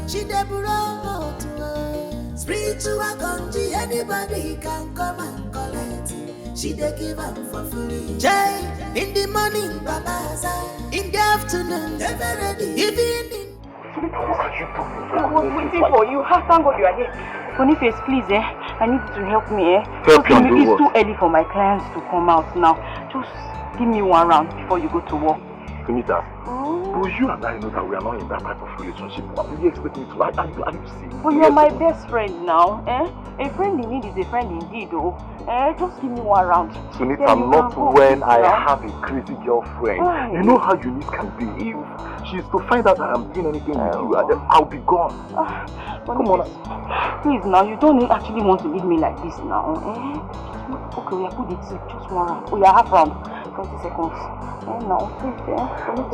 she dey brought to her. Spiritual country, anybody can come and collect. She dey give am for free. Jay, in the morning, Babaza. In the afternoon, never ready. Evening. I was waiting for you. Thank God you are here. Boniface, please, I need you to help me, Help you do It's what? too early for my clients to come out now. Just give me one round before you go to work. Sunita, but you and I know that we are not in that type of relationship. What do you expect me to like? Are you serious? But you're my best friend now, A friend in need is a friend indeed, though. Just give me one round. Sunita, not when I have a crazy girlfriend. Why? You know how unique can be. If she's to find out that I'm doing anything with you, I'll be gone. Come on. Please now, you don't actually want to leave me like this now, Okay, we are put it just one round. We are half round. 20 seconds. No, please,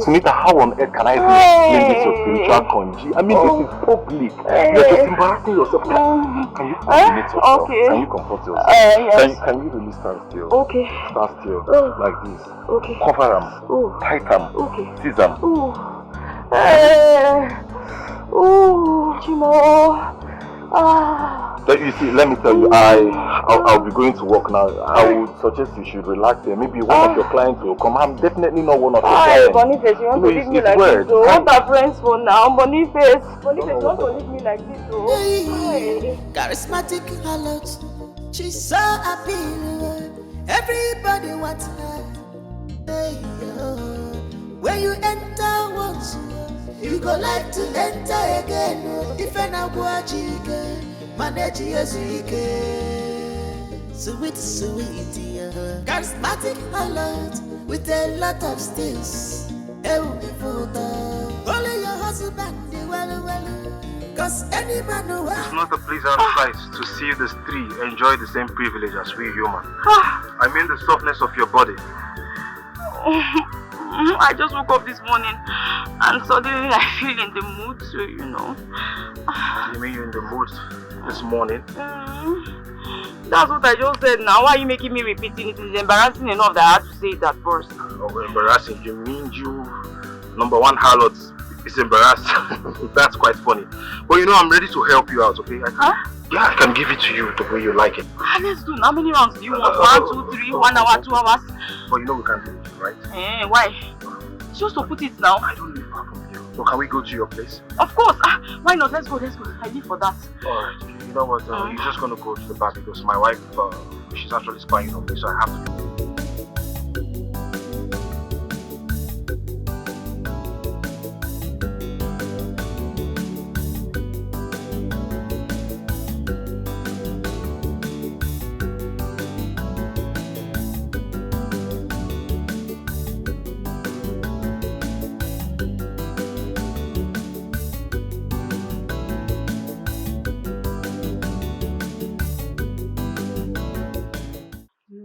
Sunita, how on earth can I explain this your spiritual congee? I mean, this is public. You're just embarrassing yourself. Can you coordinate yourself? Okay. Can you comfort yourself? Yes. Can you really stand still? Okay. Stand still. Like this. Okay. Cover them. Tight them. Okay. Seize them. Chimo. You see, let me tell you, I'll be going to work now. I would suggest you should relax here. Maybe one of your clients will come. I'm definitely not one of your clients. Boniface, you want to leave me like this, though? What are friends for now? Boniface, you want to leave me like this, though? Charismatic harlot, she's so appealing. Everybody wants her. Hey, when you enter once, you go like to enter again. If an abuajike, manage yezike. Sweet, charismatic harlot with a lot of steals. Only your husband, well. Cause any man who it's not a pleasant sight to see the three enjoy the same privilege as we human. I mean the softness of your body. I just woke up this morning and suddenly I feel in the mood, so you know. You mean you're in the mood this morning? That's what I just said now. Why are you making me repeating it? It's embarrassing enough that I had to say it at first. Oh, embarrassing? You mean you, number one harlot, is embarrassed? That's quite funny. But you know, I'm ready to help you out, okay? Yeah, I can give it to you the way you like it. Let's do. How many rounds do you want? 1, 2, 3, 1 hour, 2 hours? But you know we can't do it, right? Why? Just to put it now. I don't live far from you. So can we go to your place? Of course. Why not? Let's go. I live for that. Alright. You know what? You're just gonna go to the bar because my wife, she's actually spying on me, so I have to.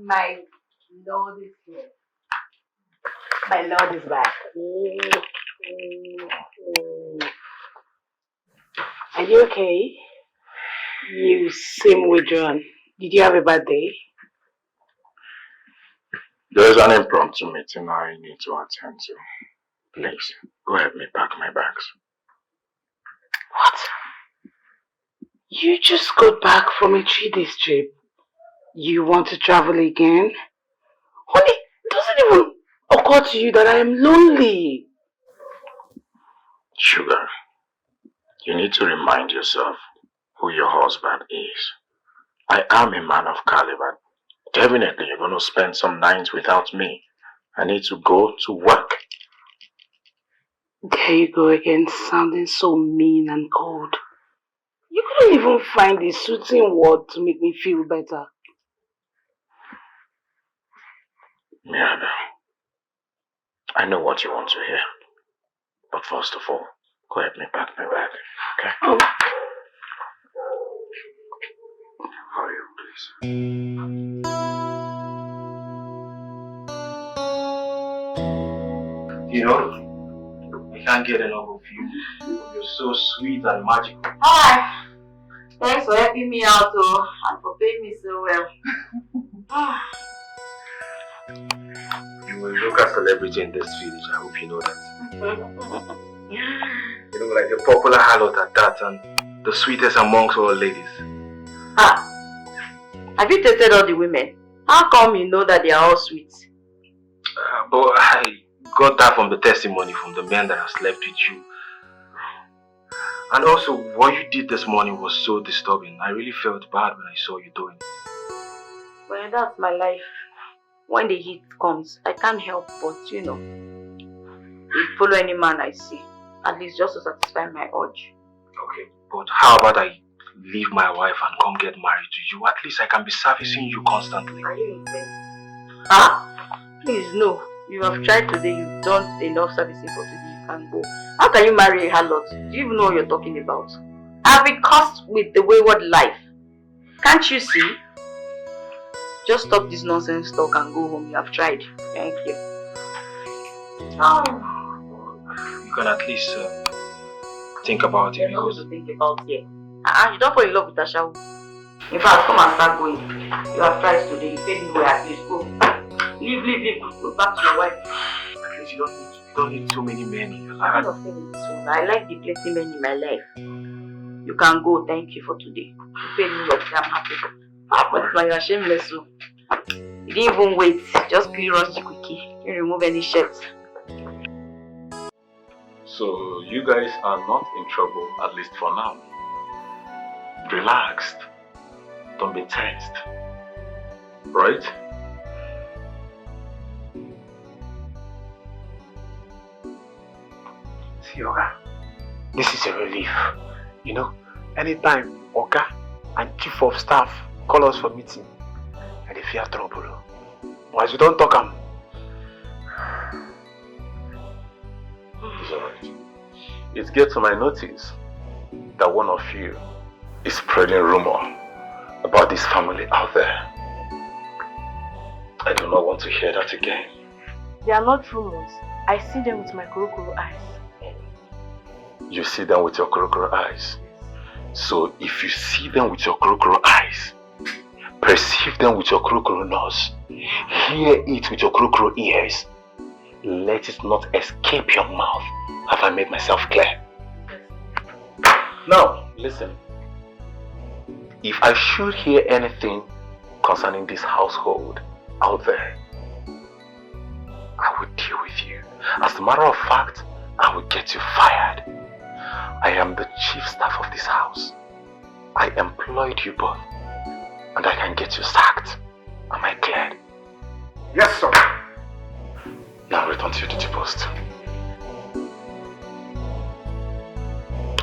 My Lord is here. My Lord is back. Are you okay? You seem withdrawn. Did you have a bad day? There's an impromptu meeting I need to attend to. Please, go help me pack my bags. What? You just got back from a 3-day trip. You want to travel again? Honey, it doesn't even occur to you that I am lonely. Sugar, you need to remind yourself who your husband is. I am a man of caliber. Definitely you're going to spend some nights without me. I need to go to work. There you go again, sounding so mean and cold. You couldn't even find a suiting word to make me feel better. Miranda, I know what you want to hear. But first of all, go help me pack my bag, okay? Oh. Hurry up, please. You know, I can't get enough of you. You're so sweet and magical. Hi! Thanks for helping me out, and for paying me so well. You will look a celebrity in this village, I hope you know that. You know, like the popular harlot at that, and the sweetest amongst all ladies. Ah, have you dated all the women? How come you know that they are all sweet? But I got that from the testimony from the men that have slept with you. And also, what you did this morning was so disturbing. I really felt bad when I saw you doing it. Well, that's my life. When the heat comes, I can't help but, you know, follow any man I see. At least just to satisfy my urge. Okay, but how about I leave my wife and come get married to you? At least I can be servicing you constantly. Are you insane? Ah, please no. You have tried today, you've done enough servicing for today, you can go. How can you marry a harlot? Do you even know what you're talking about? I've been cursed with the wayward life. Can't you see? Just stop this nonsense talk and go home. You have tried. Thank you. You can at least think about it. There's nothing to think about here. You don't fall in love with Asha. In fact, come and start going. You have tried today. You paid me well, at least go. Leave. Go back to your wife. At least you don't need too many men in your life. I'm not saying this one. I like the plenty men in my life. You can go. Thank you for today. You paid me well. I'm happy. But you're shameless. So. You didn't even wait. Just clear us the quickie. You remove any shirts. So you guys are not in trouble, at least for now. Relaxed. Don't be tensed. Right? See, Oga, this is a relief. You know, anytime Oga and Chief of Staff call us for meeting, and they fear trouble. Once we don't talk them. It's alright. It gets to my notice that one of you is spreading rumor about this family out there. I do not want to hear that again. They are not rumors. I see them with my kurukuru eyes. You see them with your kurukuru eyes. So if you see them with your kurukuru eyes, perceive them with your kurukuru nose, hear it with your kurukuru ears, let it not escape your mouth. Have I made myself clear? Now, listen. If I should hear anything concerning this household out there, I will deal with you. As a matter of fact, I will get you fired. I am the chief staff of this house. I employed you both, and I can get you sacked. Am I clear? Yes, sir. Now return to your duty post.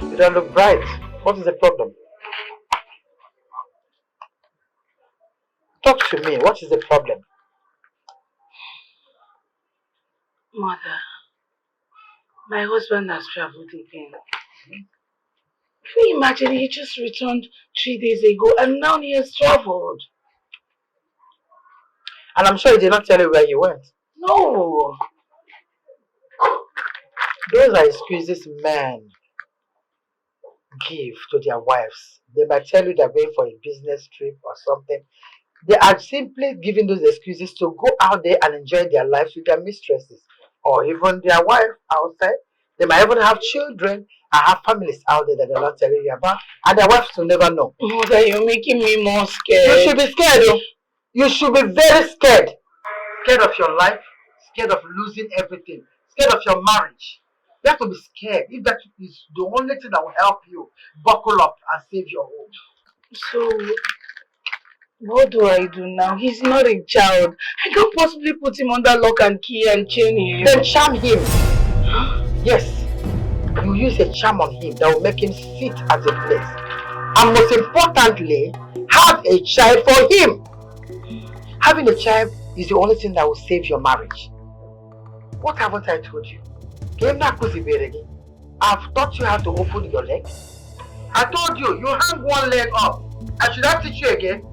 You don't look bright. What is the problem? Talk to me. What is the problem? Mother, my husband has traveled again. Can you imagine? He just returned 3 days ago and now he has traveled. And I'm sure he did not tell you where he went. No. Those are excuses men give to their wives. They might tell you they're going for a business trip or something. They are simply giving those excuses to go out there and enjoy their lives with their mistresses or even their wife outside. They might even have children and have families out there that they're not telling you about, and their wives will never know. Mother, you're making me more scared. You should be scared, though. You should be very scared. Scared of your life, scared of losing everything, scared of your marriage. You have to be scared. If that is the only thing that will help you buckle up and save your home. So, what do I do now? He's not a child. I can't possibly put him under lock and key and chain him. Then charm him. Yes. You use a charm on him that will make him sit at a place. And most importantly, have a child for him. Having a child is the only thing that will save your marriage. What haven't I told you? I've taught you how to open your legs. I told you, you hang one leg up. I should not teach you again.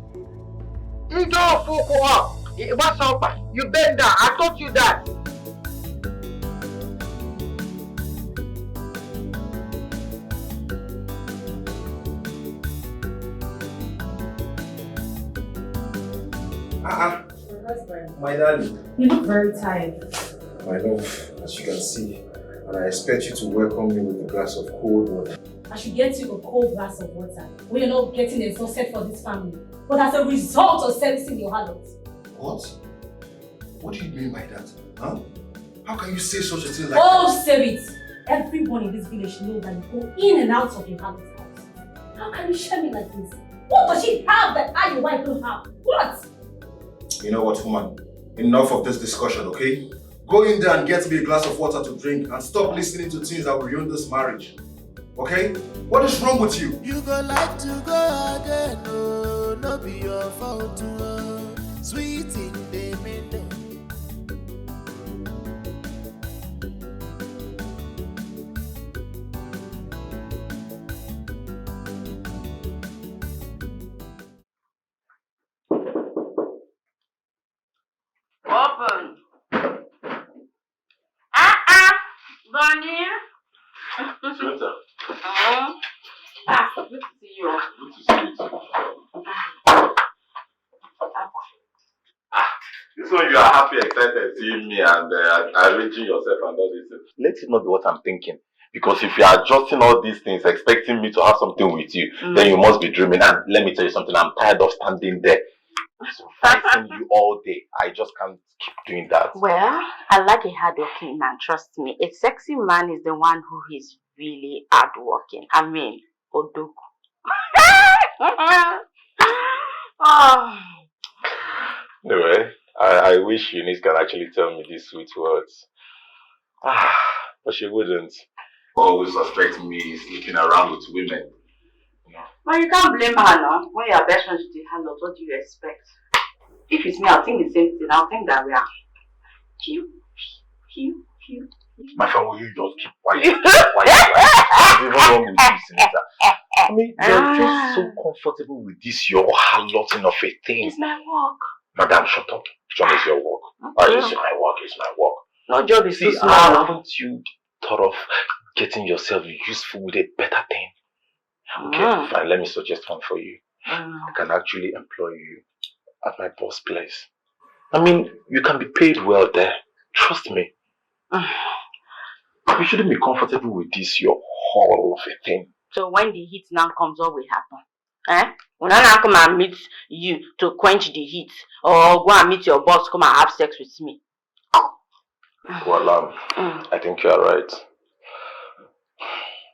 You don't focus up. What's up? You bend down. I taught you that. My darling. You look very tired. My love, as you can see, and I expect you to welcome me with a glass of cold water. I should get you a cold glass of water when you're not getting exhausted for this family, but as a result of servicing your harlot. What? What do you mean by that? Huh? How can you say such a thing like that? Say it! Everyone in this village knows that you go in and out of your harlot's house. How can you share me like this? What does she have that I, your wife, don't have? What? You know what, woman? Enough of this discussion, okay? Go in there and get me a glass of water to drink and stop listening to things that will ruin this marriage. Okay? What is wrong with you? You go like to go again, no, no be your fault, sweet in the middle. Open. Bonnie. Sweeter. Good to see you. Good to see you too. This one you are happy, excited seeing me and arranging yourself and all this. Let it not be what I'm thinking. Because if you are adjusting all these things, expecting me to have something with you, then you must be dreaming. And let me tell you something, I'm tired of standing there. Fighting you all day. I just can't keep doing that. Well, I like a hardworking man, trust me. A sexy man is the one who is really hardworking. I mean, Odoku. Oh. Anyway, I wish Eunice can actually tell me these sweet words. But she wouldn't. Always suspect me sleeping around with women. Well, you can't blame her now. When you are best friends with the harlot, what do you expect? If it's me, I'll think the same thing. I'll think that we are cute. My friend, will you just keep quiet? What's even wrong with you, Senator? I mean, you're just so comfortable with this, your harloting of a thing. It's my work. Madam, shut up. John is your work. Okay. It's my work, it's my work. No job is too small. Haven't you thought of getting yourself useful with a better thing? Okay, fine. Let me suggest one for you. I can actually employ you at my boss place. I mean, you can be paid well there. Trust me. You shouldn't be comfortable with this, your hall of a thing. So when the heat now comes, what will happen? When I now come and meet you to quench the heat, or go and meet your boss, come and have sex with me. Well, I think you are right.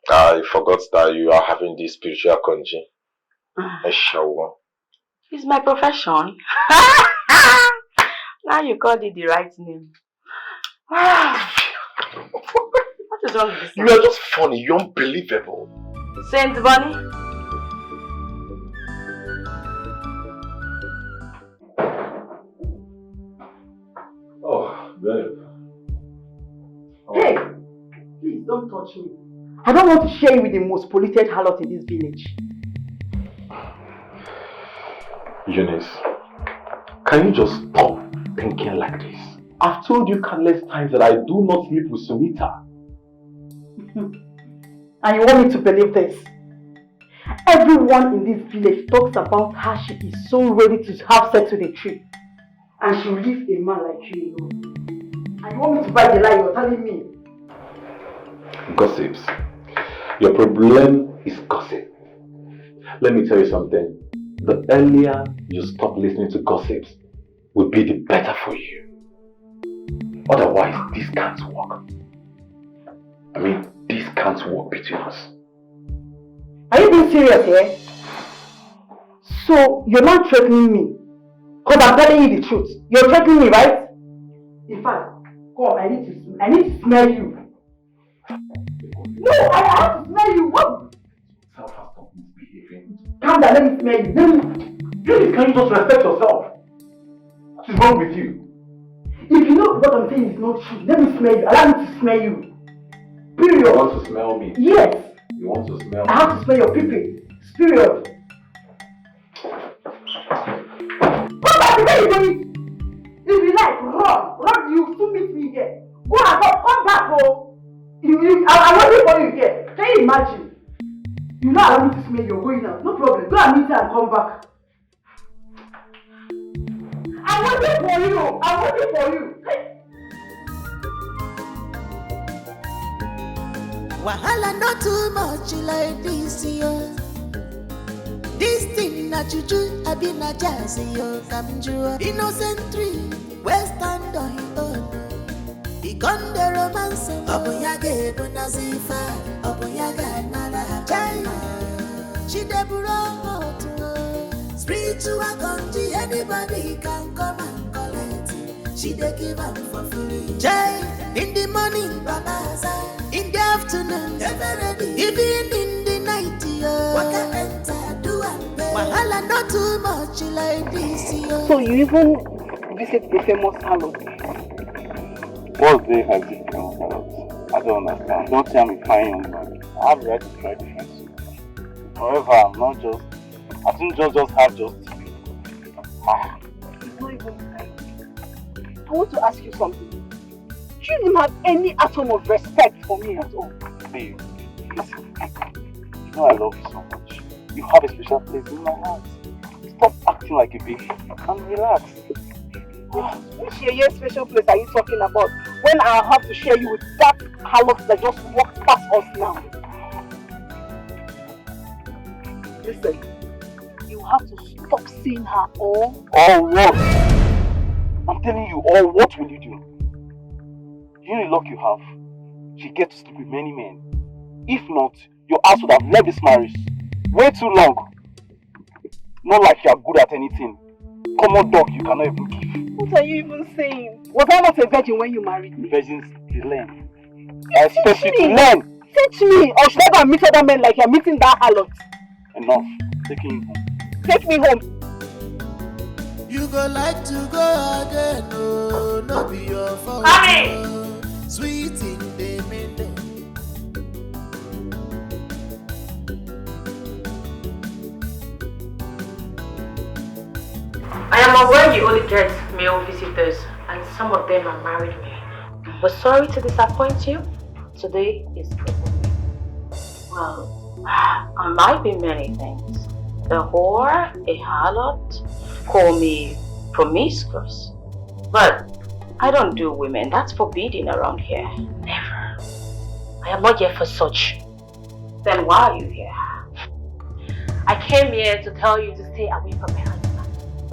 I forgot that you are having this spiritual conji. It's my profession. Now you called it the right name. What is wrong with this? You are just funny. You're unbelievable. Saint Bunny. Oh, babe. Hey! Please don't touch me. I don't want to share you with the most polluted harlot in this village. Eunice, can you just stop thinking like this? I've told you countless times that I do not sleep with Sunita. And you want me to believe this? Everyone in this village talks about how she is so ready to have sex with a tree. And she will leave a man like you alone. And you want me to buy the lie you're telling me? Gossips. Your problem is gossip. Let me tell you something. The earlier you stop listening to gossips will be the better for you. Otherwise, this can't work. I mean, this can't work between us. Are you being serious here? So, you're not threatening me? Because I'm telling you the truth. You're threatening me, right? In fact, come on, I need to smell you. No, I have to smell you. What? Calm down, let me smell you. Please, can you just respect yourself? What is wrong with you? If you know what I'm saying is not true, let me smell you. Allow me to smell you. Period. You want to smell me? Yes. You want to smell me? I have to smell your pee-pee. Period. Come back to where you're going. If you like, run. You still meet me here. Go and come back, oh. I'm waiting for you here. Can you imagine? You know I want me to smell you're going out. No problem. Go and meet her and come back. I'm waiting for you. I'm waiting for you. Wahala not too much like this, yo. This thing na juju, I be na jazzy, yo. Come jua, innocent tree, stand on his own. He gone the romance, Obunyage, Bunazifa, Obunyage, Nala, China. She debura to spiritual country, anybody can come and collect it. She dey give up for free. Jay, in the morning, Babaza, in the afternoon, even in the night, yo. Waka enter, do and pay. Wahala not too much like this, yo. So you even visit the famous harlot? What's the have this famous harlot? I don't understand. Don't tell me fine young man. I have the right to try different soup. However, I'm not just. I think just have just. It's not even kind. I want to ask you something. Do you even have any atom of respect for me at all? Babe, listen. You know I love you so much. You have a special place in my heart. Stop acting like a baby and relax. Which special place are you talking about? When I have to share you with that harlot that just walked past us now? Listen, you have to stop seeing her all. All what? I'm telling you, all what will you do? You know the luck you have. She gets to sleep with many men. If not, your ass would have left this marriage way too long. Not like you are good at anything. Common dog you cannot even give. What are you even saying? Was I not a virgin when you married me? Virgins, they learn. I expect you to learn. Teach me, or should I go and meet other men like you're meeting that harlot? Enough. Take me home. Take me home. You go like to go again, no, no be your fault. Mommy! Sweet in the middle. I am aware you only get male visitors and some of them are married men. But sorry to disappoint you. Today is different. Well, I might be many things. A whore, a harlot, call me promiscuous. But I don't do women. That's forbidden around here. Never. I am not here for such. Then why are you here? I came here to tell you to stay away from my husband.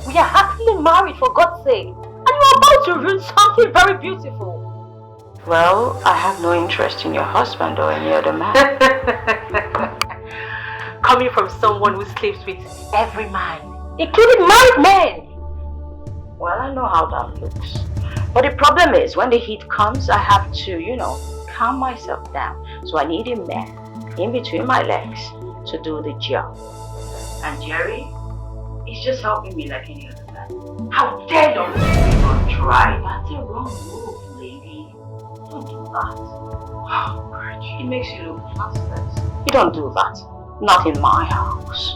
We are happily married, for God's sake. And you are about to ruin something very beautiful. Well, I have no interest in your husband or any other man. Coming from someone who sleeps with every man, including married men. Well, I know how that looks. But the problem is, when the heat comes, I have to, calm myself down. So I need a man in between my legs to do the job. And Jerry, he's just helping me like any other man. How dare you even try? That's a wrong move, lady. Don't do that. Oh, Birch, it makes you look useless. You don't do that. Not in my house.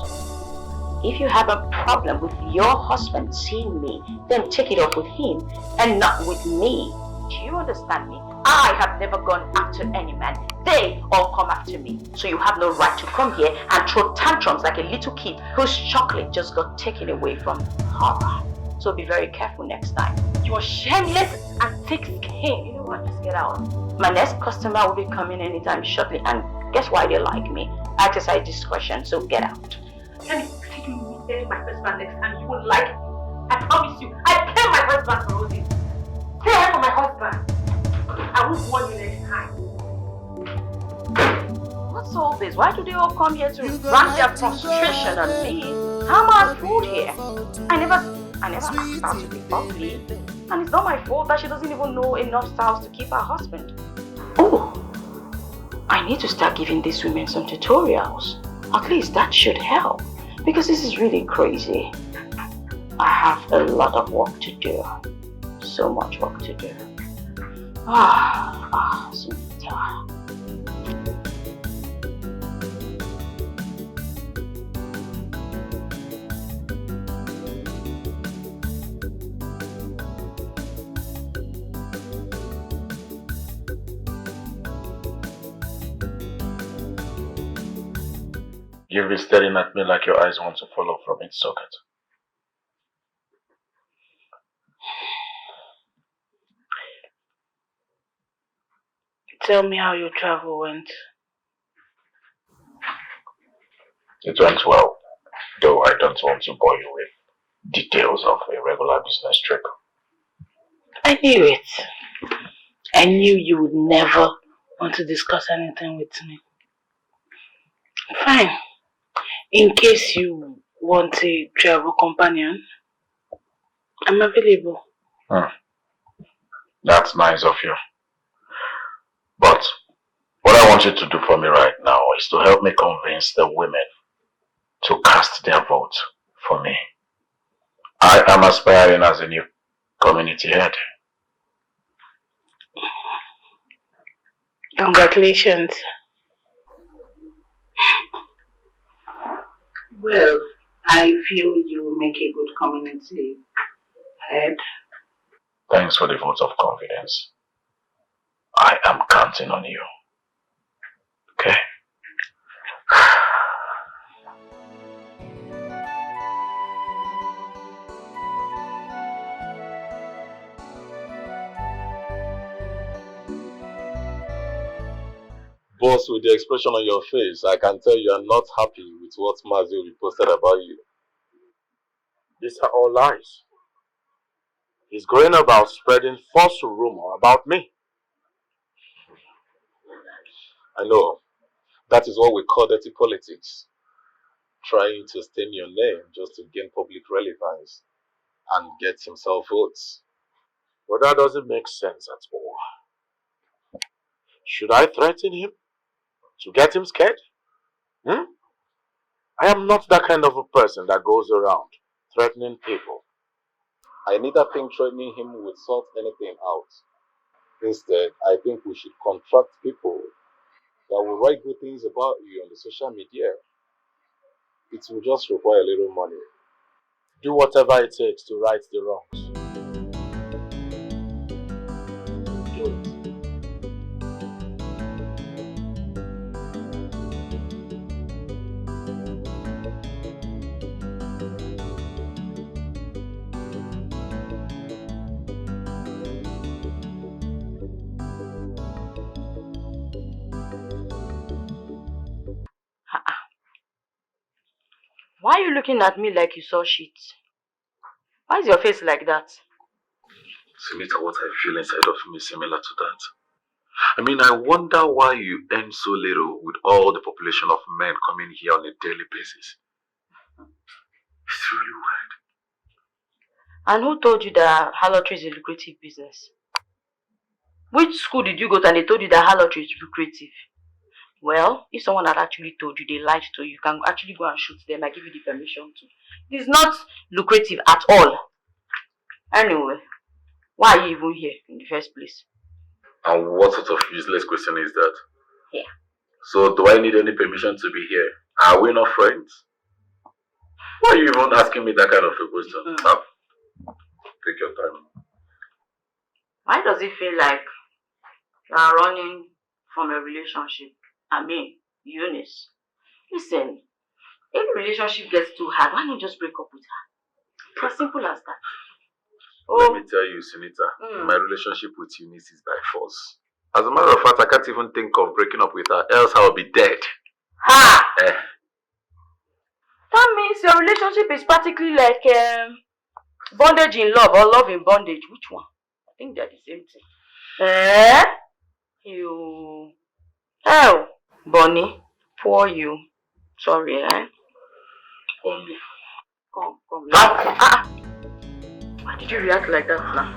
If you have a problem with your husband seeing me, then take it up with him and not with me. Do you understand me? I have never gone after any man. They all come after me. So you have no right to come here and throw tantrums like a little kid whose chocolate just got taken away from her. So be very careful next time. You are shameless and thick-skinned. You know what? Just get out. My next customer will be coming anytime shortly, and guess why they like me? I exercise discretion, so get out. Let me take you meet my husband next time. You won't like it. I promise you. I pay my husband for all this. Stay away from my husband. I won't warn you next time. What's all this? Why do they all come here to rant their frustration on me? How am I food here? I never asked her to be ugly. And it's not my fault that she doesn't even know enough styles to keep her husband. Oh, I need to start giving these women some tutorials. At least that should help. Because this is really crazy. I have a lot of work to do. So much work to do. Sunita. You'll be staring at me like your eyes want to fall off from its socket. Tell me how your travel went. It went well, though I don't want to bore you with details of a regular business trip. I knew it. I knew you would never want to discuss anything with me. Fine. In case you want a travel companion, I'm available. That's nice of you. But what I want you to do for me right now is to help me convince the women to cast their vote for me. I am aspiring as a new community head. Congratulations. Well, I feel you will make a good community head. Thanks for the vote of confidence. I am counting on you. Okay? Boss, with the expression on your face, I can tell you are not happy with what Mazio reposted about you. These are all lies. He's going about spreading false rumor about me. I know. That is what we call dirty politics. Trying to stain your name just to gain public relevance and get himself votes. But that doesn't make sense at all. Should I threaten him? To get him scared? I am not that kind of a person that goes around threatening people. I neither think threatening him will sort anything out. Instead, I think we should contract people that will write good things about you on the social media. It will just require a little money. Do whatever it takes to right the wrongs. Do it. Why are you looking at me like you saw shit? Why is your face like that? Sunita, what I feel inside of me is similar to that. I mean, I wonder why you earn so little with all the population of men coming here on a daily basis. It's really weird. And who told you that harlotry is a lucrative business? Which school did you go to and they told you that harlotry is lucrative? Well, if someone had actually told you, they lied to you, you can actually go and shoot them. I give you the permission to. It's not lucrative at all. Anyway, why are you even here in the first place? And what sort of useless question is that? Yeah. So, do I need any permission to be here? Are we not friends? Why are you even asking me that kind of a question? Take your time. Why does it feel like you are running from a relationship? I mean, Eunice. Listen, if the relationship gets too hard, why not just break up with her? It's as simple as that. Let me tell you, Sunita, my relationship with Eunice is by force. As a matter of fact, I can't even think of breaking up with her, else I'll be dead. Ha! That means your relationship is practically like bondage in love or love in bondage. Which one? I think they're the same thing. You. Oh, Bonnie, poor you. Sorry, For me. Come. Why did you react like that now?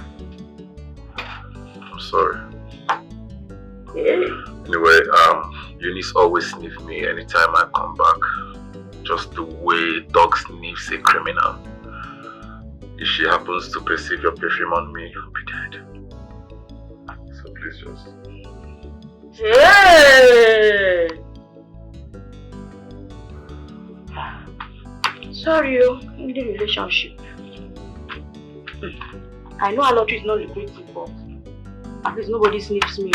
I'm sorry. Yeah. Anyway, Eunice always sniffs me anytime I come back. Just the way dog sniffs a criminal. If she happens to perceive your perfume on me, I'll be dead. So please just... Hey! Sorry, in the relationship. I know harlotry is not lucrative, but at least nobody sniffs me.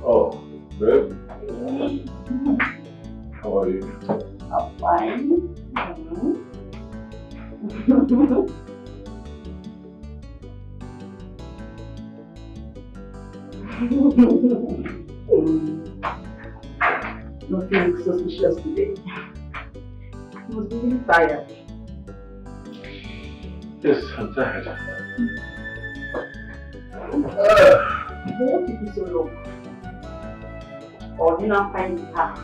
Oh, babe. How are you? I'm fine. Nothing looks suspicious today. I was really tired. Yes, I'm tired. What took you so long? Or do you not find it hard?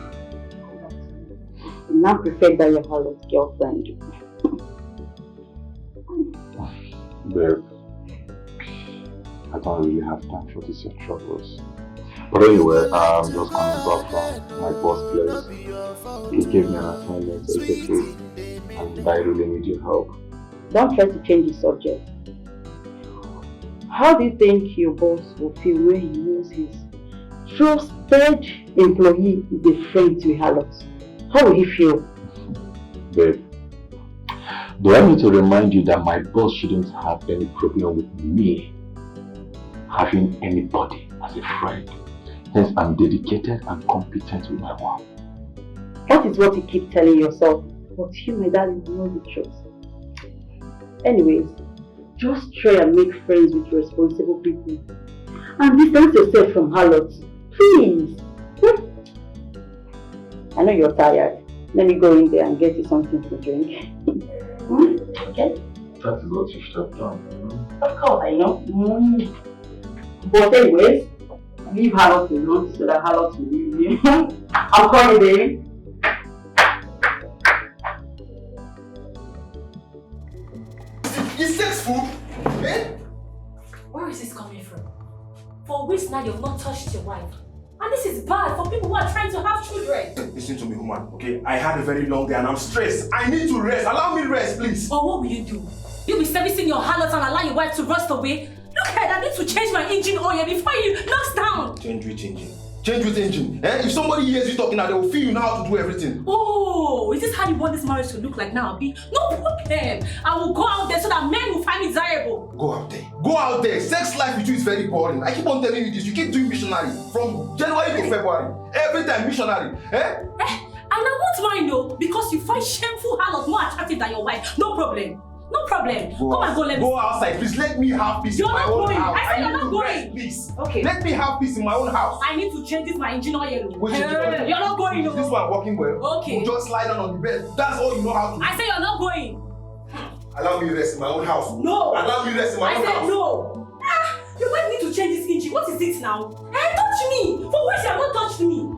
You now prefer that your harlot girlfriend. Babe, I don't really have time for this your troubles. But anyway, I'm just coming back from my boss place. He gave me an assignment to execute, and I really need your help. Don't try to change the subject. How do you think your boss will feel when he knows his trusted employee is a friend to a harlot? How will he feel? Babe, do I need to remind you that my boss shouldn't have any problem with me having anybody as a friend? Hence, I'm dedicated and competent with my work. That is what you keep telling yourself, but you, my darling, know the truth. Anyways, just try and make friends with responsible people and distance yourself from harlots, please. I know you're tired. Let me go in there and get you something to drink. Okay? That is what you should have done. Of course, I know. But anyways, leave harlots alone so that harlots will leave you. I'll call you, baby. Is sex food? Eh? Where is this coming from? For weeks now you've not touched your wife. And this is bad for people who are trying to have children. Listen to me, woman, okay? I had a very long day and I'm stressed. I need to rest. Allow me rest, please. Or what will you do? You'll be servicing your harlots and allow your wife to rust away? Look at I need to change my engine oil before you knocks down. Change which engine? Change which engine? Eh? If somebody hears you talking now, they will feel you know how to do everything. Oh, is this how you want this marriage to look like now, Abi? No problem. I will go out there so that men will find me desirable. Go out there. Go out there. Sex life with you is very boring. I keep on telling you this. You keep doing missionary from January to February. Every time missionary. Eh? And I won't mind though, because you find shameful harlot more attractive than your wife. No problem. No problem. Come and go, let me. Go outside, please. Let me have peace in my own house. I said you're not going. Please. Okay. Let me have peace in my own house. I need to change this my engine oil. You're not going. Is this one working well? Okay. You just lie down on the bed. That's all you know how to do. I said you're not going. Allow me rest in my own house. No. Allow me rest in my own house. I said no. Your wife need to change this engine. What is it now? Touch me. For once you have not touched me.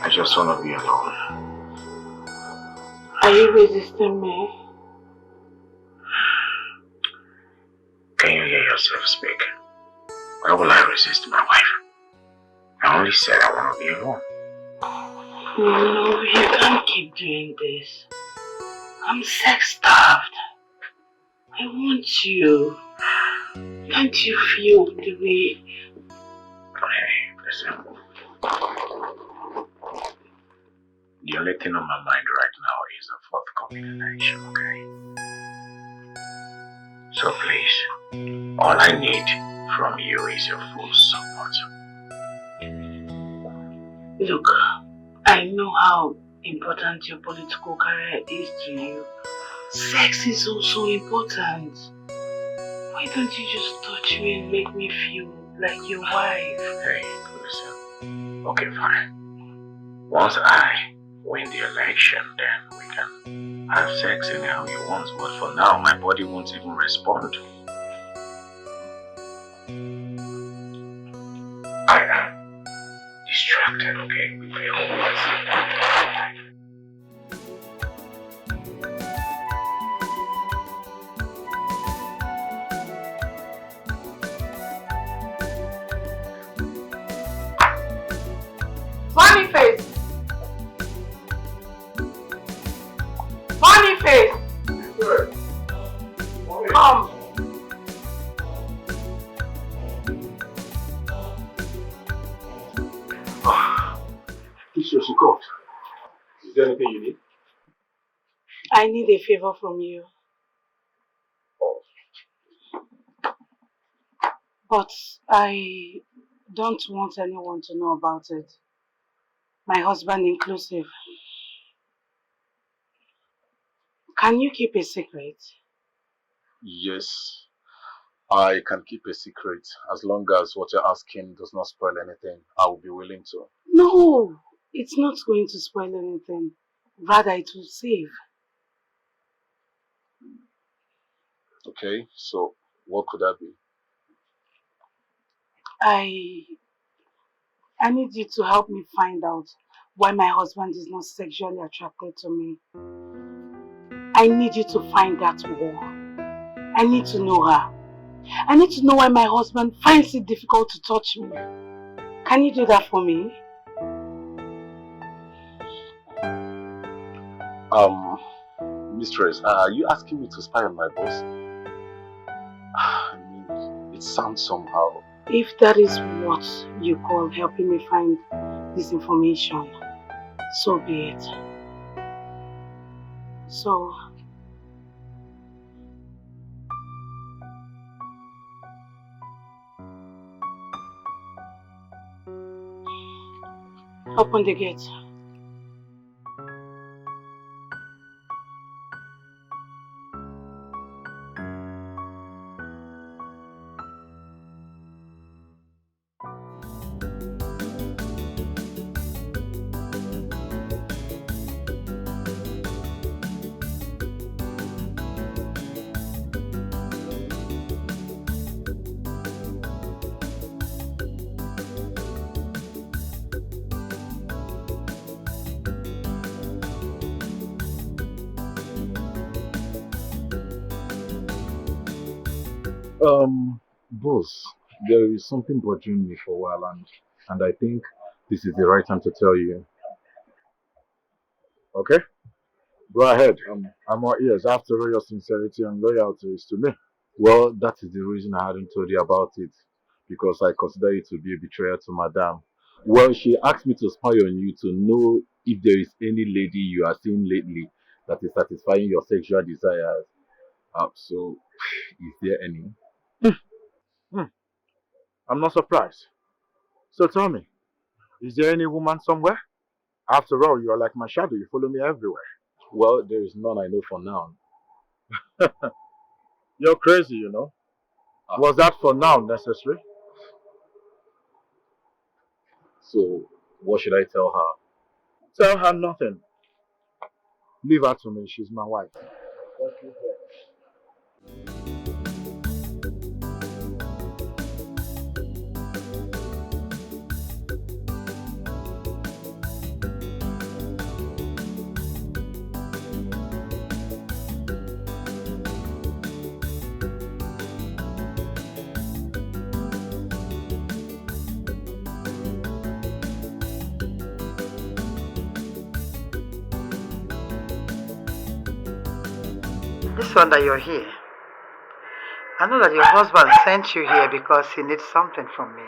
I just want to be alone. Are you resisting me? Can you hear yourself speak? Why will I resist my wife? I only said I want to be alone. No, you can't keep doing this. I'm sex-starved. I want you. Can't you feel the way... Okay, listen. The only thing on my mind right now is a forthcoming election, okay? So please, all I need from you is your full support. Look, I know how important your political career is to you. Sex is also important. Why don't you just touch me and make me feel like your wife? Hey, listen. Okay, fine. Once I win the election, then we can have sex anyhow you want. But for now, my body won't even respond. I am distracted, okay, with my own life. Funny face! Funny face! Come! coat. Is there anything you need? I need a favor from you. But I don't want anyone to know about it. My husband inclusive. Can you keep a secret? Yes, I can keep a secret. As long as what you're asking does not spoil anything, I will be willing to. No, it's not going to spoil anything. Rather, it will save. Okay, so what could that be? I need you to help me find out why my husband is not sexually attracted to me. I need you to find that war. I need to know her. I need to know why my husband finds it difficult to touch me. Can you do that for me? Mistress, are you asking me to spy on my boss? I mean, it sounds somehow. If that is what you call helping me find this information, so be it. So, open the gate. Boss, there is something bothering me for a while, and I think this is the right time to tell you. Okay? Go ahead. I'm all ears. After all, your sincerity and loyalty is to me. Well, that is the reason I hadn't told you about it, because I consider it to be a betrayal to Madame. Well, she asked me to spy on you to know if there is any lady you are seeing lately that is satisfying your sexual desires. So, is there any? Hmm, I'm not surprised. So tell me, is there any woman somewhere? After all, you are like my shadow. You follow me everywhere. Well, there is none I know for now. You're crazy, you know. Was that for now necessary? So, what should I tell her? Tell her nothing. Leave her to me. She's my wife. This one that you're here, I know that your husband sent you here because he needs something from me.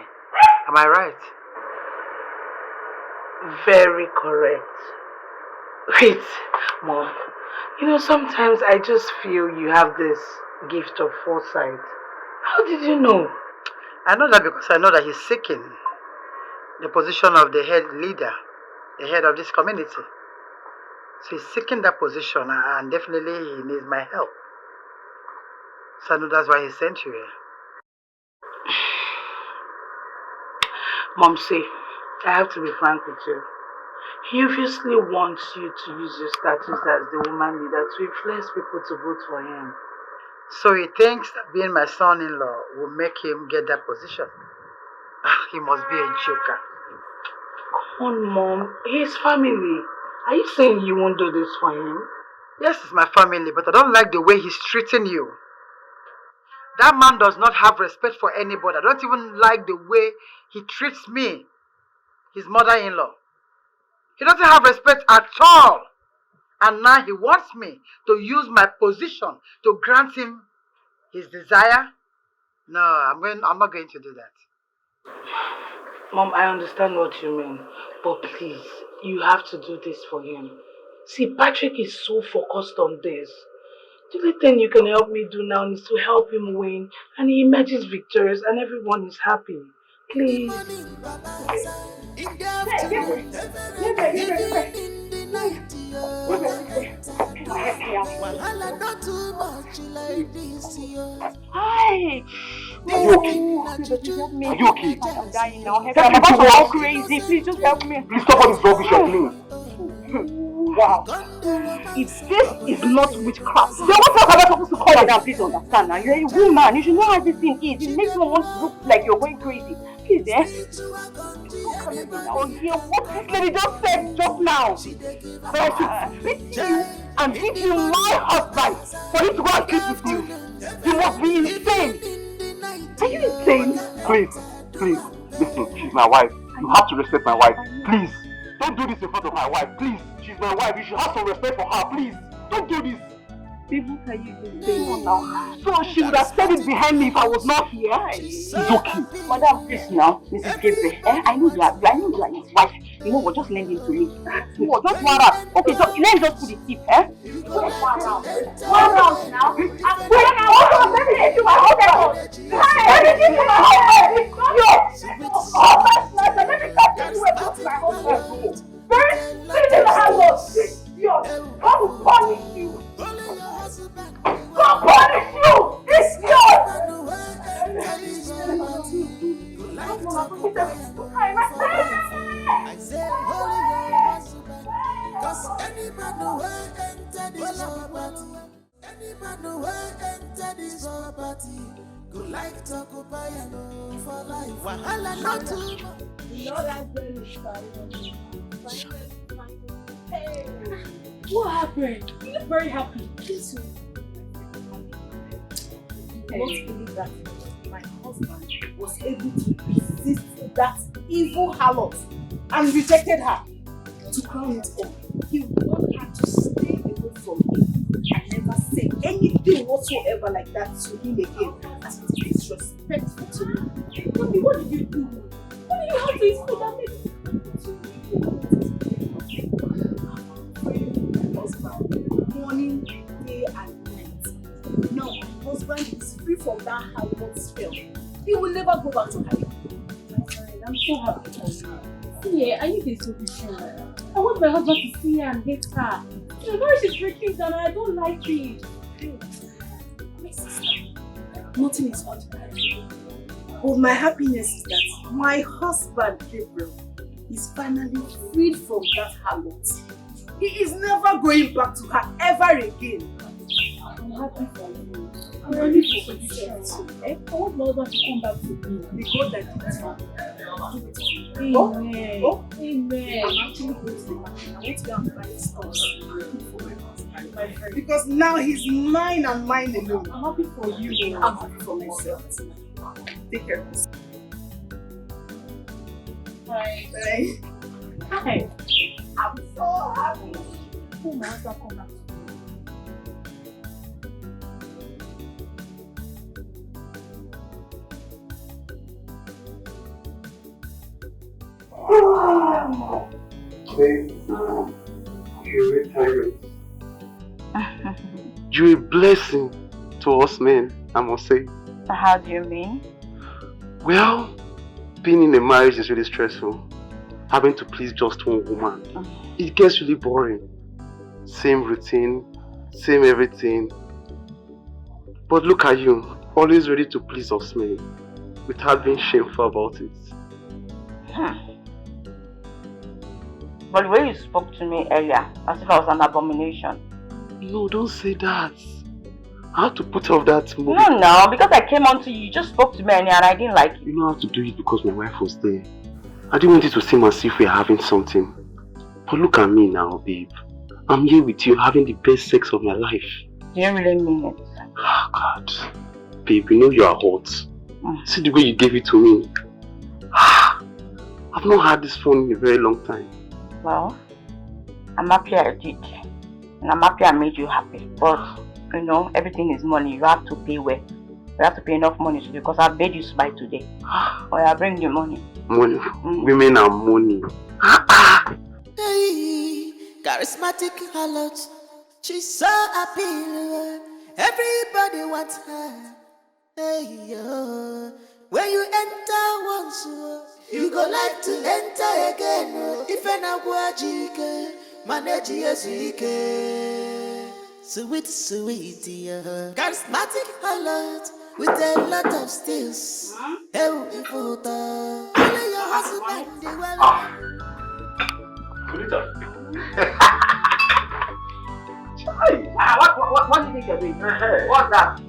Am I right? Very correct. Wait, Mom. You know, sometimes I just feel you have this gift of foresight. How did you know? I know that because I know that he's seeking the position of the head leader, the head of this community. So he's seeking that position and definitely he needs my help. So I know that's why he sent you here. Mom, see, I have to be frank with you. He obviously wants you to use your status as the woman leader to influence people to vote for him. So he thinks that being my son-in-law will make him get that position. He must be a joker. Come on, Mom. His family. Are you saying you won't do this for him? Yes, it's my family, but I don't like the way he's treating you. That man does not have respect for anybody. I don't even like the way he treats me, his mother-in-law. He doesn't have respect at all. And now he wants me to use my position to grant him his desire. No, I'm not going to do that. Mom, I understand what you mean. But please, You have to do this for him. See, Patrick is so focused on this. The only thing you can help me do now is to help him win, and he emerges victorious, and everyone is happy. Please. Hi. Are you okay? Help me. Are you okay? I'm dying now. Help Help me. me I'm to all what? crazy. Please just help me. Please stop all this rubbish you're doing. Wow. If this is not witchcraft, then what else am I supposed to call it? Madam, please understand now. You're a woman. You should know how this thing is. It makes you want to look like you're going crazy. Please, eh? What can I do now? Hear what this lady just said just now. That I should speak to you and give you my husband for him to go and sleep with you. You must be insane. Are you insane? Please, listen, she's my wife. You have to respect my wife. Please, don't do this in front of my wife. Please, she's my wife. You should have some respect for her. Please, don't do this. Babe, what are you doing now? So she would have said it behind me if I was not here. It's okay. Madam, please now, Mrs. Gabriel. I know you are his wife. You know what? Just lend him to me. What? Just 1 round. Okay, so let's just put the tip, eh? Just 1 round. 1 round now. Wait now. Let me get you my husband. Let me get you my husband. Let me cut you away from my husband. First, sit in the house. God will punish you. God punish you. It's yours. I said, holy your husband, cause any man who enter this property, any man who enter this property, go like to occupy and for life. Wahala not too much. You know that girl is Hey, what happened? You look very happy. Please. You won't believe that my husband was able to resist that evil harlot and rejected her. To crown it all, he wanted her to stay away from him and never say anything whatsoever like that to him again, as it is disrespectful to me. Mommy, what did you do? What did you have to explain that baby? Husband, morning, day and night. Now my husband is free from that harlot spell. He will never go back to her. I'm so happy for you. See, are you this solution? I want my husband to see her and hate her. The marriage is breaking down and I don't like it. My sister, nothing is ordinary. But my happiness is that my husband, Gabriel, is finally freed from that harlot. He is never going back to her ever again. I'm happy for you. I'm ready for yourself too. I want my husband to come back to me. The God that did it for me. Amen. Oh, amen. I'm actually going to the market. I want to go and buy stuff for my husband, my friend. Because now he's mine and mine alone. I'm happy for you. I'm happy for myself too. Take care of yourself. Bye. Bye. Hi. I'm so happy. Oh, my husband come back. You're a tyrant. You're a blessing to us men, I must say. How do you mean? Well, being in a marriage is really stressful. Having to please just one woman. It gets really boring. Same routine, same everything. But look at you, always ready to please us men, without being shameful about it. But the way you spoke to me earlier, as if I was an abomination. No, don't say that. I had to put off that movie. No, because I came on to you, you just spoke to me and I didn't like it. You know how to do it because my wife was there. I didn't want it to seem as if we are having something. But look at me now, babe. I'm here with you having the best sex of my life. Do you really mean it? Oh God. Babe, you know you are hot. See the way you gave it to me. I've not had this phone in a very long time. Well, I'm happy I did. And I'm happy I made you happy. But, you know, everything is money. You have to pay well. You have to pay enough money to because I paid you by today. Or I bring you money. Money? Women are money. Hey, charismatic harlot. She's so appealing, everybody wants her. Hey yo, when you enter once, you go like to enter again. If an aguajike, manage yes, sweet, sweet, yeah. Charismatic harlot with a lot of skills. Hey, photo. Only your husband, the well. What do you think you're doing? What's that?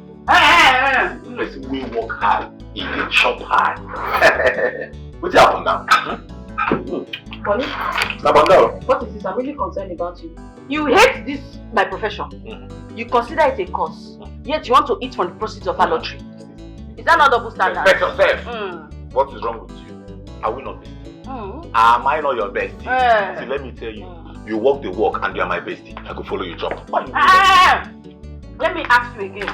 Let's we work hard, eat it, shop hard. What's happened now? Bonnie, what is this? I'm really concerned about you. You hate this, my profession. You consider it a cause. Yet you want to eat from the proceeds of harlotry. Is that not double standard? Respect yourself. What is wrong with you? Are we not bestie? Am I not your bestie? See, let me tell you. You walk the walk and you are my bestie. I could follow you job. Let me ask you again.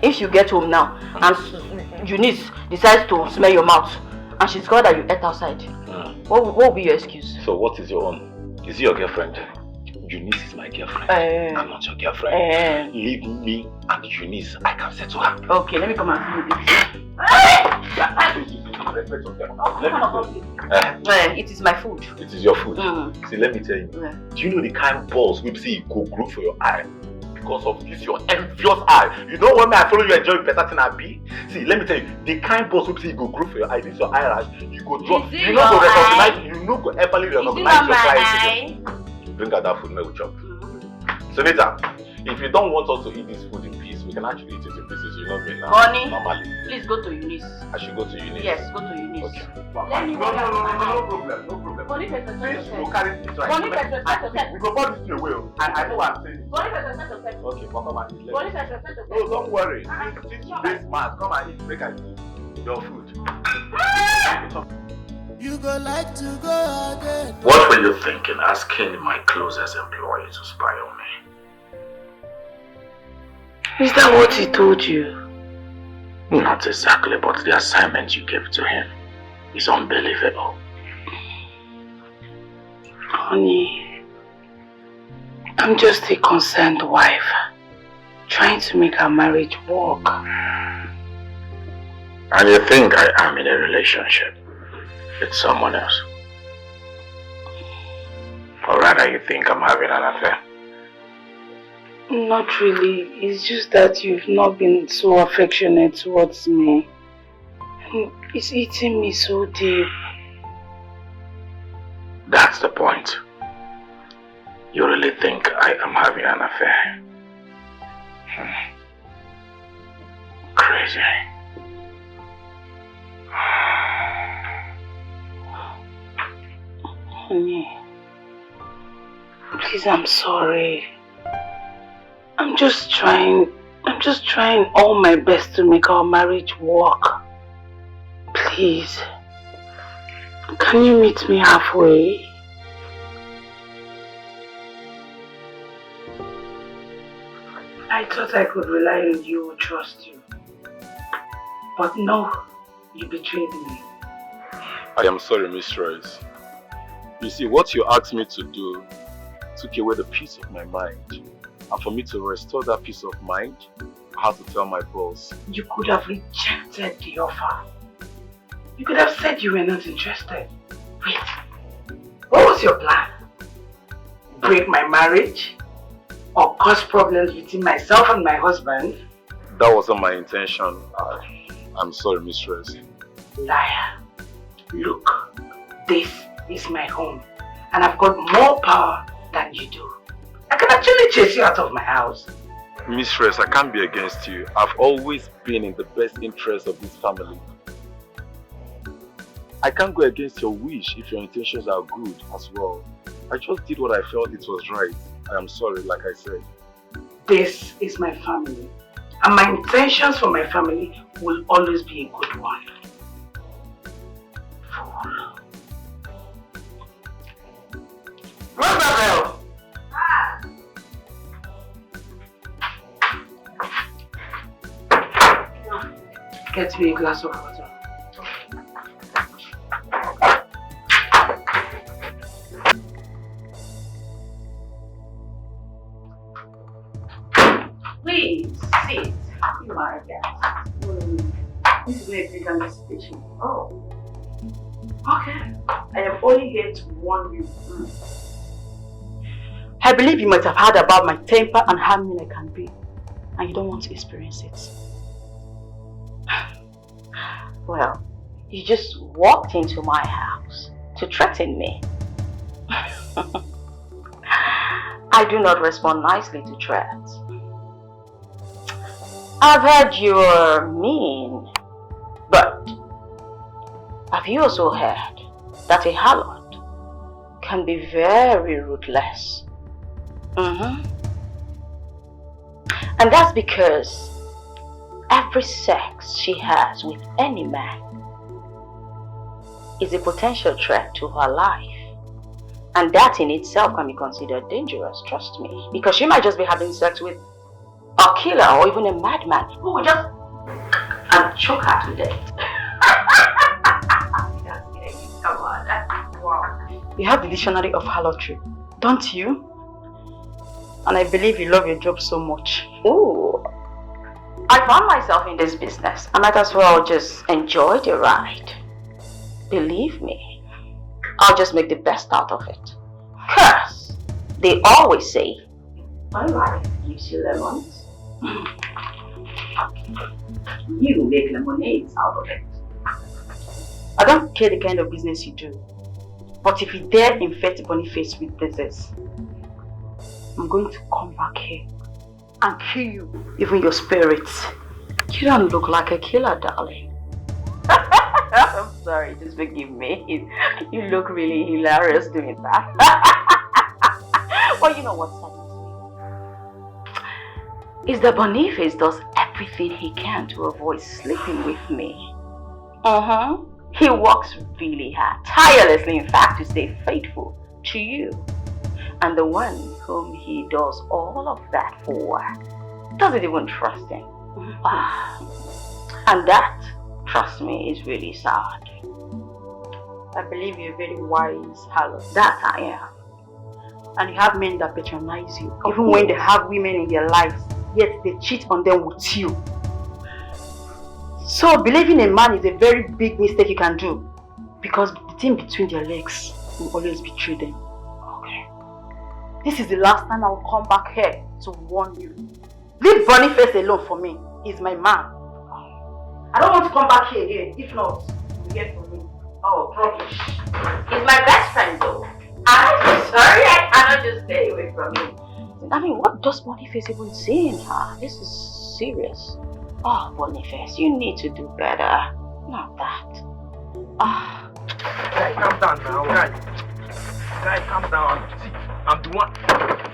If you get home now and Eunice decides to smell your mouth and she's got that you ate outside, what will be your excuse? So what is your own? Is he your girlfriend? Eunice is my girlfriend. I'm not your girlfriend. Leave me and Eunice. I can settle her. Okay, let me come and see you. It is my food. It is your food. See, let me tell you. Do you know the kind of balls we see go grow for your eye? Because of this, your envious eye. You know when I follow you enjoy better than I be? See, let me tell you, the kind of balls we see go grow for your eye. This is your eyelash. You go drop. You know go recognize. You know go ever recognize your size. Bring out that food, no chop. So later, if you don't want us to eat this food in peace, we can actually eat it in pieces. You know me now. Honey, normally. Please go to Eunice. I should go to Eunice. Yes, go to Eunice. Okay. Let me no problem. Bonnie, please, you carry this right. We go pour this to away. I know what I'm saying. Okay, but come and eat. No, don't worry. Since you base man, come and eat. Make I eat your food. You go like to go again. What were you thinking asking my closest employee to spy on me? Is that what he told you? Not exactly, but the assignment you gave to him is unbelievable. Honey, I'm just a concerned wife, trying to make our marriage work. And you think I am in a relationship with someone else? Or rather you think I'm having an affair? Not really. It's just that you've not been so affectionate towards me. It's eating me so deep. That's the point. You really think I am having an affair? Crazy. Honey, please, I'm sorry. I'm just trying all my best to make our marriage work. Please, can you meet me halfway? I thought I could rely on you or trust you. But no, you betrayed me. I am sorry, Mistress. You see, what you asked me to do took away the peace of my mind. And for me to restore that peace of mind, I had to tell my boss. You could have rejected the offer. You could have said you were not interested. Wait, what was your plan? Break my marriage? Or cause problems between myself and my husband? That wasn't my intention. I'm sorry, Mistress. Liar. Look, this is my home. And I've got more power than you do. I can actually chase you out of my house. Mistress, I can't be against you. I've always been in the best interest of this family. I can't go against your wish if your intentions are good as well. I just did what I felt it was right. I am sorry, like I said. This is my family. And my intentions for my family will always be a good one. Fool. Run that bell! Get me a glass of water. This is not a big investigation. Oh. Okay. I am only here to warn you. I believe you might have heard about my temper and how mean I can be. And you don't want to experience it. Well, you just walked into my house to threaten me. I do not respond nicely to threats. I've heard you're mean, but have you also heard that a harlot can be very ruthless? And that's because every sex she has with any man is a potential threat to her life. And that in itself can be considered dangerous, trust me. Because she might just be having sex with a killer or even a madman who will just choke her to death. Come on. Wow. You have the dictionary of harlotry, don't you? And I believe you love your job so much. Ooh. I found myself in this business. I might as well just enjoy the ride. Believe me, I'll just make the best out of it. Cause they always say, when life gives you lemons, you make lemonades out of it. I don't care the kind of business you do, but if you dare infect Boniface with disease, I'm going to come back here and kill you, even your spirits. You don't look like a killer, darling. I'm sorry, just forgive me. You look really hilarious doing that. Well, you know what saddens me? Is that Boniface does everything he can to avoid sleeping with me. He works really hard, tirelessly in fact, to stay faithful to you. And the one whom he does all of that for doesn't even trust him. And that, trust me, is really sad. I believe you're a very wise harlot. That I am. And you have men that patronize you. Even when they have women in their lives, yet they cheat on them with you. So believing a man is a very big mistake you can do. Because the thing between their legs will always betray them. Okay. This is the last time I will come back here to warn you. Leave Boniface alone for me. He's my man. I don't want to come back here again. If not, you get from me. Oh, rubbish. He's my best friend though. I'm sorry, I cannot just stay away from him. I mean, what does Boniface even see in her? This is serious. Oh, Boniface, you need to do better. Not that. Guy, calm down now. Guy, calm down. See, I'm the one.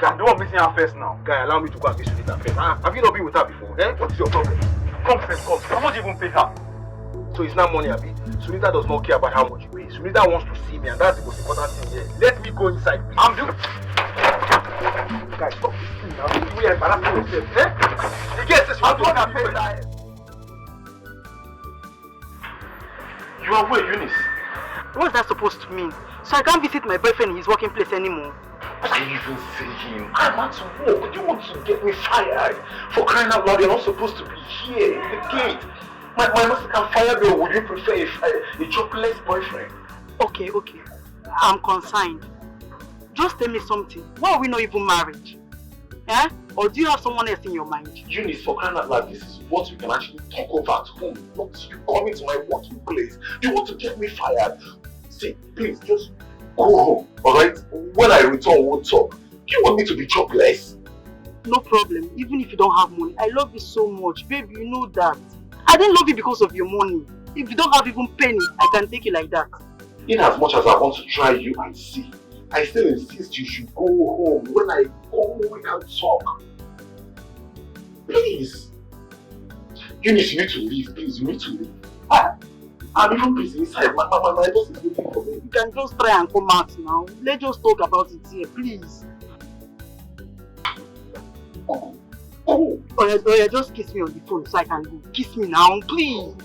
Guy, I'm the one missing her first now. Guy, allow me to go and visit her first. Have you not been with her before? Eh? What is your problem? Come first, come. How much even pay her? So it's not money, Abi. Sunita does not care about how much you pay. Sunita wants to see me, and that's the most important thing here. Let me go inside, please. I'm doing. Guys, stop this thing now. We are embarrassing yourself, eh? You get this, you want to pay that. You are where, Eunice? What's that supposed to mean? So I can't visit my boyfriend in his working place anymore. What are you even saying? I'm at work. Do you want to get me fired? For crying out loud, you're not supposed to be here in the gate. My master can fire me, or would you prefer a jobless boyfriend? Okay. I'm concerned. Just tell me something. Why are we not even married? Eh? Or do you have someone else in your mind? Eunice, for crying out loud, this is what we can actually talk over at home. Not you coming to my working place. You want to get me fired? See, please, just go home, alright? When I return, we'll talk. Do you want me to be jobless? No problem, even if you don't have money. I love you so much, baby, you know that. I didn't love you because of your money. If you don't have even penny, I can take you like that. In as much as I want to try you and see, I still insist you should go home. When I go, we can talk. Please. Eunice, you need to leave, please. You need to leave. I'm even busy inside. My boss is waiting for me. You can just try and come out now. Let's just talk about it here, please. Oh, yeah, just kiss me on the phone so I can go. Kiss me now, please.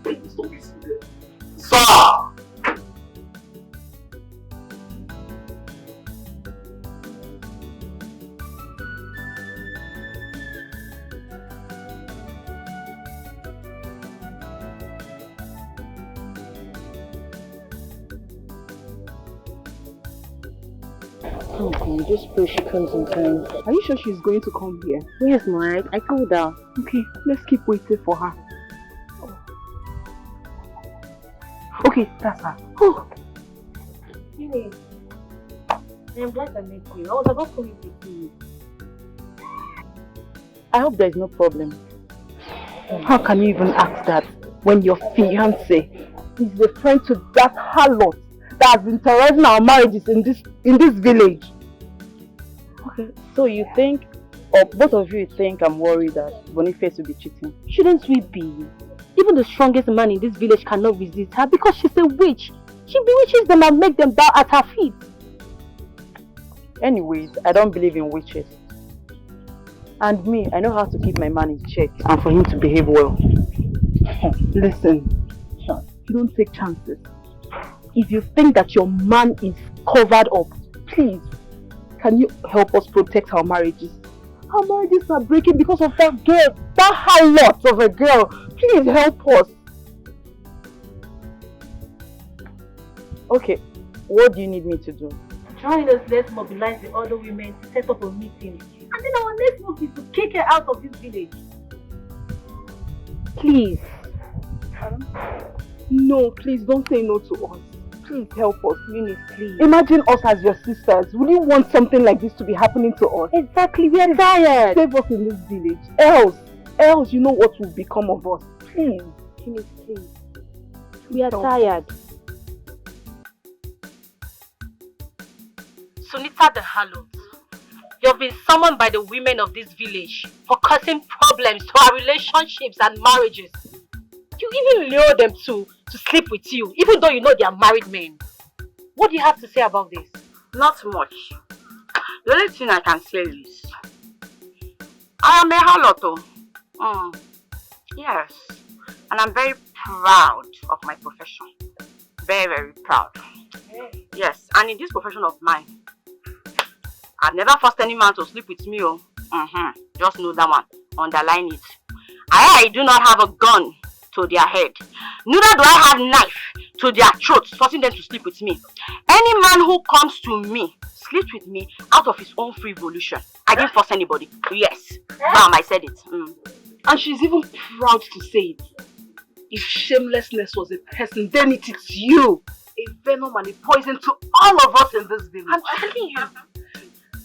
Please don't be serious. Sir! Okay, just pray she comes in time. Are you sure she's going to come here? Yes, Mike. I told her. Okay, let's keep waiting for her. Okay, that's her. Oh. Really? I'm glad I met you. I was about to meet you. I hope there's no problem. How can you even ask that when your fiancé is a friend to that harlot that has been terrorizing our marriages in this village? Okay, so you think, or both of you think I'm worried that Boniface will be cheating? Shouldn't we be? Even the strongest man in this village cannot resist her because she's a witch. She bewitches them and makes them bow at her feet. Anyways, I don't believe in witches. And me, I know how to keep my man in check and for him to behave well. Listen, you don't take chances. If you think that your man is covered up, please, can you help us protect our marriages? Our marriages are breaking because of that girl, that harlot of a girl. Please help us. Okay, what do you need me to do? Join us, let's mobilize the other women to set up a meeting. And then our next move is to kick her out of this village. Please. No, please don't say no to us. Please help us, Eunice, please. Imagine us as your sisters. Would you want something like this to be happening to us? Exactly, we are tired. Save us in this village. Else you know what will become of us. Please. Eunice, please. We are tired. Sunita the harlot, you've been summoned by the women of this village for causing problems to our relationships and marriages. You even lure them to sleep with you, even though you know they are married men. What do you have to say about this? Not much. The only thing I can say is, I am a harlot. Yes, and I'm very proud of my profession. Very, very proud. Yes, and in this profession of mine, I've never forced any man to sleep with me. Just know that one. Underline it. I do not have a gun to their head. Neither do I have knife to their throats, forcing them to sleep with me. Any man who comes to me, sleeps with me out of his own free volition. I didn't force anybody. Yes. Bam, I said it. And she's even proud to say it. If shamelessness was a person, then it is you. A venom and a poison to all of us in this village. I'm telling you.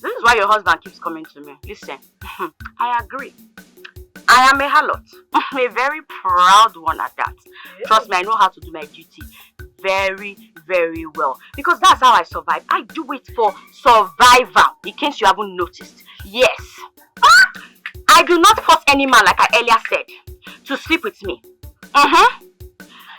This is why your husband keeps coming to me. Listen, I agree. I am a harlot. A very proud one at that. Trust me, I know how to do my duty very, very well. Because that's how I survive. I do it for survival, in case you haven't noticed. Yes. I do not force any man, like I earlier said, to sleep with me.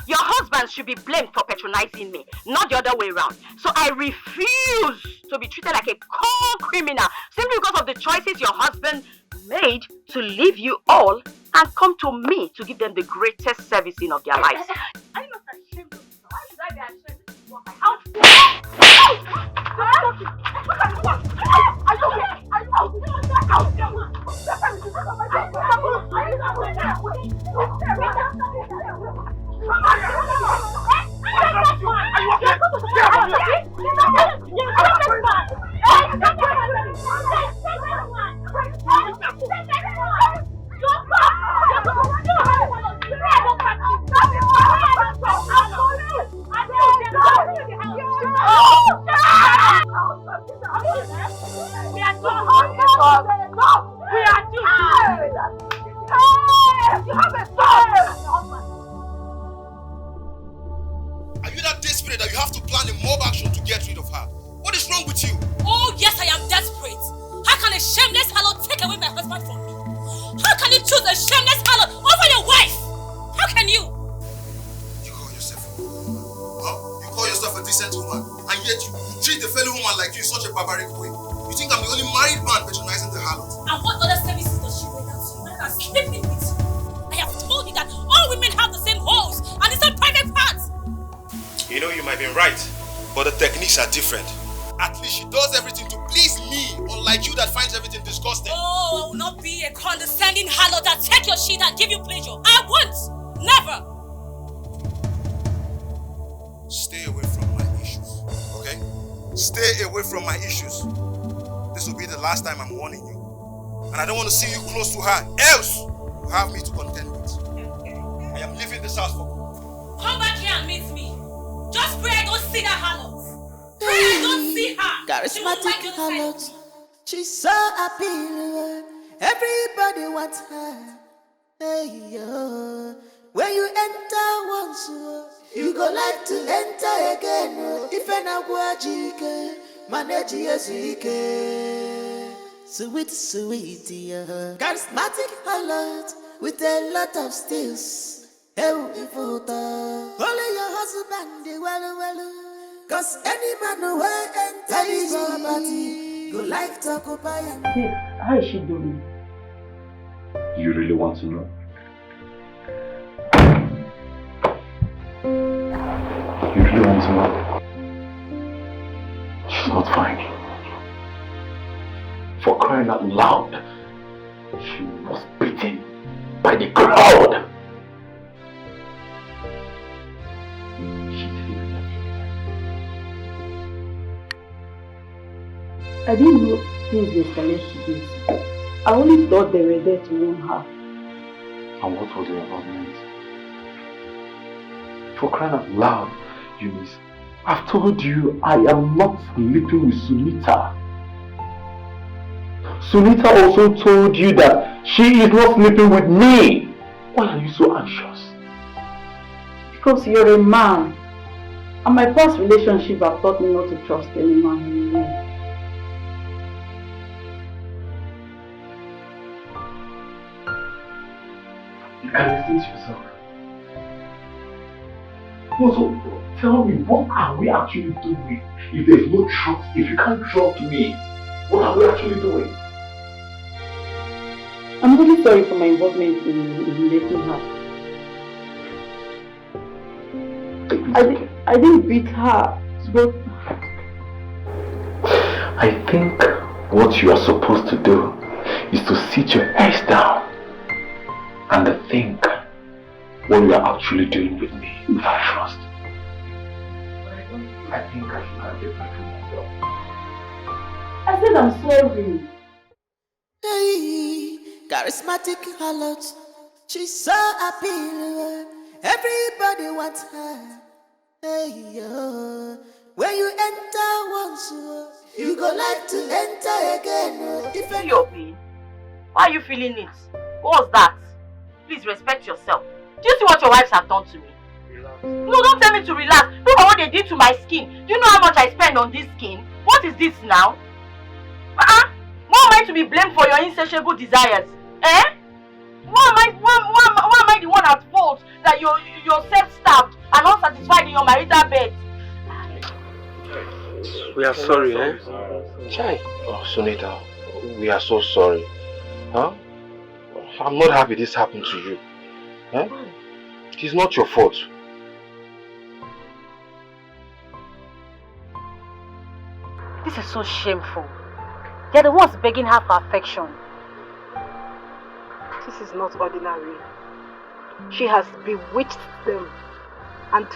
Your husband should be blamed for patronizing me, not the other way around. So I refuse to be treated like a cold criminal simply because of the choices your husband made to leave you all and come to me to give them the greatest servicing of their lives. Are you not ashamed of yourself? Why should I be ashamed of you? Are you that desperate that you have to plan a mob action to get rid of her? What is wrong with you? Oh yes, I am desperate. How can a shameless harlot take away my husband from me? How can you choose a shameless harlot over your wife? How can you? You call yourself a woman? Huh? You call yourself a decent woman, and yet you treat a fellow woman like you in such a barbaric way. You think I'm the only married man patronizing the harlot? And what other services does she render to you rather than sleeping with you? I have told you that all women have the same holes and the same private parts. You know, you might be right, but the techniques are different. At least she does everything to please me, unlike you that finds everything disgusting. Oh, I will not be a condescending harlot that take your shit and give you pleasure. I won't! Never! Stay away from my issues, okay? Stay away from my issues. This will be the last time I'm warning you. And I don't want to see you close to her, else you have me to contend with. I am leaving this house for good. Come back here and meet me. Just pray I don't see that harlot. Pray I don't see her. Charismatic harlot. She's so appealing. Everybody wants her. Hey, yo. When you enter once, you go like to enter again. If an agwajike, manage yesike. Sweet, sweet, yeah. Charismatic harlot with a lot of steals. Only your husband, well. Cause any man who will enter his property, go like to occupy him. Hey, how is she doing? You really want to know? You really want to know? She's not fine. For crying out loud, she was beaten by the crowd. I didn't know things were escalated to this. I only thought they were there to warn her. And what was your involvement? For crying out loud, Eunice, I've told you I am not sleeping with Sunita. Sunita also told you that she is not sleeping with me. Why are you so anxious? Because you're a man. And my past relationship have taught me not to trust any man anymore. You can listen to yourself. Also, tell me, what are we actually doing? If there's no trust, if you can't trust me, what are we actually doing? I'm really sorry for my involvement in letting her. I didn't beat her, but I think what you are supposed to do is to sit your head down and think what you are actually doing with me without trust. I think I should have it back to myself. I said I'm sorry. Hey, charismatic harlot. She's so appealing. Everybody wants her. Hey, yo. When you enter once, you go like to enter again. If your pain, why are you feeling it? What was that? Please respect yourself. Do you see what your wives have done to me? Relax. No, don't tell me to relax. Look at what they did to my skin. Do you know how much I spend on this skin? What is this now? Why am I to be blamed for your insatiable desires? Eh? Why am I the one at fault that you're self-starved and unsatisfied in your marital bed? We are sorry, eh? Chai. Oh, Sunita, we are so sorry. Huh? I'm not happy this happened to you. Huh? It is not your fault. This is so shameful. They're the ones begging her for affection. This is not ordinary. She has bewitched them, and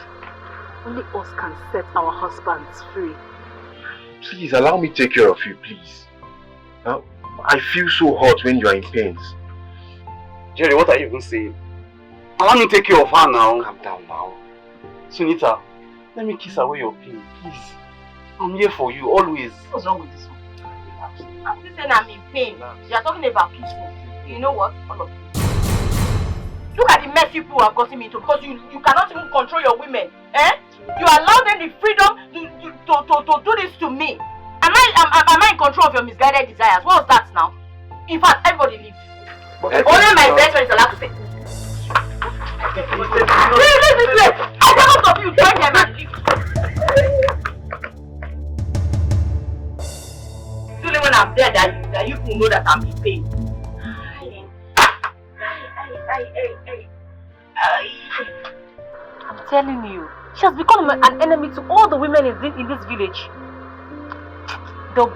only us can set our husbands free. Please allow me to take care of you, please. Huh? I feel so hot when you are in pain. Jerry, what are you even saying? Allow me to take care of her now. Calm down now. Sunita, let me kiss away your pain, please. I'm here for you, always. What's wrong with this one? I'm still saying I'm in pain. You are talking about kissing. You know what? All of you. Look at the mess people have gotten me into because you cannot even control your women. Eh? You allow them the freedom to do this to me. Am I in control of your misguided desires? What was that now? In fact, everybody leave. Only my best friend is allowed to say. Wait. I don't of you join them and leave. It's only when I'm there that you will know that I'm in pain. I'm telling you, she has become an enemy to all the women in this village. There will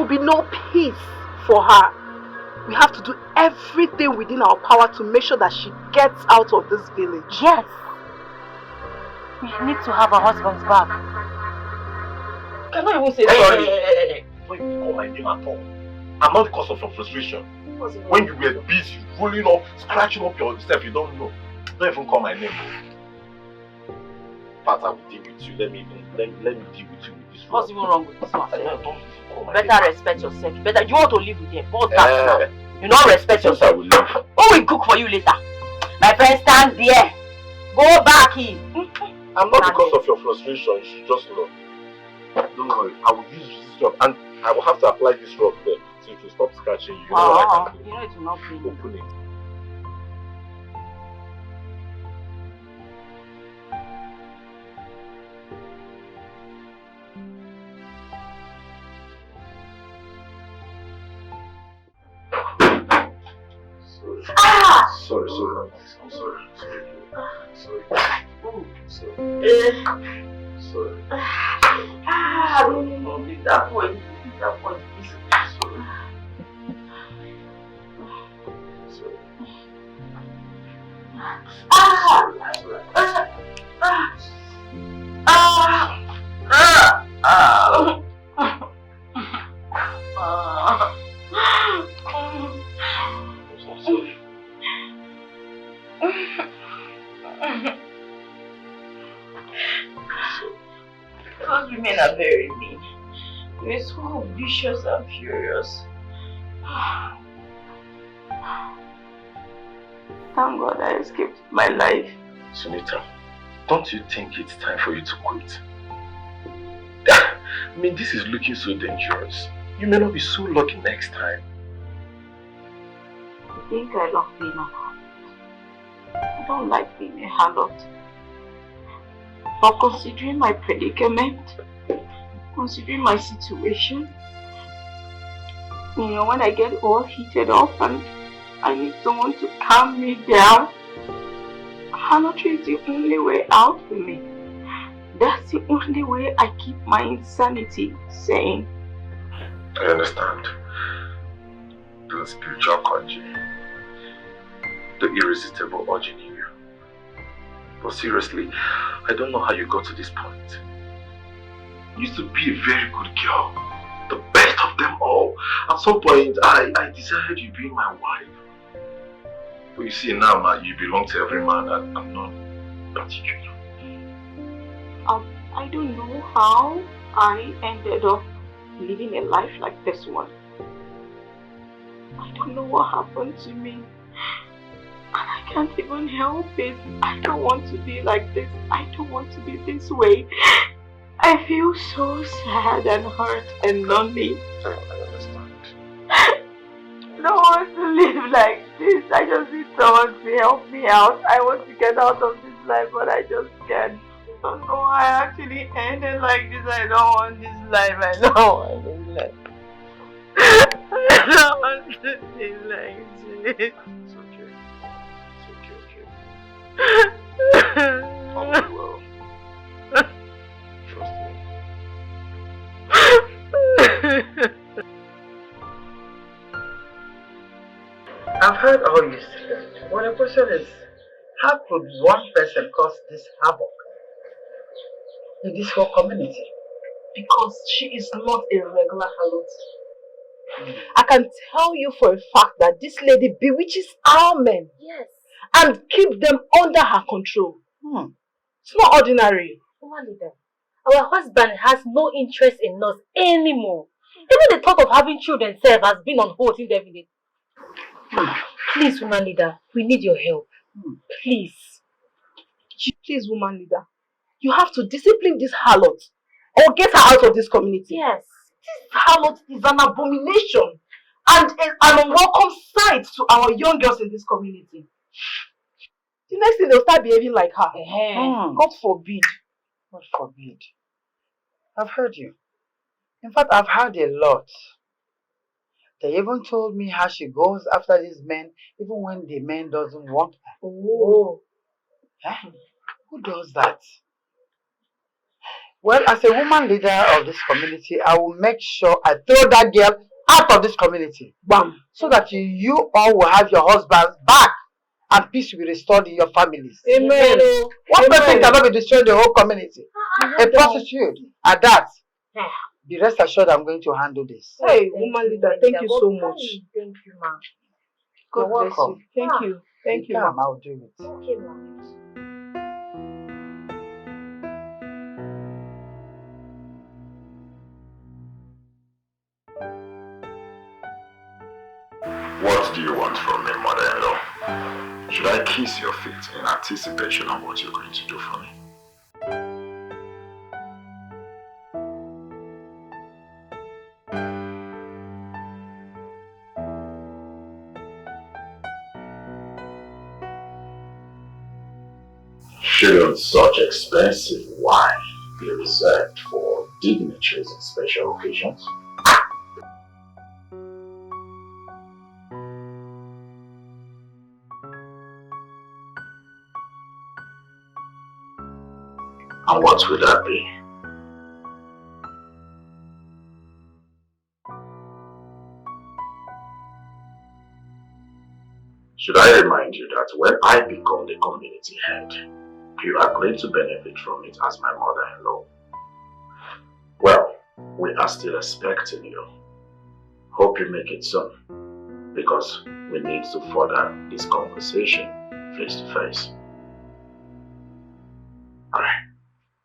be no peace for her. We have to do everything within our power to make sure that she gets out of this village. Yes. We need to have our husbands back. cannot even say sorry. Hey. Don't even call my name at all. I'm not the cause of your frustration. When you were busy rolling up, scratching up yourself, you don't know. Don't even call my name. But I will deal with you. Let me deal with you with this. What's even wrong with this one? Don't even call my Better name. Respect yourself. Better you want to live with them. What's that now? You don't respect yourself. I will leave. Who will cook for you later? My friend, stand there. Go back in. I'm not because of your frustration. You should just know. Don't worry. I will use this rug and I will have to apply this rug there so it will stop scratching you. You know what I can do? You know it will not clean. Open it. Sorry, I'm sorry. No, leave that point. Leave that point. Those women are very mean. They're so vicious and furious. Thank God I escaped my life. Sunita, don't you think it's time for you to quit? I mean, this is looking so dangerous. You may not be so lucky next time. I think I love being a harlot. I don't like being a harlot. But considering my predicament, considering my situation, you know, when I get all heated up and I need someone to calm me down, harlotry is the only way out for me. That's the only way I keep my insanity sane. I understand. The spiritual conjuring, the irresistible urge in you. But seriously, I don't know how you got to this point. You used to be a very good girl, the best of them all. At some point, I desired you being my wife. But you see now, you belong to every man and not particular. I don't know how I ended up living a life like this one. I don't know what happened to me. And I can't even help it. I don't want to be like this. I don't want to be this way. I feel so sad and hurt and lonely. I understand. I don't want to live like this. I just need someone to help me out. I want to get out of this life, but I just can't. I don't know why I actually ended like this. I don't want this life. I don't want this life. I don't want to live like this. It's okay. It's okay. All will be well. Trust me. I've heard all you said. Well, the question is, how could one person cause this havoc in this whole community? Because she is not a regular harlot. I can tell you for a fact that this lady bewitches our men. Yes. And keep them under her control. It's not ordinary. Woman leader, our husband has no interest in us anymore. Even the thought of having children self has been on hold indefinitely. Please, woman leader, we need your help. Please. Please, woman leader. You have to discipline this harlot or get her out of this community. Yes. This harlot is an abomination and an unwelcome sight to our young girls in this community. The next thing they'll start behaving like her. God forbid. God forbid. I've heard you. In fact, I've heard a lot. They even told me how she goes after these men even when the man doesn't want her. Oh. Huh? Who does that? Well, as a woman leader of this community, I will make sure I throw that girl out of this community. Bam! So that you all will have your husbands back and peace will be restored in your families. Amen. One person cannot be destroying the whole community. A prostitute at that. Be rest assured I'm going to handle this. Hey, woman leader, thank you so much. Thank you, ma. You're God bless welcome. you. Thank you. Thank you, Come, ma. I'll do it. Okay, ma. What do you want from me, mother-in-law? Should I kiss your feet in anticipation of what you're going to do for me? Shouldn't such expensive wine be reserved for dignitaries and special occasions? And what would that be? Should I remind you that when I become the community head, you are going to benefit from it as my mother-in-law? Well, we are still expecting you. Hope you make it soon, because we need to further this conversation face to face. Alright,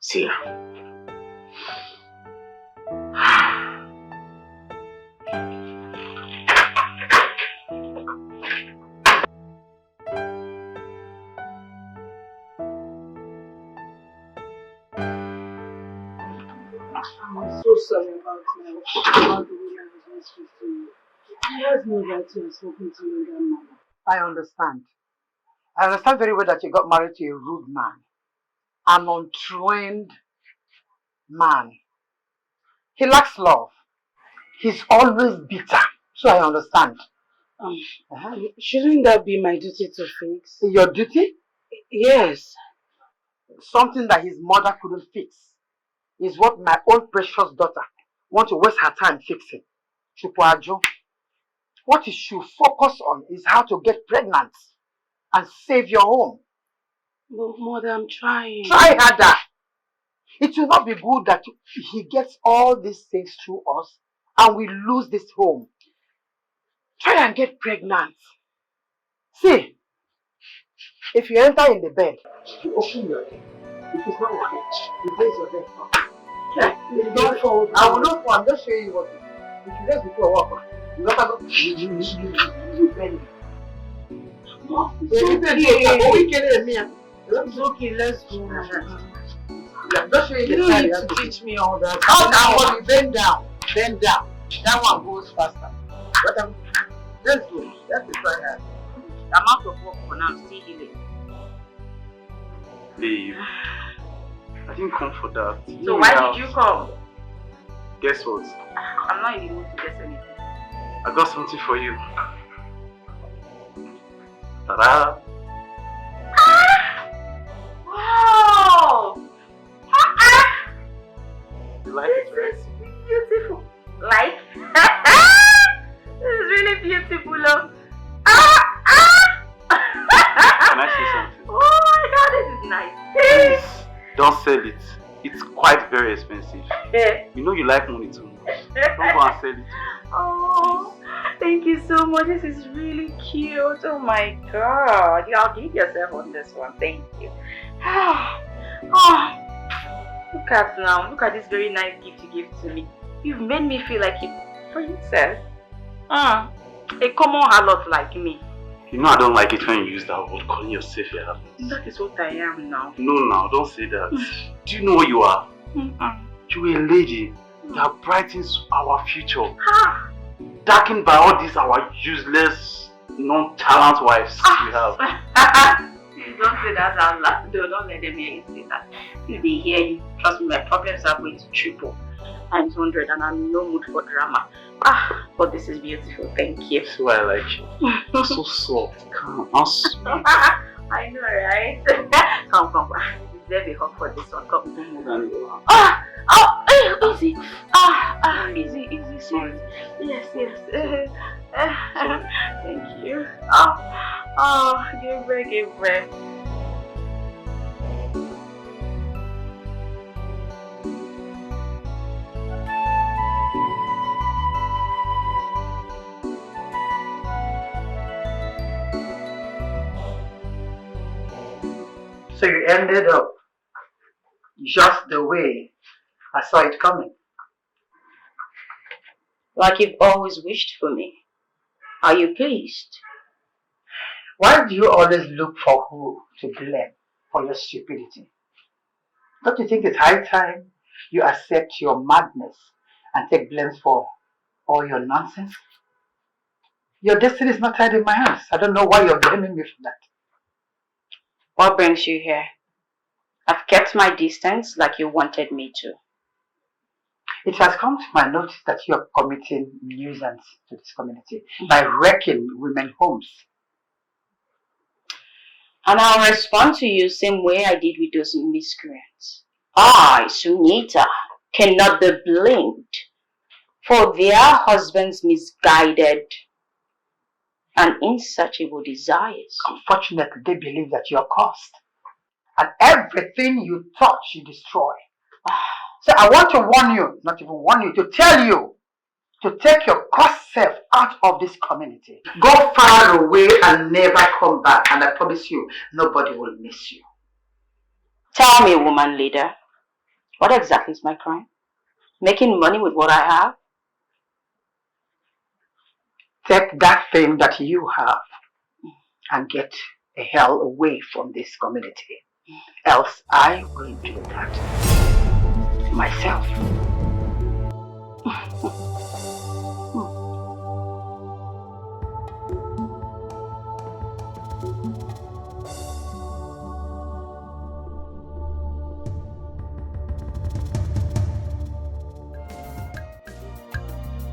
see ya. I'm so sorry about the way I was speaking to you. I was no right to have spoken to you in that manner. I understand. I understand very well that you got married to a rude man, an untrained man. He lacks love. He's always bitter. So I understand. Shouldn't that be my duty to fix? Your duty? Yes. Something that his mother couldn't fix is what my own precious daughter wants to waste her time fixing. Chukwuajo. What you should focus on is how to get pregnant and save your home. But mother, I'm trying. Try harder. It will not be good that he gets all these things through us and we lose this home. Try and get pregnant. See, if you enter in the bed, you open your head. If it's not your head, you raise your head up. You don't fall. I will not fall. I'm just showing you what to do. If you raise before walk, you never go. You bend. It's okay, let's go. I'm just showing you You the don't side. need to teach me all that. Oh, that one, bend down. Bend down. That one goes faster. But let's go. Let's try that. I'm out of work for now, I'm still healing. Babe, I didn't come for that. So why did you come? Guess what? I'm not in the mood to guess anything. I got something for you. Ta-da! Wow! You like it, right? This is beautiful. Like? This is really beautiful. Can I say something? Oh my god, this is nice. Please, don't sell it. It's quite very expensive. You know you like money too much. Don't go and sell it. Oh, thank you so much. This is really cute. Oh my god. Y'all give yourself on this one. Thank you. Oh, look at now. Look at this very nice gift you gave to me. You've made me feel like a princess. A common harlot like me. You know I don't like it when you use that word, calling yourself a harlot. That is what I am now. No, don't say that. Do you know what you are? You're a lady that brightens our future. Darkened by all these our useless, non-talent wives we have. You don't say that out loud. Don't let them hear you say that. If they hear you, trust me, my problems are going to triple times 100 and I'm in no mood for drama. But this is beautiful. Thank you. That's why I like you. You're so soft, calm, and sweet. I know, right? Come. You deserve a hug for this one. Come. Easy. Easy. Sorry. Yes. Thank you. Give breath. So you ended up just the way I saw it coming. Like you've always wished for me. Are you pleased? Why do you always look for who to blame for your stupidity? Don't you think it's high time you accept your madness and take blame for all your nonsense? Your destiny is not tied in my hands. I don't know why you're blaming me for that. What brings you here? I've kept my distance like you wanted me to. It has come to my notice that you are committing nuisance to this community by wrecking women's homes. And I'll respond to you same way I did with those miscreants. I, Sunita, cannot be blamed for their husbands' misguided and insatiable desires. Unfortunately, they believe that you're cursed. And everything you touch, you destroy. So I want to warn you, not even warn you, to tell you to take your cursed self out of this community. Go far away and never come back. And I promise you, nobody will miss you. Tell me, woman leader, what exactly is my crime? Making money with what I have? Take that thing that you have and get the hell away from this community. Else I will do that myself.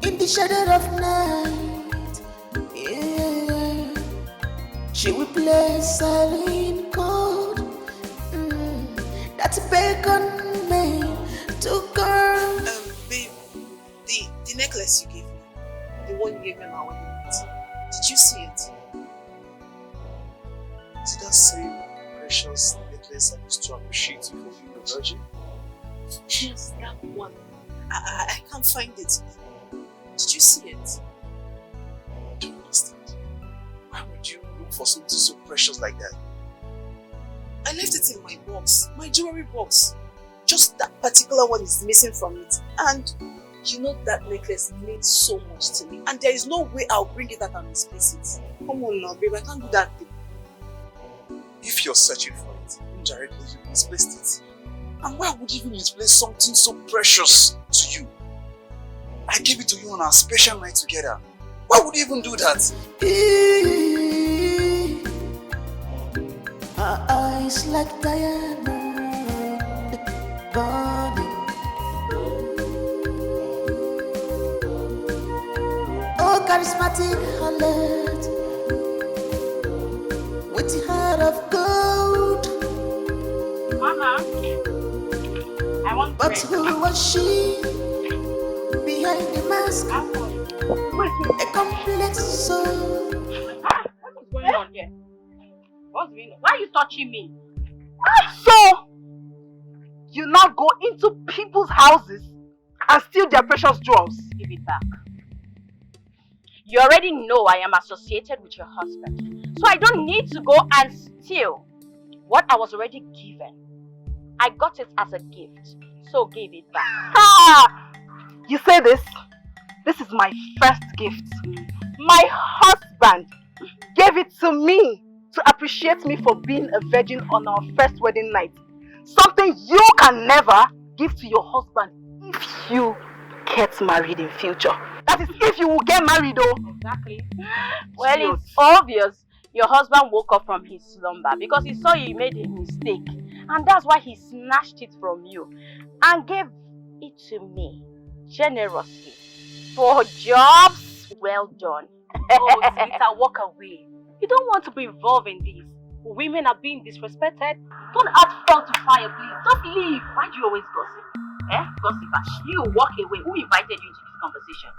In the shadow of night, yeah, she will play silent chord. That's bacon man to girl. Babe, the necklace you gave me, the one you gave me my wedding night, did you see it? Is it that same precious necklace I used to appreciate you for being a virgin? Yes, that one. I can't find it. Did you see it? I don't understand. Why would you look for something so precious like that? I left it in my box, my jewelry box. Just that particular one is missing from it. And you know that necklace means so much to me. And there is no way I'll bring it out and misplace it. Come on now, babe, I can't do that thing. If you're searching for it, indirectly you misplaced it. And why would you even misplace something so precious to you? I gave it to you on our special night together. Why would you even do that? Her eyes like diamond burning. Oh, charismatic harlot with the heart of gold. Mama, I want But who was she behind the mask? A complex soul. What is going on here? What's going on? Why are you touching me? So, you now go into people's houses and steal their precious jewels? Give it back. You already know I am associated with your husband. So I don't need to go and steal what I was already given. I got it as a gift. So give it back. Ah! You say this? This is my first gift. My husband gave it to me to appreciate me for being a virgin on our first wedding night. Something you can never give to your husband if you get married in future. That is if you will get married though. Exactly. Well, it's obvious your husband woke up from his slumber because he saw you made a mistake. And that's why he snatched it from you and gave it to me generously for jobs well done. Oh, Sita, walk away. You don't want to be involved in this. Women are being disrespected. Don't add fuel to fire, please. Just leave. Why do you always gossip? Gossip. You walk away. Who invited you into this conversation?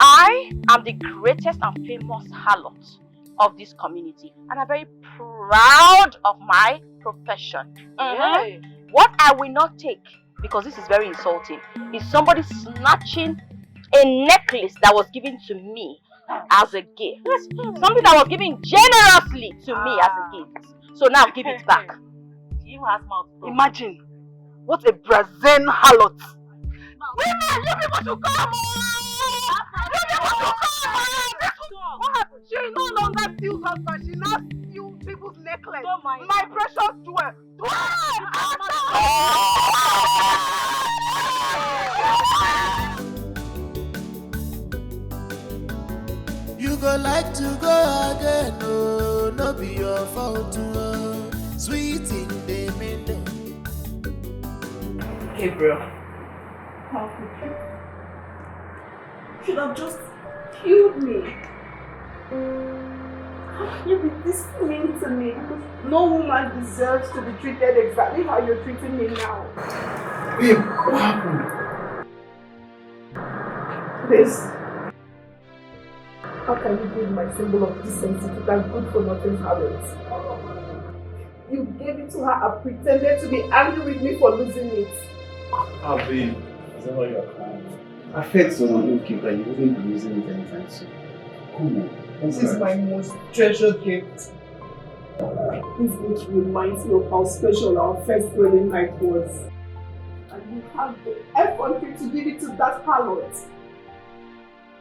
I am the greatest and famous harlot of this community, and I'm very proud of my profession. Hey. What I will not take, because this is very insulting, is somebody snatching a necklace that was given to me as a gift. Something that was given generously to me as a gift. So now give it back. She even has mouth. Imagine what a Brazilian harlot. Women, you people should come on! You people should come on! What happened? She no longer steals husband. She now steals people's necklace. Don't mind. My precious jewel. You go like to go again, oh, no be your fault, oh. Sweet in the middle. Hey, bro. How could you? Should have just killed me. How can you be this mean to me? Because no woman deserves to be treated exactly how you're treating me now. Babe, what happened? This. How can you give my symbol of decency to that good for nothing harlot? You gave it to her and pretended to be angry with me for losing it. Ah, babe, is that why you're crying? I felt so unlucky that you wouldn't be losing it anytime soon. Come on. This is my most treasured gift. This gift reminds me of how special our first wedding night was. And you have the effrontery to give it to that harlot.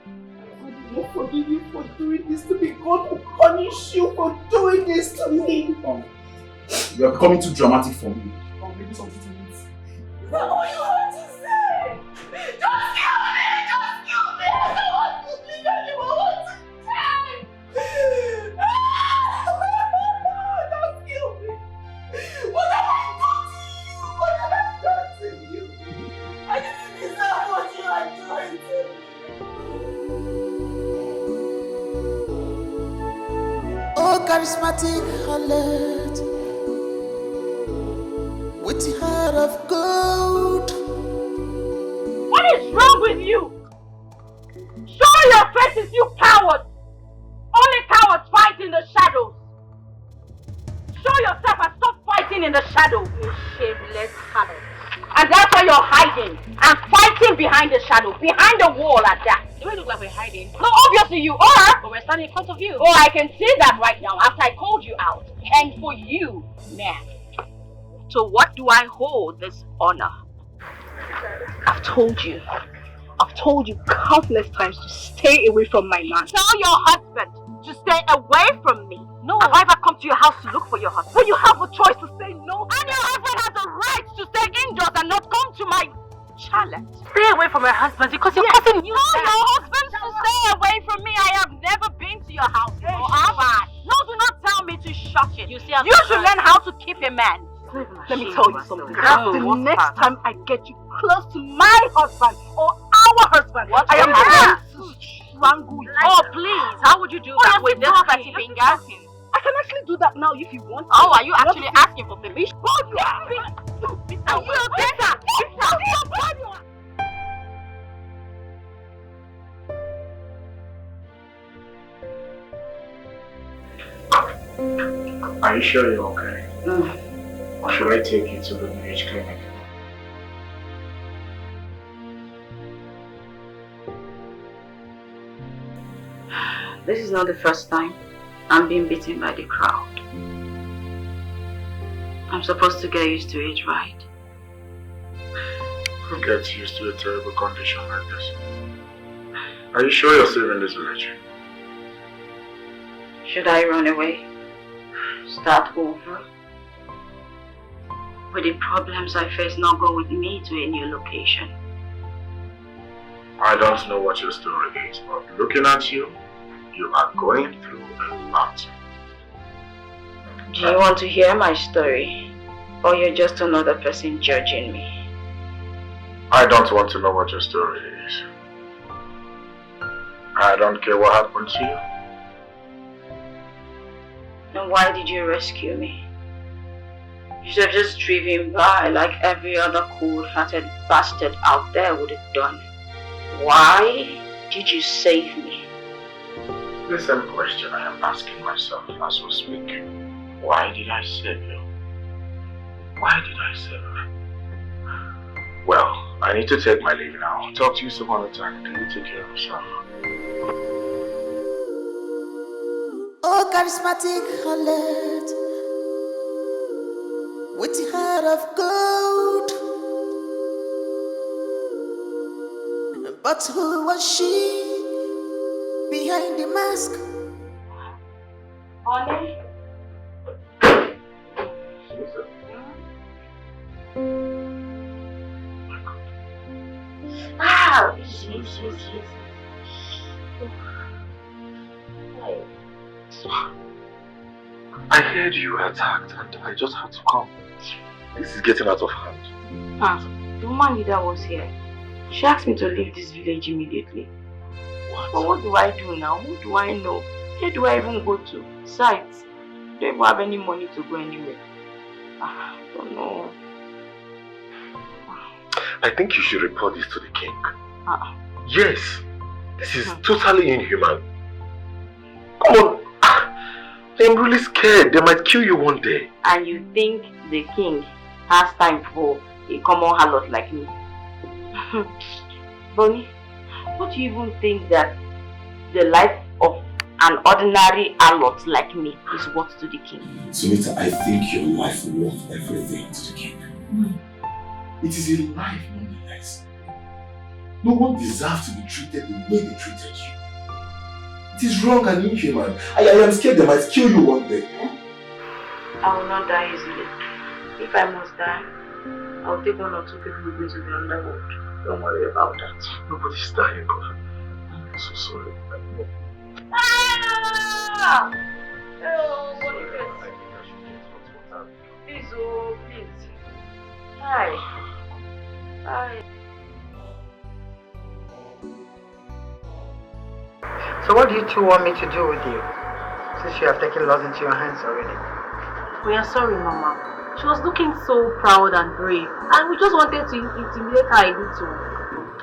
I will not forgive you for doing this to me. God will punish you for doing this to me. You are becoming too dramatic for me. Maybe something to eat. Is that all you want to say? Just kill me! Just kill me! I don't want to live anymore! I want to die! Just kill me! What have I done to you? What have I done to you? I didn't deserve what you are doing to me. Oh, charismatic harlot, with the heart of gold. What is wrong with you? Show your faces, you cowards! Only cowards fight in the shadows. Show yourself and stop fighting in the shadows, you shameless harlot. And that's why you're hiding and fighting behind the shadow, behind the wall at that. Do we look like we're hiding? No, obviously you are. But we're standing in front of you. Oh, I can see that right now after I called you out. And for you, now. So what do I hold this honor? I've told you countless times to stay away from my man. Tell your husband to stay away from me. No. Have I ever come to your house to look for your husband? When you have a choice to say no. And your husband has the right to stay indoors and not come to my chalet. Stay away from my husband because you're causing you. Tell your husband to stay away from me. I have never been to your house. Or have I? No, do not tell me to shut it. You should learn how to keep a man. Let me tell you something. The next time I get you close to my husband or our husband, I am going to strangle you. Oh, please. How would you do that with this fatty finger? I can actually do that now if you want. Oh, are you actually asking for permission? Oh, yeah. Are you sure you're okay? Or should I take you to the village clinic? This is not the first time I'm being beaten by the crowd. I'm supposed to get used to it, right? Who gets used to a terrible condition like this? Are you sure you're safe in this village? Should I run away? Start over? Will the problems I face not go with me to a new location? I don't know what your story is, but looking at you, you are going through a lot. Do you want to hear my story? Or you're just another person judging me? I don't want to know what your story is. I don't care what happened to you. Then why did you rescue me? You should have just driven by like every other cold-hearted bastard out there would have done. Why did you save me? The same question I am asking myself as we speak. Why did I save you? Why did I save you? Well, I need to take my leave now. I'll talk to you some other time. Can you take care of yourself? Oh, charismatic harlot, with a heart of gold. But who was she behind the mask? Honey? Ah, I heard you were attacked and I just had to come. This is getting out of hand. The woman leader was here. She asked me to leave this village immediately. What? But what do I do now? Who do I know? Where do I even go to? Besides, I don't even have any money to go anywhere. I don't know. I think you should report this to the king. Yes, this is totally inhuman. Come on, I'm really scared. They might kill you one day. And you think the king has time for a common harlot like me? Bonnie, what do you even think that the life of an ordinary harlot like me is worth to the king? Sunita, I think your life worth everything to the king. It is a life nonetheless. No one deserves to be treated the way they treated you. It is wrong and inhuman. I am scared they might kill you one day. I will not die easily. If I must die, I'll take 1 or 2 people with me to the underworld. Don't worry about that. Nobody's dying, but I'm so sorry. Ah! Oh, what is this? Please, oh, please. Hi. Hi. So what do you two want me to do with you? Since you have taken laws into your hands already. We are sorry, Mama. She was looking so proud and brave, and we just wanted to intimidate her a little.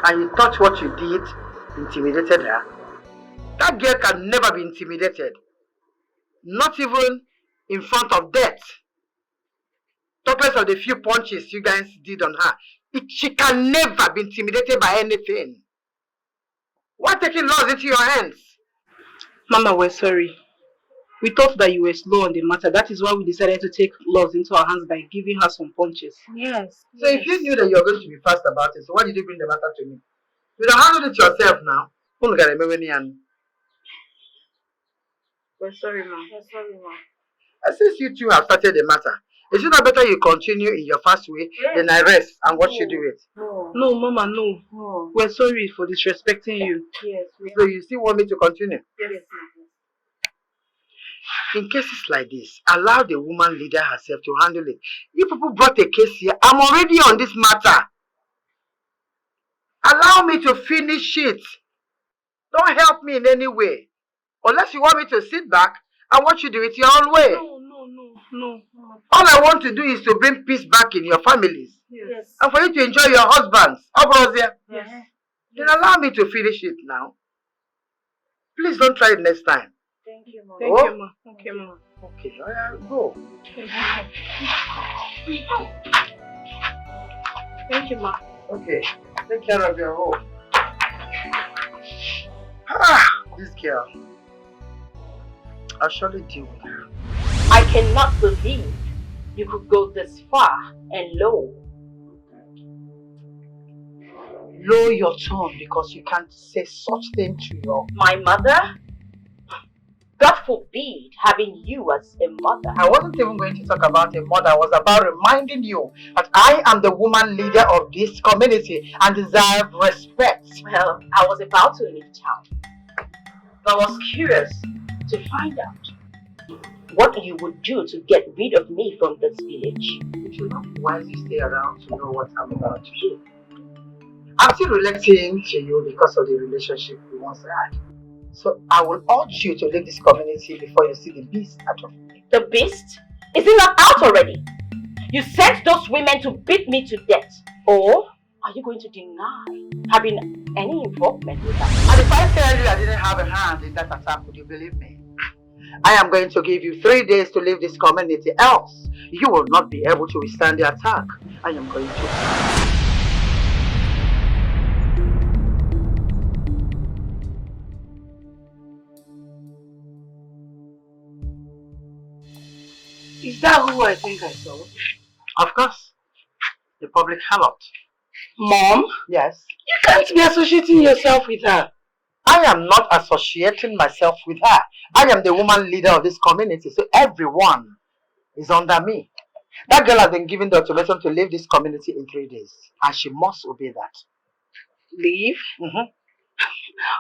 And you thought what you did intimidated her? That girl can never be intimidated. Not even in front of death. Talk less of the few punches you guys did on her. She can never be intimidated by anything. Why taking laws into your hands? Mama, we're sorry. We thought that you were slow on the matter. That is why we decided to take laws into our hands by giving her some punches. Yes. So if you knew that you were going to be fast about it, so why did you bring the matter to me? You don't handle it yourself now. We're sorry, Ma. We're sorry, Ma. And since you two have started the matter, is it not better you continue in your fast way than I rest and watch you do it? No, Mama, no. We're sorry for disrespecting you. Yes. So you still want me to continue? Yes, Ma. In cases like this, allow the woman leader herself to handle it. You people brought a case here. I'm already on this matter. Allow me to finish it. Don't help me in any way. Unless you want me to sit back and watch you do it your own way. No. All I want to do is to bring peace back in your families. Yes. And for you to enjoy your husbands. Yes. Then allow me to finish it now. Please don't try it next time. Thank you, Ma. Thank you, Ma. Okay, Ma. Okay, go. Thank you, Ma. Okay, take care of your home. This girl. I'll surely deal with her. I cannot believe you could go this far and low. Lower your tone because you can't say such thing to your... My mother? God forbid having you as a mother. I wasn't even going to talk about a mother. I was about reminding you that I am the woman leader of this community and deserve respect. Well, I was about to leave town. I was curious to find out what you would do to get rid of me from this village. It will not be wise you stay around to know what I'm about to do. I'm still relating to you because of the relationship we once had. So I will urge you to leave this community before you see the beast out of me. The beast? Is it not out already? You sent those women to beat me to death. Or are you going to deny having any involvement with that? And if I tell you I didn't have a hand in that attack, would you believe me? I am going to give you 3 days to leave this community, else you will not be able to withstand the attack. I am going to... Is that who I think I saw? Of course, the public harlot. Mom, Yes. you can't be associating yourself with her. I am not associating myself with her. I am the woman leader of this community, so everyone is under me. That girl has been given the ultimatum to leave this community in 3 days, and she must obey that. Leave? Mm-hmm.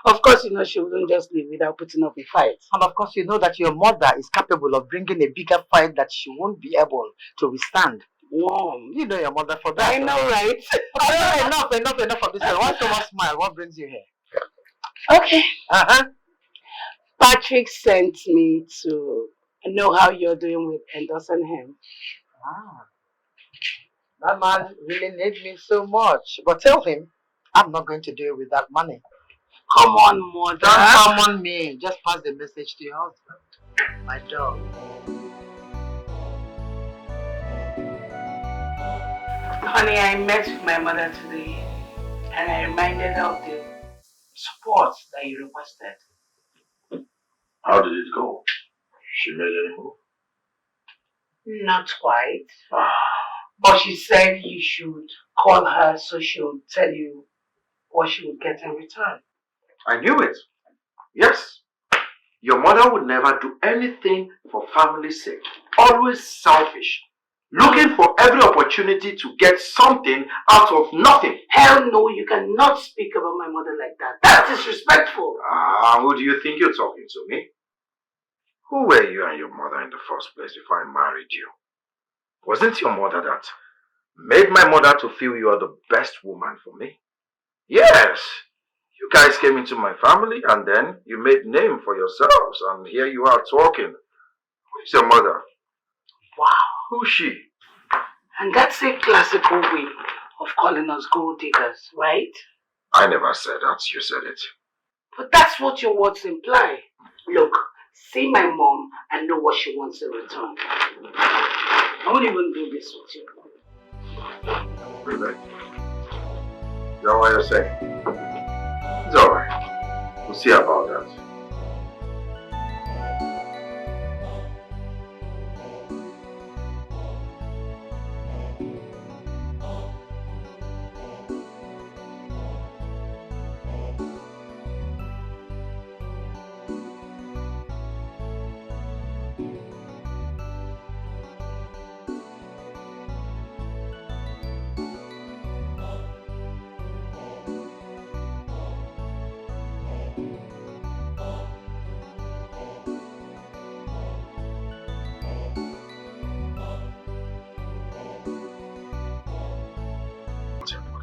Of course, you know she wouldn't just leave without putting up a fight. And of course, you know that your mother is capable of bringing a bigger fight that she won't be able to withstand. Mom, you know your mother for that. I know, right? Enough of this. Why so much smile? What brings you here? Okay. Patrick sent me to know how you're doing with endorsing him. That man really needs me so much. But tell him, I'm not going to deal with that money. Come on, mother. Don't come on me. Just pass the message to your husband. My dog. Honey, I met with my mother today and I reminded her of the support that you requested. How did it go? She made any move? Not quite. But she said you should call her so she'll tell you what she would get in return. I knew it. Yes. Your mother would never do anything for family's sake. Always selfish. Looking for every opportunity to get something out of nothing. Hell no, you cannot speak about my mother like that. That's disrespectful. Who do you think you're talking to, me? Who were you and your mother in the first place before I married you? Wasn't your mother that made my mother to feel you are the best woman for me? Yes. You guys came into my family and then you made name for yourselves and here you are talking. Who is your mother? Wow. Who's she? And that's a classical way of calling us gold diggers, right? I never said that, you said it. But that's what your words imply. Look, see my mom and know what she wants in return. I won't even do this with you. Really? Is that what you're saying? It's alright. We'll see about that.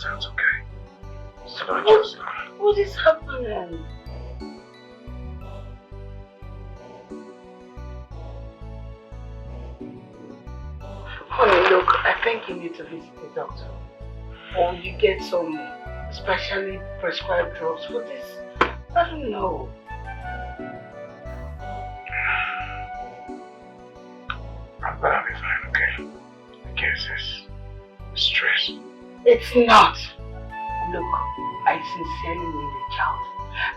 It's okay. Slow yourself. What is happening? Honey, look, I think you need to visit the doctor. Or you get some specially prescribed drugs for this. I don't know. I'm gonna be fine, okay? I guess it's stress. It's not. Look, I sincerely need a child.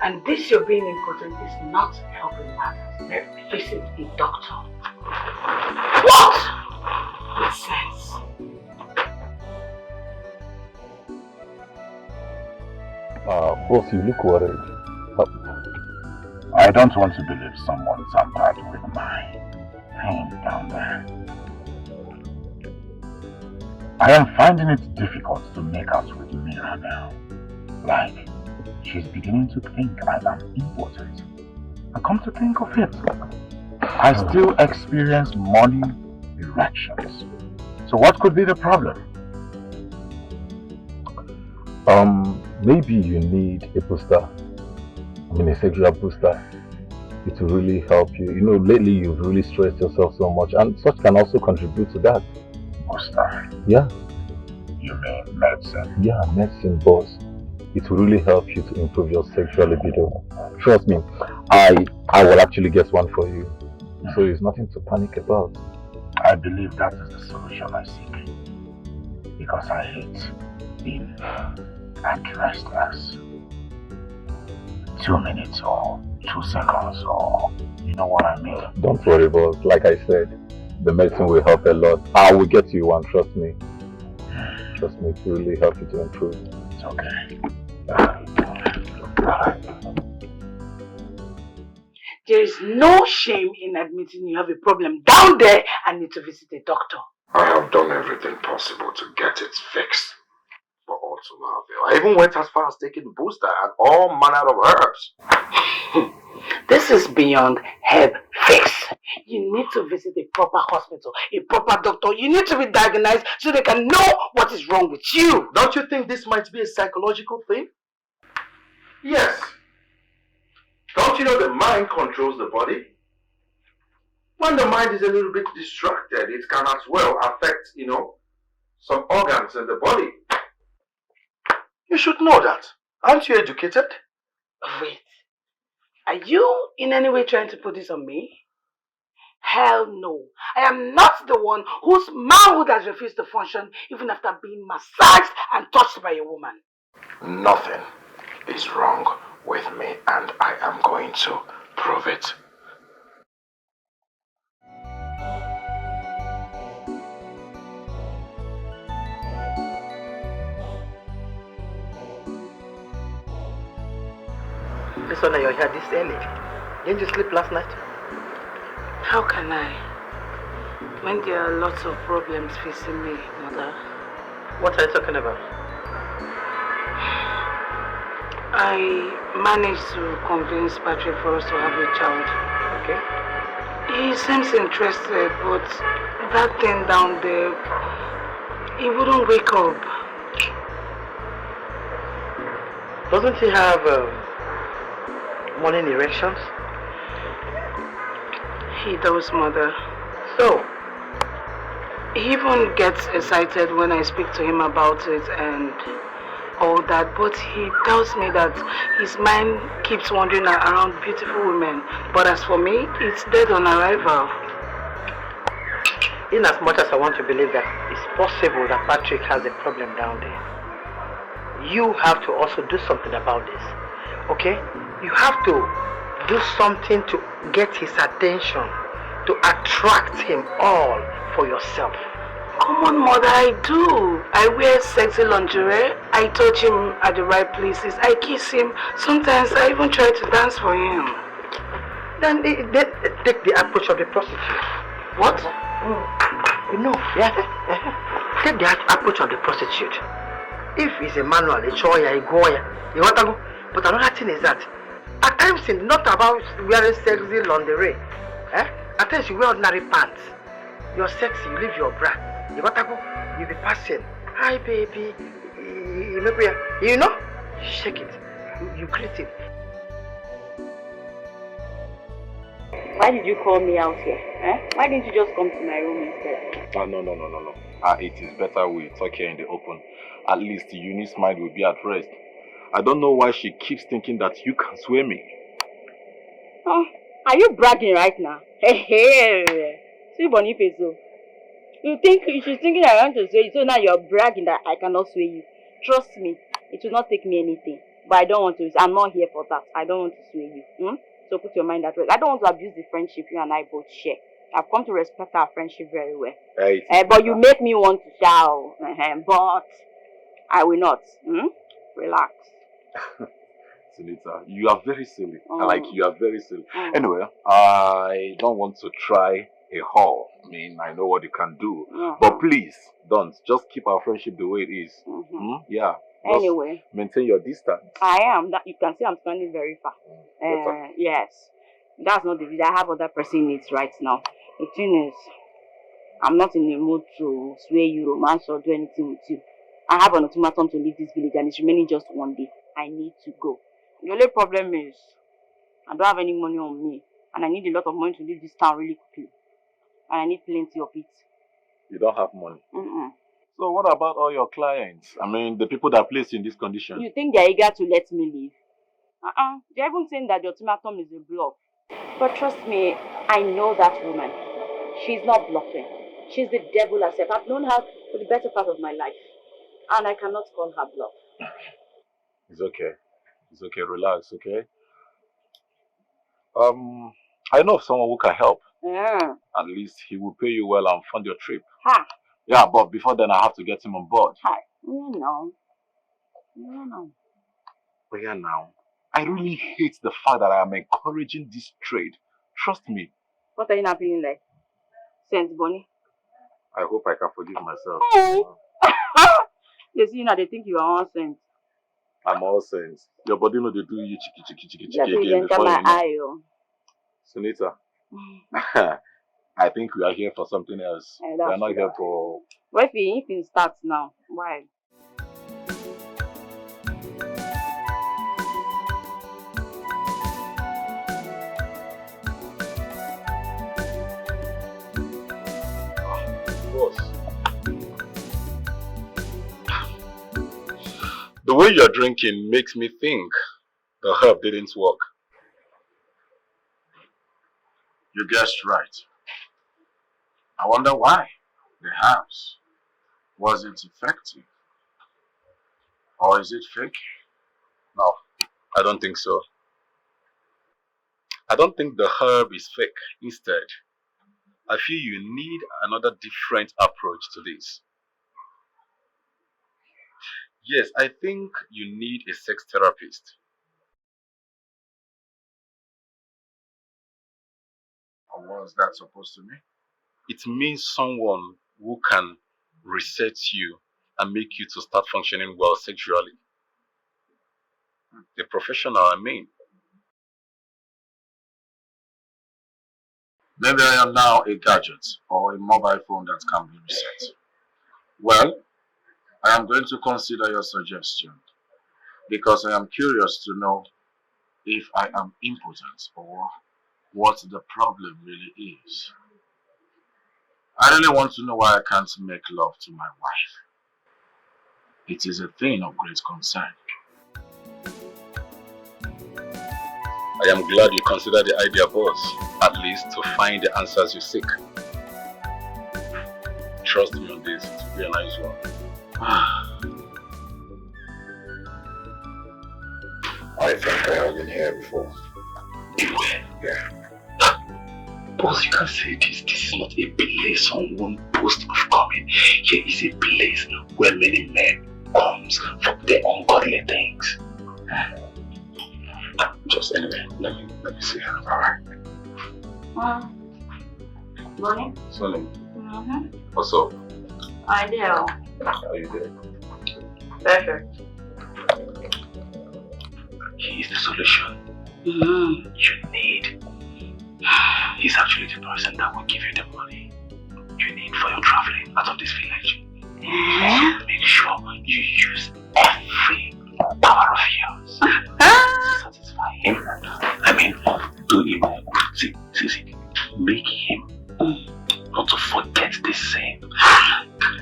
And this your being important is not helping matters. Visit a doctor. What? With sense. Both you look worried. I don't want to believe someone tampered with my pain down there. I am finding it difficult to make out with Mira now. Like, she's beginning to think I am important. And come to think of it, I still experience money erections. So what could be the problem? Maybe you need a booster. I mean, a sexual booster. It will really help you. You know, lately you've really stressed yourself so much, and such can also contribute to that. Booster? Yeah. You mean medicine? Yeah, medicine, boss. It will really help you to improve your sexual libido. Trust me, I will actually get one for you. So it's nothing to panic about. I believe that is the solution I seek. Because I hate being at restless. 2 minutes or 2 seconds or you know what I mean. Don't worry, boss. Like I said, The medicine will help a lot. I will get you one, trust me. Trust me, it will really help you to improve. It's okay. There is no shame in admitting you have a problem down there and need to visit a doctor. I have done everything possible to get it fixed. But all to no avail. I even went as far as taking booster and all manner of herbs. This is beyond herb fix. You need to visit a proper hospital, a proper doctor. You need to be diagnosed so they can know what is wrong with you. Don't you think this might be a psychological thing? Yes. Don't you know the mind controls the body? When the mind is a little bit distracted, it can as well affect, some organs in the body. You should know that. Aren't you educated? Wait. Are you in any way trying to put this on me? Hell no. I am not the one whose manhood has refused to function even after being massaged and touched by a woman. Nothing is wrong with me, and I am going to prove it. Listen, you're here this early. Didn't you sleep last night? How can I? When there are lots of problems facing me, mother. What are you talking about? I managed to convince Patrick for us to have a child. Okay. He seems interested, but that thing down there, he wouldn't wake up. Doesn't he have morning erections? He does, mother. So? He even gets excited when I speak to him about it and all that, but he tells me that his mind keeps wandering around beautiful women. But as for me, it's dead on arrival. In as much as I want to believe that it's possible that Patrick has a problem down there, you have to also do something about this. Okay? You have to do something to get his attention, to attract him all for yourself. Come on, mother, I do. I wear sexy lingerie. I touch him at the right places. I kiss him. Sometimes I even try to dance for him. Then take the approach of the prostitute. What? Take the approach of the prostitute. If it's a manual, a choya, a goya, you want to go. But another thing is that at times it's not about wearing sexy lingerie. At times you wear ordinary pants. You're sexy, you leave your bra. You want to go, you be passing. Hi baby. You know? Shake it. You greet him. Why did you call me out here? Why didn't you just come to my room instead? No. It is better we talk here in the open. At least Eunice's mind will be at rest. I don't know why she keeps thinking that you can sway me. Oh, are you bragging right now? Hey, see Boniface. She's thinking I want to sway you, so now you're bragging that I cannot sway you. Trust me, it will not take me anything. But I don't want to. I'm not here for that. I don't want to sway you. So put your mind at rest. I don't want to abuse the friendship you and I both share. I've come to respect our friendship very well. But you make me want to shout. But I will not. Relax. Silita, you are very silly. You are very silly. Anyway, I don't want to try a haul. I mean, I know what you can do. But please, don't. Just keep our friendship the way it is. Yeah. Just anyway. maintain your distance. I am. That you can see I'm standing very far. Yes. That's not the reason. I have other pressing needs right now. The thing is, I'm not in the mood to sway you, romance, or do anything with you. I have an ultimatum to leave this village and it's remaining just one day. I need to go. The only problem is, I don't have any money on me. And I need a lot of money to leave this town really quickly. And I need plenty of it. You don't have money? So what about all your clients? I mean, the people that place you in this condition? You think they're eager to let me leave? They're even saying that the ultimatum is a bluff. But trust me, I know that woman. She's not bluffing. She's the devil herself. I've known her for the better part of my life. And I cannot call her bluff. It's okay. It's okay. Relax, okay? I know of someone who can help. Yeah. At least he will pay you well and fund your trip. Ha. Yeah, but before then I have to get him on board. Hi. You know. You know. But yeah, now, I really hate the fact that I am encouraging this trade. Trust me. What are you not feeling like? Sense, Bonnie? I hope I can forgive myself. Hey. You see, now they think you are all sense. I'm all sense. Your body know they do you chiki Just again enter before my you know. eye, oh. Sunita, I think we are here for something else. Hey, we are not here for... Well, if it starts now, why? The way you're drinking makes me think the herb didn't work. You guessed right. I wonder why. The herbs. Was it effective? Or is it fake? No, I don't think so. I don't think the herb is fake. Instead, I feel you need another different approach to this. Yes, I think you need a sex therapist. Or what is that supposed to mean? It means someone who can reset you and make you to start functioning well sexually. A professional, I mean. Maybe I am now a gadget or a mobile phone that can be reset. Well, I am going to consider your suggestion because I am curious to know if I am impotent or what the problem really is. I really want to know why I can't make love to my wife. It is a thing of great concern. I am glad you consider the idea, boss, at least to find the answers you seek. Trust me on this, it will be a nice one. I think I have been here before. Yeah. Boss, you can't say this. This is not a place someone boasts of coming. Here is a place where many men comes for their ungodly things. Just anyway, let me see her. Alright. Morning. Sonny, what's up? Ideal. How are you doing? Perfect. He is the solution you need. He's actually the person that will give you the money you need for your traveling out of this village. So make sure you use every power of yours to satisfy him. I mean, do him see, make him not to forget this same.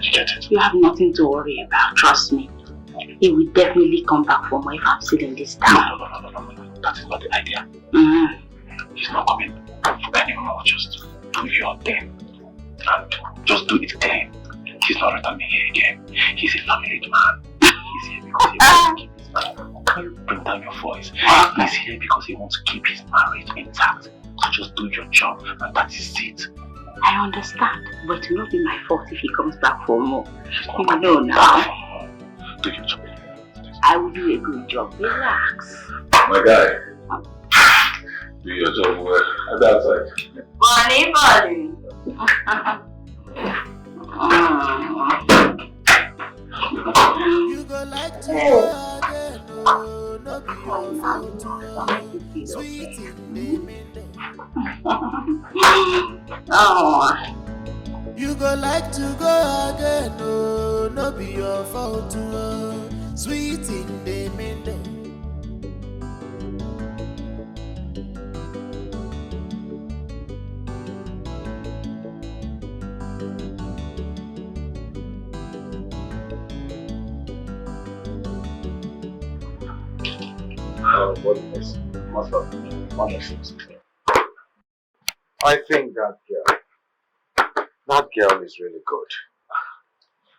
You get it? You have nothing to worry about, trust me. He will definitely come back for more if I'm still in this town. No. That is not the idea. He's not coming anymore. Just do your thing. And just do it clean. He's not returning here again. He's a family man. He's here because he wants to keep his marriage. Can you bring down your voice? He's here because he wants to keep his marriage intact. So just do your job and that is it. I understand, but it will not be my fault if he comes back for more. No, now. Do your job. I will do a good job. Relax. My guy, do your job well. At that side. Bunny. You go like to go again, no be your fault. Sweet in the You go like to go again, no be your fault. Sweet in the middle. What is I think that girl is really good.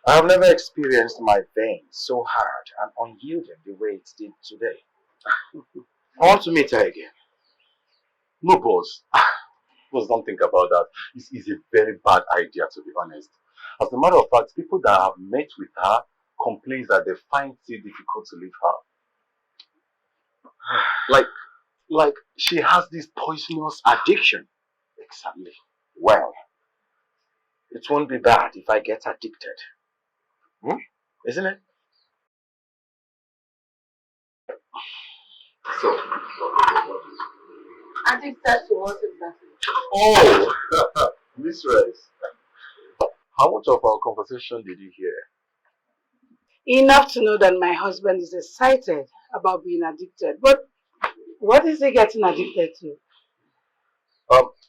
I have never experienced my veins so hard and unyielding the way it did today. I want to meet her again. No, boss. Please don't think about that. It's a very bad idea, to be honest. As a matter of fact, people that have met with her complain that they find it difficult to leave her. Like she has this poisonous addiction. Exactly. Well, it won't be bad if I get addicted. Isn't it? So, Addicted to what exactly? oh, Miss Rice, how much of our conversation did you hear? Enough to know that my husband is excited about being addicted. But what is he getting addicted to?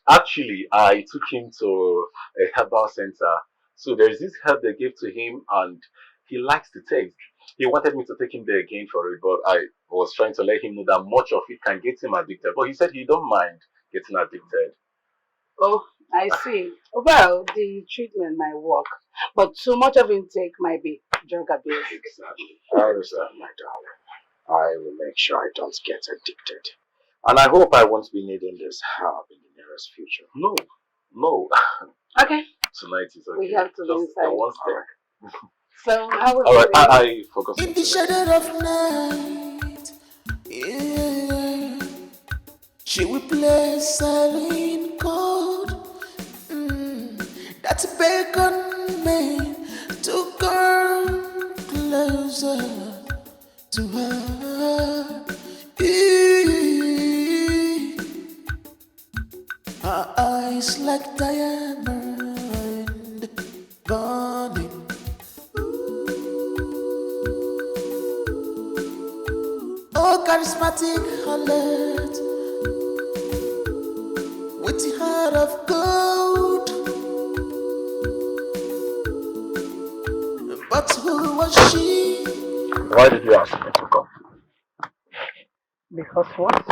Actually, I took him to a herbal center. So there's this herb they gave to him, and he likes the taste. He wanted me to take him there again for it, but I was trying to let him know that much of it can get him addicted. But he said he don't mind getting addicted. Oh, I see. Well, the treatment might work, but too much of intake might be drug abuse. Exactly. I understand, my darling. I will make sure I don't get addicted. And I hope I won't be needing this help in the nearest future. No. Okay. Tonight is okay. We have to be inside. One step. So, how was Alright, I forgot In the shadow of night, yeah, she will play silent chord. That's beckon me to come closer to her. Her eyes like diamond burning. Oh, charismatic harlot with the heart of gold. But who was she? Why did you ask me to come? Because what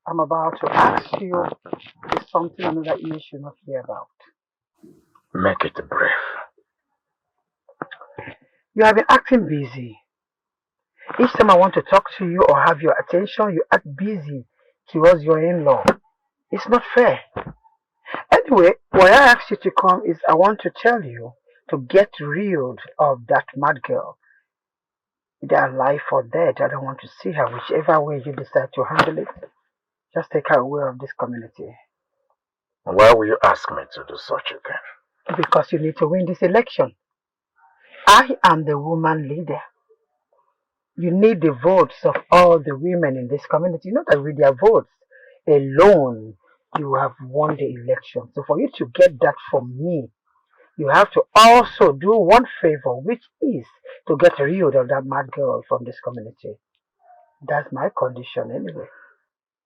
I'm about to ask you is something another you should not hear about. Make it brief. You have been acting busy. Each time I want to talk to you or have your attention, you act busy towards your in-law. It's not fair. Anyway, why I asked you to come is I want to tell you to get rid of that mad girl. Either alive or dead, I don't want to see her. Whichever way you decide to handle it, just take her away of this community. Why will you ask me to do such a thing? Because you need to win this election. I am the woman leader. You need the votes of all the women in this community. Not that with their votes alone, you have won the election. So for you to get that from me, you have to also do one favor, which is to get rid of that mad girl from this community. That's my condition anyway.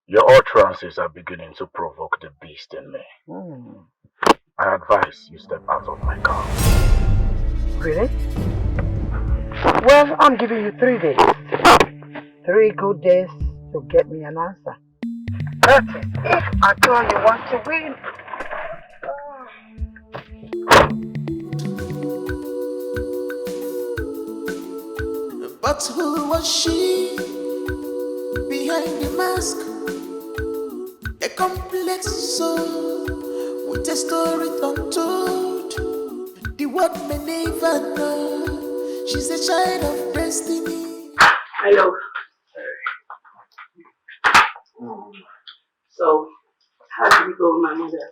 Your utterances are beginning to provoke the beast in me. I advise you step out of my car. Really? Well, I'm giving you 3 days. 3 good days to get me an answer. That is, if at all you want to win. But who was she behind the mask? A complex soul with a story untold. The world may never know. She's a child of destiny. Hello. So, how did you go with my mother?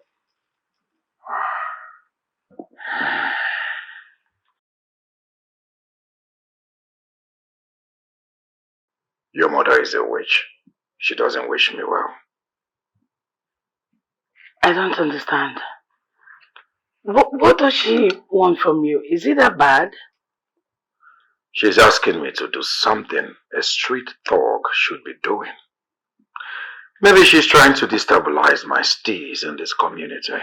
Your mother is a witch. She doesn't wish me well. I don't understand. What does she want from you? Is it that bad? She's asking me to do something a street thug should be doing. Maybe she's trying to destabilize my steez in this community.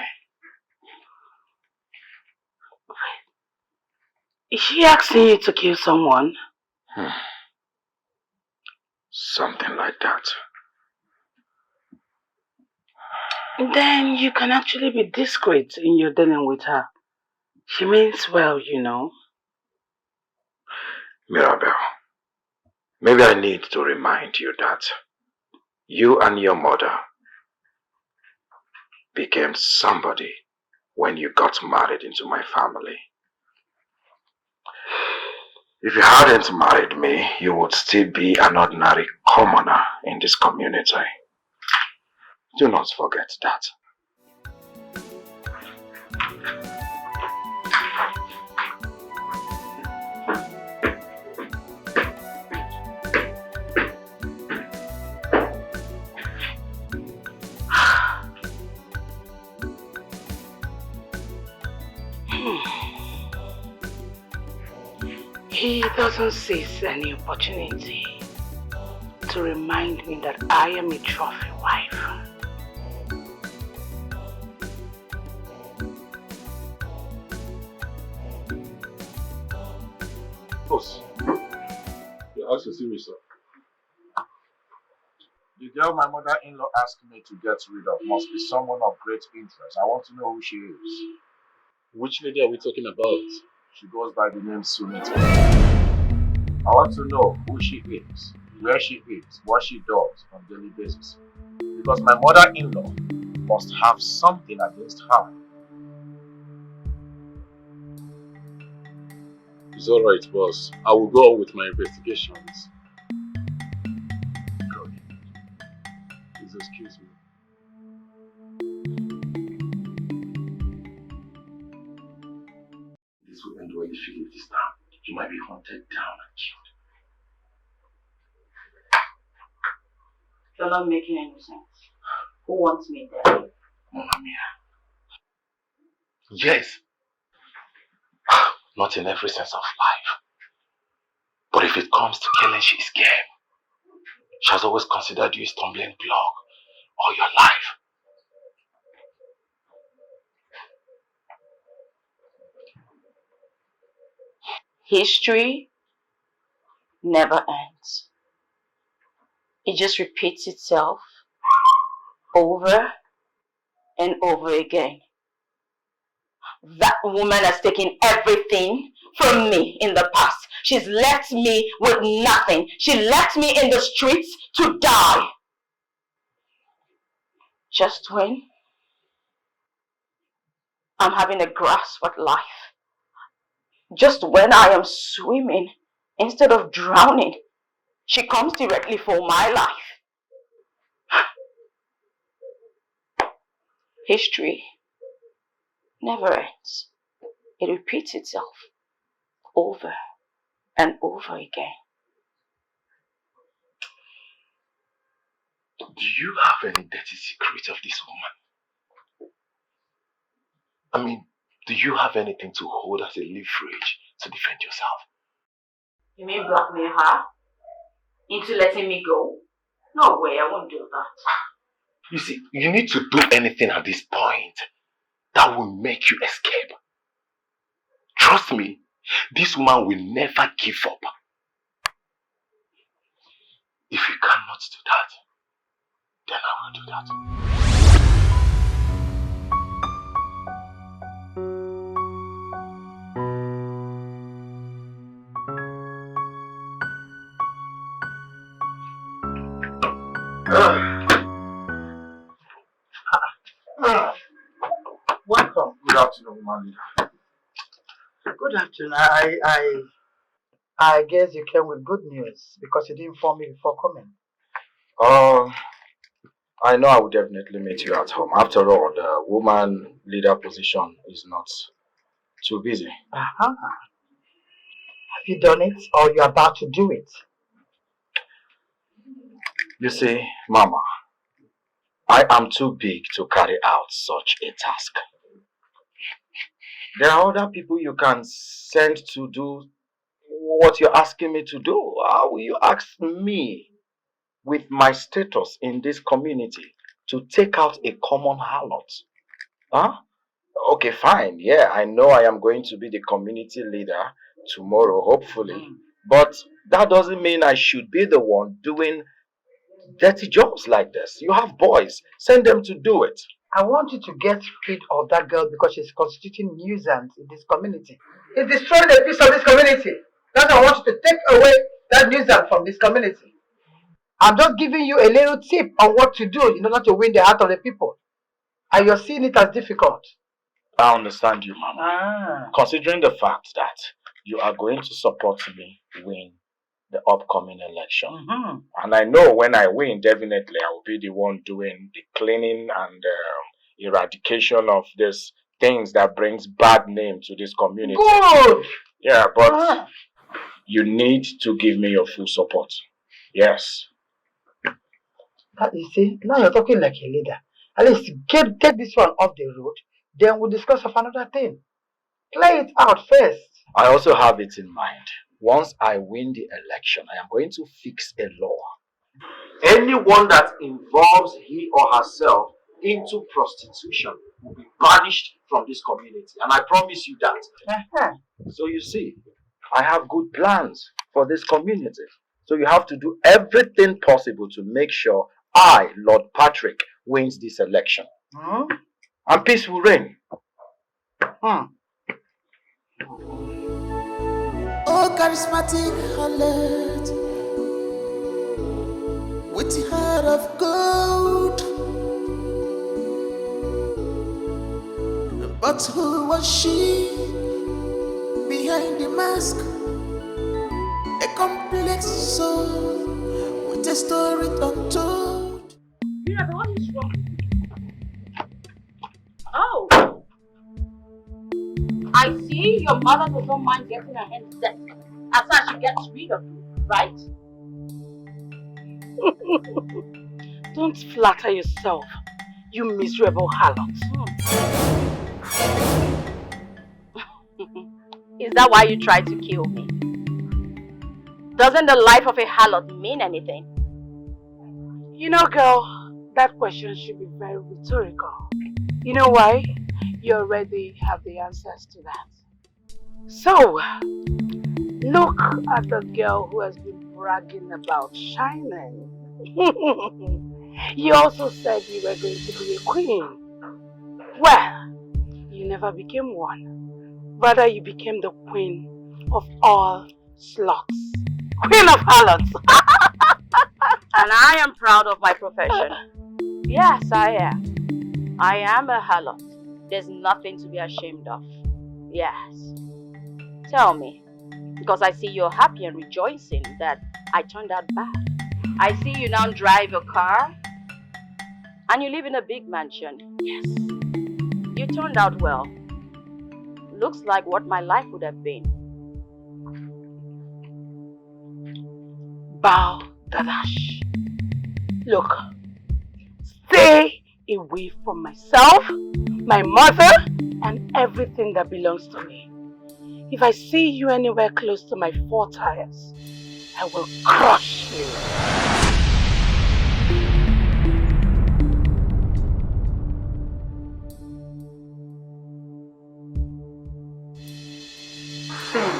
Is she asking you to kill someone? Something like that. Then you can actually be discreet in your dealing with her. She means well, you know. Mirabel, maybe I need to remind you that you and your mother became somebody when you got married into my family. If you hadn't married me, you would still be an ordinary commoner in this community. Do not forget that. He doesn't seize any opportunity to remind me that I am a trophy wife. Boss, you asked to see me, sir. The girl my mother-in-law asked me to get rid of must be someone of great interest. I want to know who she is. Which lady are we talking about? She goes by the name Sunita. I want to know who she is, where she is, what she does on a daily basis. Because my mother-in-law must have something against her. It's alright, boss. I will go on with my investigations. Good. Please excuse me. This will end well if you leave this town. You might be hunted down and killed. You're not making any sense. Who wants me there? Mama Mia. Yes. Not in every sense of life. But if it comes to killing, she is game. She has always considered you a stumbling block all your life. History never ends. It just repeats itself over and over again. That woman has taken everything from me in the past. She's left me with nothing. She left me in the streets to die. Just when I'm having a grasp at life. Just when I am swimming instead of drowning, she comes directly for my life. History never ends. It repeats itself over and over again. Do you have any dirty secret of this woman? I mean, do you have anything to hold as a leverage to defend yourself? You mean blackmail her into letting me go? No way, I won't do that. You see, you need to do anything at this point that will make you escape. Trust me, this woman will never give up. If you cannot do that, then I will do that. Welcome. Good afternoon, woman leader. Good afternoon. I guess you came with good news because you didn't inform me before coming. I know I will definitely meet you at home. After all, the woman leader position is not too busy. Have you done it or you're about to do it? You see, Mama, I am too big to carry out such a task. There are other people you can send to do what you're asking me to do. How will you ask me, with my status in this community, to take out a common harlot? Huh? Okay, fine. Yeah, I know I am going to be the community leader tomorrow, hopefully. But that doesn't mean I should be the one doing dirty jobs like this. You have boys. Send them to do it. I want you to get rid of that girl because she's constituting nuisance in this community. It's destroying the peace of this community. That's why I want you to take away that nuisance from this community. I'm just giving you a little tip on what to do in order to win the heart of the people. and you're seeing it as difficult. I understand you, Mama. Considering the fact that you are going to support me win the upcoming election. And I know when I win, definitely I will be the one doing the cleaning and eradication of these things that brings bad name to this community. Good! Yeah, but you need to give me your full support. Yes. You see, now you're talking like a leader. At least get this one off the road, then we'll discuss of another thing. Play it out first. I also have it in mind. Once I win the election, I am going to fix a law. Anyone that involves he or herself into prostitution will be banished from this community. And I promise you that. So you see, I have good plans for this community. So you have to do everything possible to make sure I, Lord Patrick, wins this election. And peace will reign. Oh, charismatic harlot, with the heart of gold. But who was she behind the mask? A complex soul with a story untold. Yeah, but what is wrong? Oh, I see your mother does not mind getting her hands dirty as soon as she gets rid of you, right? Don't flatter yourself, you miserable harlot. Is that why you tried to kill me? Doesn't the life of a harlot mean anything? You know, girl, that question should be very rhetorical. You know why? You already have the answers to that. So, look at the girl who has been bragging about shining. You also said you were going to be a queen. Well, you never became one. Rather, you became the queen of all sluts. Queen of harlots. And I am proud of my profession. Yes, I am. I am a harlot. There's nothing to be ashamed of. Yes. Tell me, because I see you're happy and rejoicing that I turned out bad. I see you now drive a car and you live in a big mansion. Yes. You turned out well. Looks like what my life would have been. Bow Dadash. Look, stay away from myself, my mother, and everything that belongs to me. If I see you anywhere close to my 4 tires, I will crush you. Sin.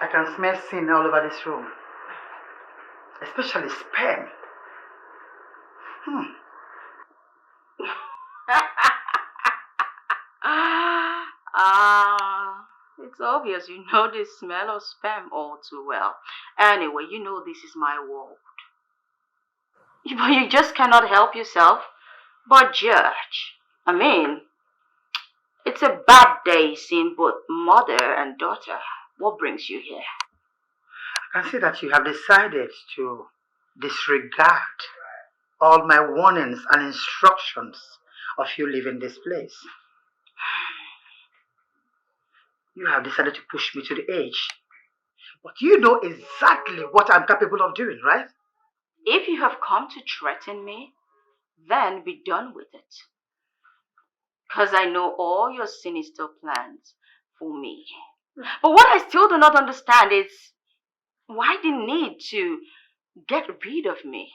I can smell sin all over this room. Especially sperm. It's obvious you know the smell of sperm all too well. Anyway, you know this is my world. But you just cannot help yourself but judge. I mean, it's a bad day seeing both mother and daughter. What brings you here? I can see that you have decided to disregard all my warnings and instructions of you leaving this place. You have decided to push me to the edge. But you know exactly what I'm capable of doing, right? If you have come to threaten me, then be done with it. Because I know all your sinister plans for me. But what I still do not understand is why the need to get rid of me.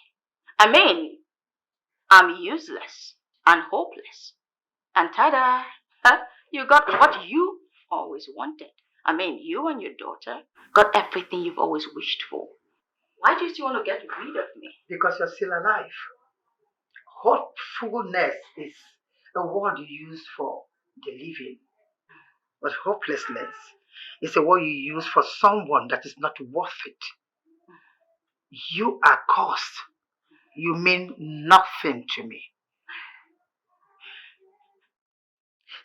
I mean, I'm useless and hopeless. And ta-da! You got what you always wanted. I mean, you and your daughter got everything you've always wished for. Why do you still want to get rid of me? Because you're still alive. Hopefulness is a word you use for the living. But hopelessness is a word you use for someone that is not worth it. You are cursed. You mean nothing to me.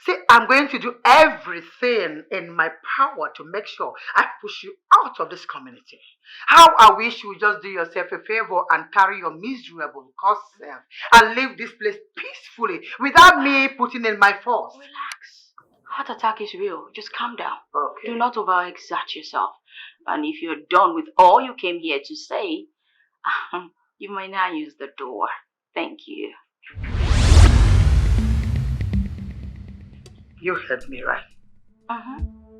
See, I'm going to do everything in my power to make sure I push you out of this community. How I wish you would just do yourself a favor and carry your miserable cursed self and leave this place peacefully without me putting in my force. Relax. Heart attack is real. Just calm down. Okay. Do not overexert yourself. And if you're done with all you came here to say, you might now use the door. Thank you. You heard me, right?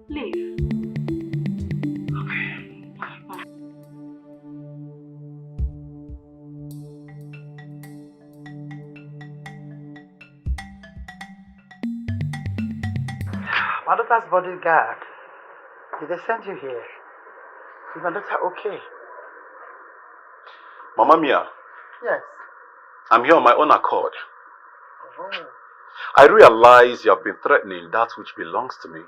Leave. My daughter's bodyguard. Did they send you here? Is my daughter okay? Mama Mia, Yes. I'm here on my own accord. Oh. I realize you have been threatening that which belongs to me.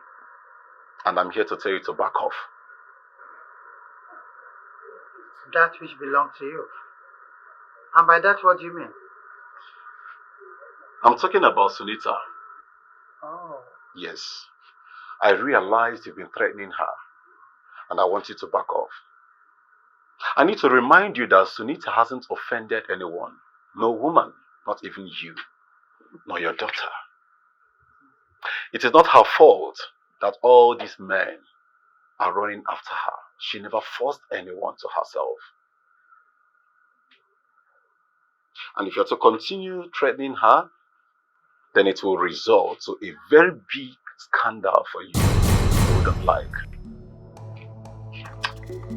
And I'm here to tell you to back off. That which belongs to you. And by that, what do you mean? I'm talking about Sunita. Oh. Yes. I realize you've been threatening her. And I want you to back off. I need to remind you that Sunita hasn't offended anyone. No woman, not even you, nor your daughter. It is not her fault that all these men are running after her. She never forced anyone to herself. And if you're to continue threatening her, then it will result to a very big scandal for you you wouldn't like.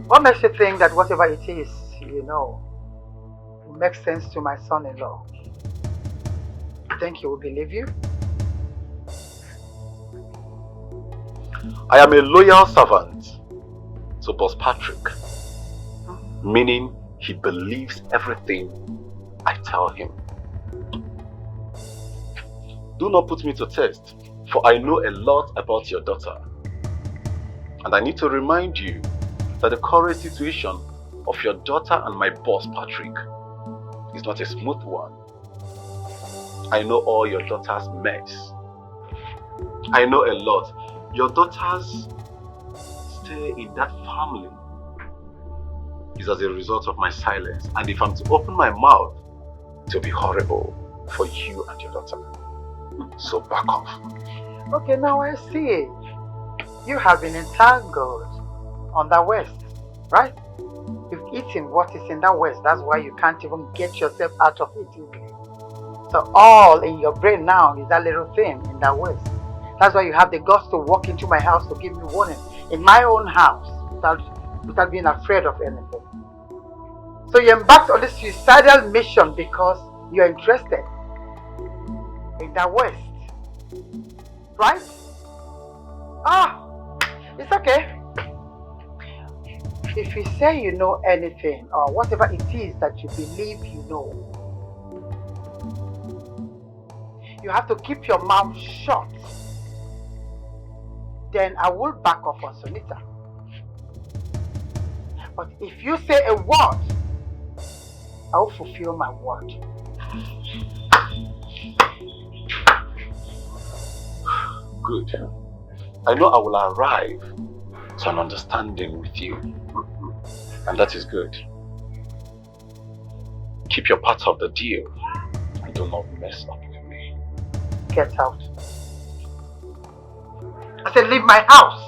What makes you think that whatever it is, will make sense to my son-in-law? You think he will believe you? I am a loyal servant to Boss Patrick, meaning he believes everything I tell him. Do not put me to test, for I know a lot about your daughter. And I need to remind you that the current situation of your daughter and my boss Patrick is not a smooth one. I know all your daughter's mess. I know a lot. Your daughters stay in that family is as a result of my silence. And if I'm to open my mouth, it will be horrible for you and your daughter. So back off. Okay, now I see. You have been entangled on that west, right? You've eaten what is in that west. That's why you can't even get yourself out of it easily. So all in your brain now is that little thing in that west. That's why you have the guts to walk into my house to give me warning. In my own house, without being afraid of anything. So you embarked on this suicidal mission because you're interested in that west. Right? It's okay. If you say you know anything or whatever it is that you believe you know, you have to keep your mouth shut. Then I will back off on Sunita. But if you say a word, I will fulfill my word. Good. I know I will arrive to an understanding with you. And that is good. Keep your part of the deal and do not mess up with me. Get out. I said leave my house.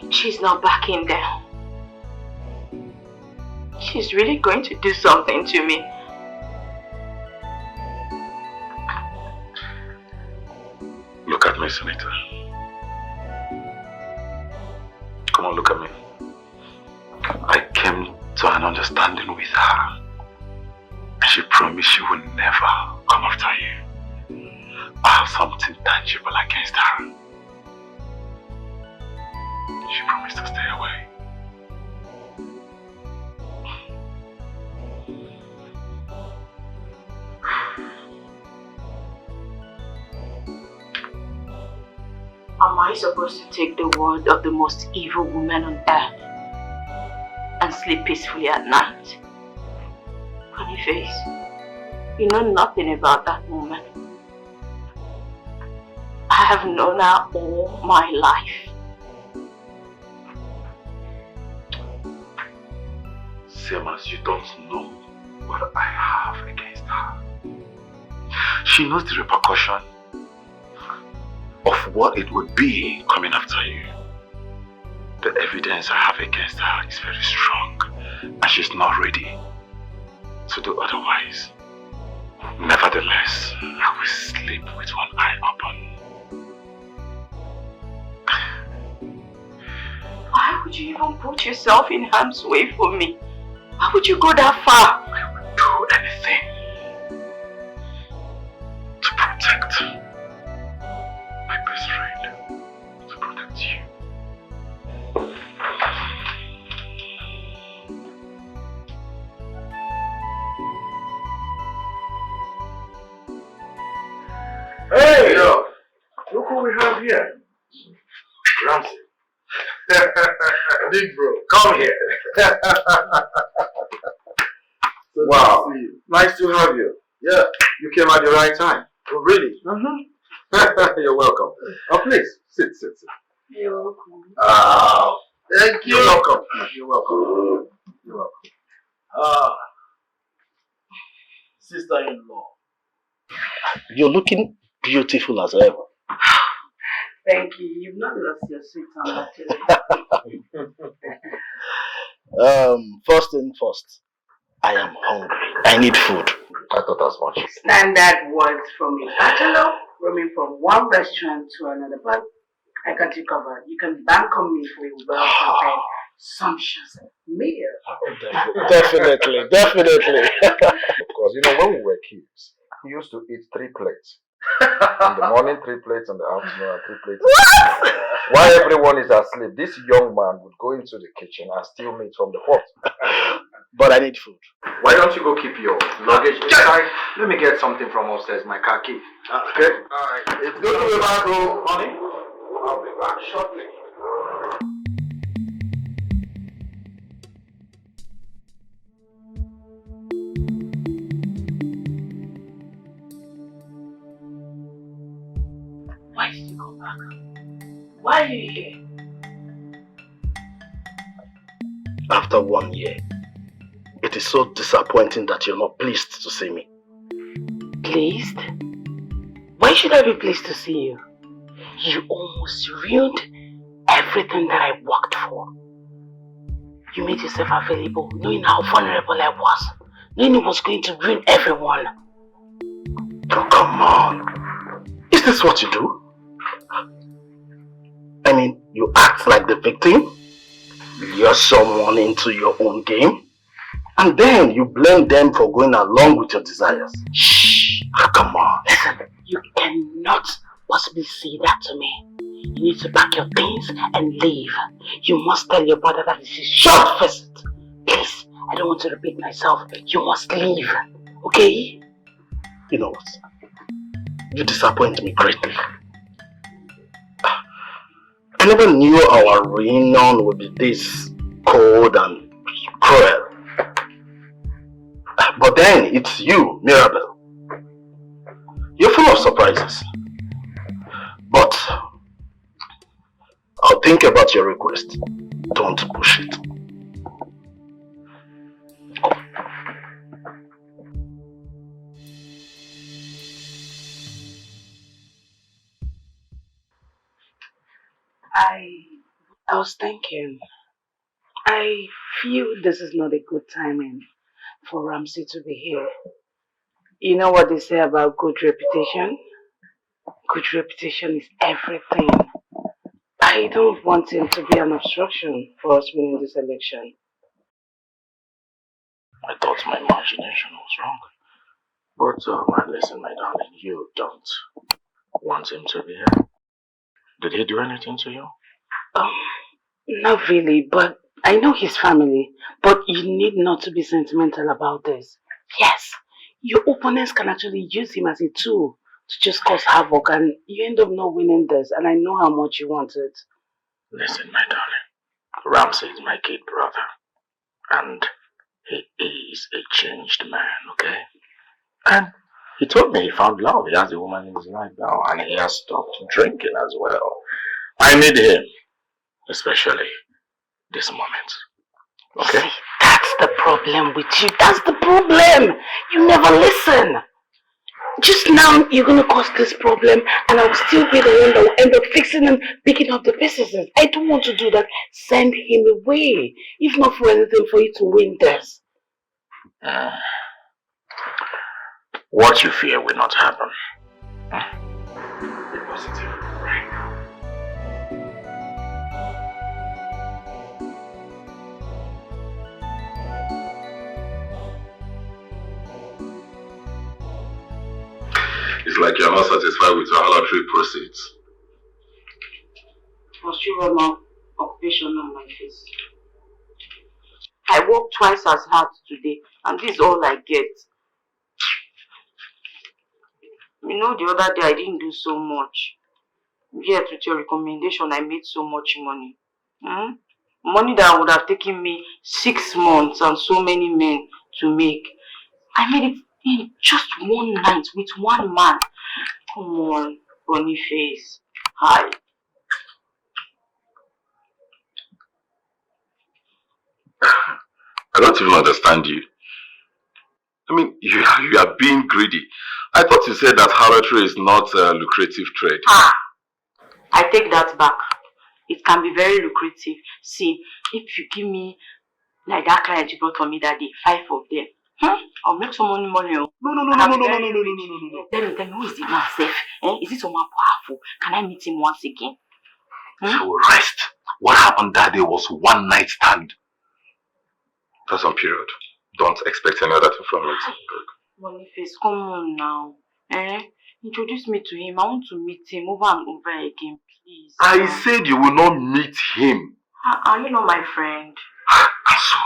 She's not backing down. She's really going to do something to me. Look at me, Sunita. Come on, look at me. I came to an understanding with her. And she promised she would never come after you. I have something tangible against her. She promised to stay away. Am I supposed to take the word of the most evil woman on earth and sleep peacefully at night? Funny face, you know nothing about that woman. I have known her all my life. Same as you don't know what I have against her. She knows the repercussion of what it would be coming after you. The evidence I have against her is very strong, and she's not ready to do otherwise. Nevertheless, I will sleep with one eye open. Why would you even put yourself in harm's way for me? Why would you go that far? I would do anything to protect my best friend, to protect you. Hey! Yo, look who we have here. Ramsey. Big bro, come here. Wow, nice to have you. Yeah, you came at the right time. Oh, really? You're welcome. Oh, please, sit. You're welcome. Oh, thank you. You're welcome. You're welcome. You're welcome. Sister-in-law. You're looking beautiful as ever. Thank you. You've not lost your sweet tongue actually. First thing first, I am hungry. I need food. I thought as much. Standard words from a bachelor, roaming from one restaurant to another. But I got you covered. You can bank on me for a well-prepared, sumptuous meal. Definitely. Because you know when we were kids, we used to eat 3 plates. In the morning, 3 plates, in the afternoon, and 3 plates. What? While everyone is asleep, this young man would go into the kitchen and steal meat from the pot. But I need food. Why don't you go keep your luggage inside? Let me get something from upstairs, my car key. Okay? Alright. It's good to be back, bro. Honey, I'll be back shortly. Why did you come back? Why are you here? After 1 year, it is so disappointing that you're not pleased to see me. Pleased? Why should I be pleased to see you? You almost ruined everything that I worked for. You made yourself available, knowing how vulnerable I was, knowing it was going to ruin everyone. Oh, come on. Is this what you do? I mean, you act like the victim, lure someone into your own game, and then you blame them for going along with your desires. Shh! Oh, come on. Listen, you cannot possibly say that to me. You need to pack your things and leave. You must tell your brother that this is a short visit. Please, I don't want to repeat myself. You must leave, okay? You know what? You disappoint me greatly. I never knew our reunion would be this cold and cruel. But then it's you, Mirabel. You're full of surprises. But I'll think about your request. Don't push it. I was thinking, I feel this is not a good timing for Ramsey to be here. You know what they say about good reputation? Good reputation is everything. I don't want him to be an obstruction for us winning this election. I thought my imagination was wrong. But listen, my darling, you don't want him to be here. Did he do anything to you? Not really, but I know his family. But you need not to be sentimental about this. Yes, your opponents can actually use him as a tool to just cause havoc and you end up not winning this and I know how much you want it. Listen, my darling. Ramsey is my kid brother. And he is a changed man, okay? And he told me he found love. He has a woman in his life now and he has stopped drinking as well. I need him, especially this moment. Okay? See, that's the problem with you. That's the problem. You never listen. Just now, you're going to cause this problem and I'll still be the one that will end up fixing and picking up the pieces. I don't want to do that. Send him away. If not for anything, for you to win this. What you fear will not happen. Be positive right now. It's like you're not satisfied with your harlotry proceeds. Must you rub my occupation on my face? I worked twice as hard today, and this is all I get. You know, the other day I didn't do so much. Yet with your recommendation, I made so much money. Money that would have taken me 6 months and so many men to make. I made it in just one night with one man. Come on, Boniface. Hi. I don't even understand you. I mean, you are being greedy. I thought you said that harlotry is not a lucrative trade. I take that back. It can be very lucrative. See, if you give me, like that client you brought for me that day, 5 of them, I'll make some money. No. Tell me, who is the man safe? Is it someone powerful? Can I meet him once again? So rest. What happened that day was one night stand. That's on period. Don't expect any other thing from it. Boniface, come on now. Introduce me to him. I want to meet him over and over again, please. I said you will not meet him. Are you not my friend? So?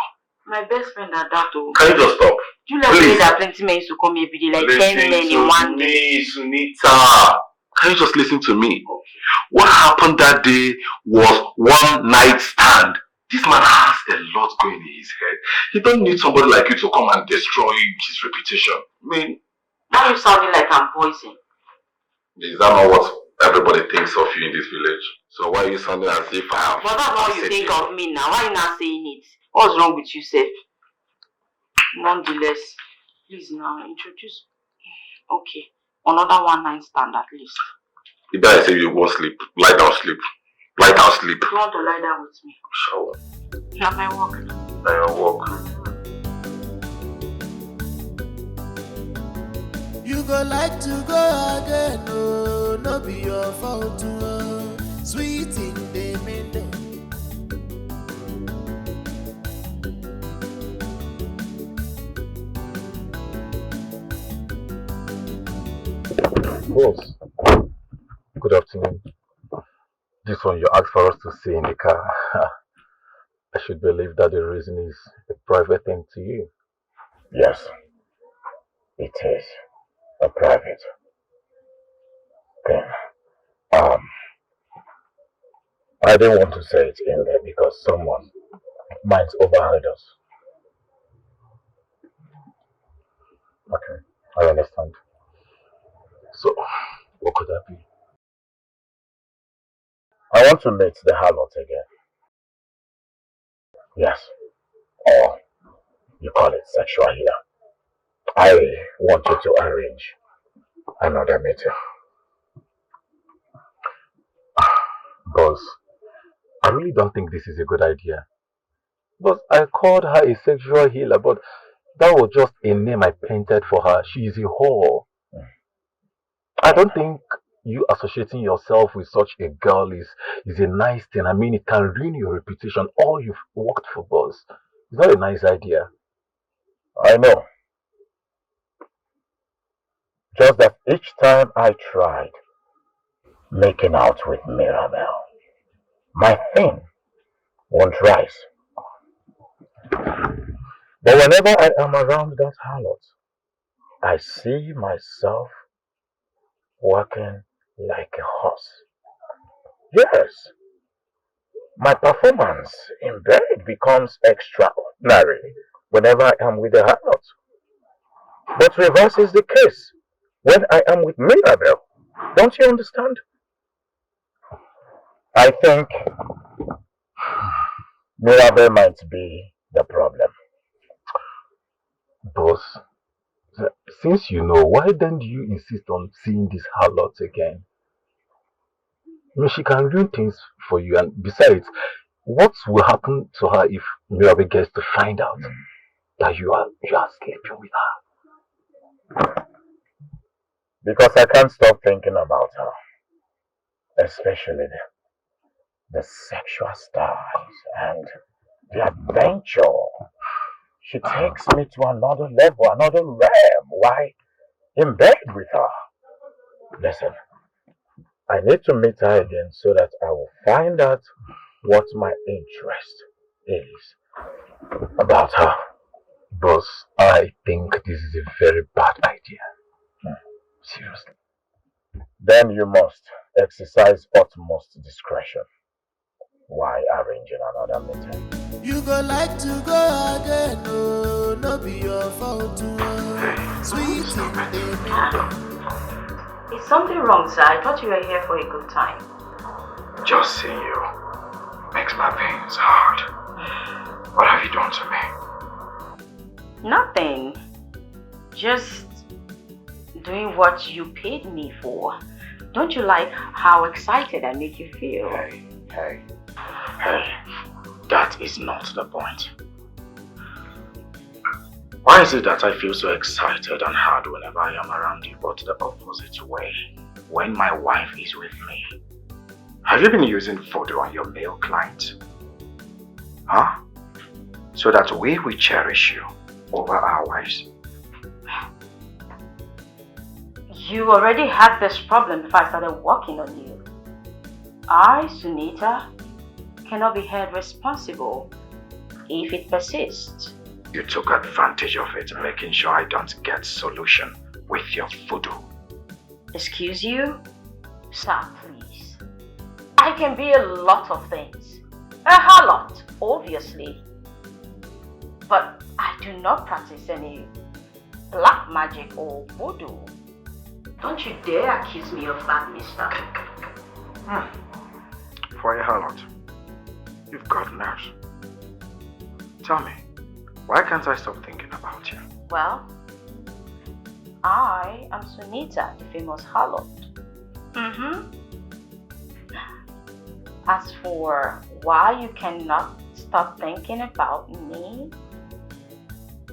My best friend at that. Can you just stop? Do you like that plenty men used to come every day, like 10 men in one day? Sunita. Can you just listen to me? Okay. What happened that day was one night stand. This man has a lot going in his head. He don't need somebody like you to come and destroy his reputation. I mean, now you're sounding like I'm poison. Is that not what everybody thinks of you in this village? So why are you sounding as if I have... But that's how you think of me now. Why are you not saying it? What's wrong with you, Seth? Nonetheless, please now introduce... Okay, another one night stand at least. If I say you won't sleep, lie down sleep. Lie down sleep. You want to lie down with me? Sure. Not my work. Not your work. You go like to go again, oh, no be your fault, oh, sweet in the middle. Boss, good afternoon. This one you asked for us to see in the car. I should believe that the reason is a private thing to you. Yes, it is a private thing. I didn't want to say it in there because someone might overheard us. Okay, I understand. So, what could that be? I want to meet the harlot again. Yes. Or you call it sexual healer. I want you to arrange another meeting. Boss, I really don't think this is a good idea. But I called her a sexual healer, but that was just a name I painted for her. She is a whore. I don't think you associating yourself with such a girl is a nice thing. I mean, it can ruin your reputation. All you've worked for, boss. It's not a nice idea. I know. Just that each time I tried making out with Mirabelle, my thing won't rise. But whenever I am around that harlot, I see myself working like a horse. Yes, my performance in bed becomes extraordinary whenever I am with the harlot. But reverse is the case when I am with Mirabel. Don't you understand? I think Mirabel might be the problem. Boss, since you know, why then do you insist on seeing this harlot again? I mean, she can ruin things for you, and besides, what will happen to her if Mirabel gets to find out that you are sleeping with her? Because I can't stop thinking about her, especially the sexual styles and the adventure. She takes me to another level, another realm. Why? In bed with her. Listen, I need to meet her again so that I will find out what my interest is about her. Boss, I think this is a very bad idea. Seriously. Then you must exercise utmost discretion. Why arranging another meeting? You go like to go again, oh, no be your fault, oh. Sweet in the Is something wrong, sir? I thought you were here for a good time. Just seeing you makes my veins hard. What have you done to me? Nothing. Just doing what you paid me for. Don't you like how excited I make you feel? Hey, that is not the point. Why is it that I feel so excited and hard whenever I am around you, but the opposite way when my wife is with me? Have you been using photo on your male client? Huh? So that we will cherish you over our wives? You already had this problem before I started working on you. I, Sunita, cannot be held responsible if it persists. You took advantage of it, making sure I don't get solution with your voodoo. Excuse you? Sir, please. I can be a lot of things. A harlot, obviously. But I do not practice any black magic or voodoo. Don't you dare accuse me of that, mister. For a harlot, you've got nerves. Tell me, why can't I stop thinking about you? Well, I am Sunita, the famous harlot. As for why you cannot stop thinking about me,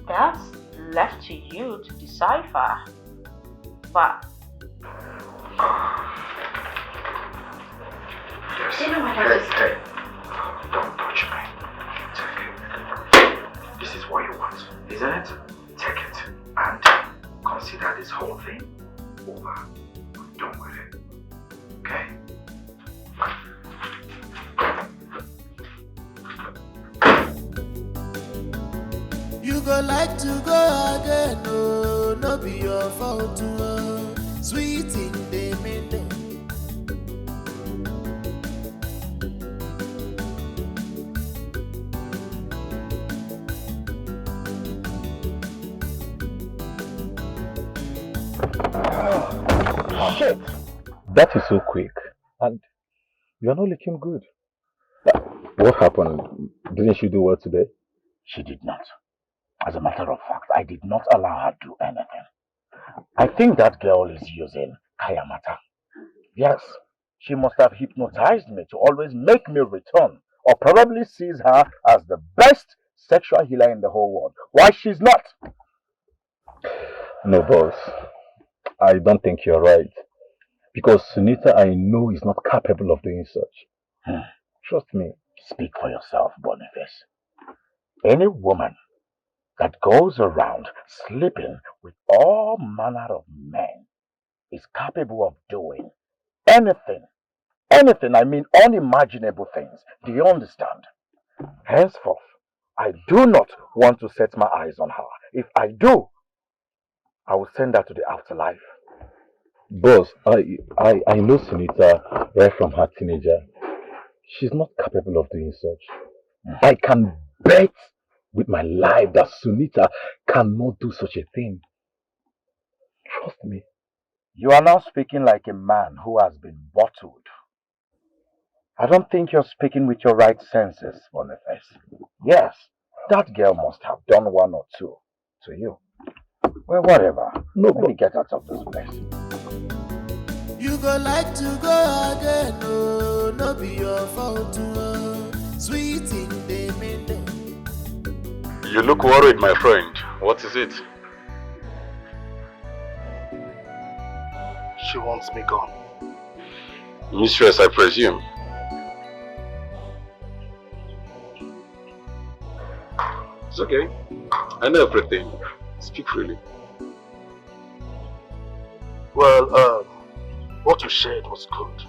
that's left to you to decipher. But Yes. you know what I just Hey, don't touch me. Take it. This is what you want, isn't it? Take it and consider this whole thing over. I'm done with it. Okay? You go like to go again, oh, no be your fault, oh. Sweet in the middle. Shit! That is so quick. And you're not looking good. What happened? Didn't she do well today? She did not. As a matter of fact, I did not allow her to do anything. I think that girl is using Kayamata. Yes, she must have hypnotized me to always make me return, or probably sees her as the best sexual healer in the whole world. Why she's not? No, boss. I don't think you're right. Because Sunita, I know, is not capable of doing such. Trust me. Speak for yourself, Boniface. Any woman that goes around sleeping with all manner of men is capable of doing anything, I mean unimaginable things. Do you understand? Henceforth, I do not want to set my eyes on her. If I do, I will send her to the afterlife. Boss, I know Sunita right from her teenager. She's not capable of doing such. I can bet with my life that Sunita cannot do such a thing. Trust me. You are now speaking like a man who has been bottled. I don't think you're speaking with your right senses, Boniface. Yes, that girl must have done one or two to you. Well, whatever. No, Let me get out of this place. You go like to go again, oh, no be your fault, oh. Sweet in the middle. You look worried, my friend. What is it? She wants me gone. Mistress, I presume. It's okay. I know everything. Speak freely. Well, what you shared was good.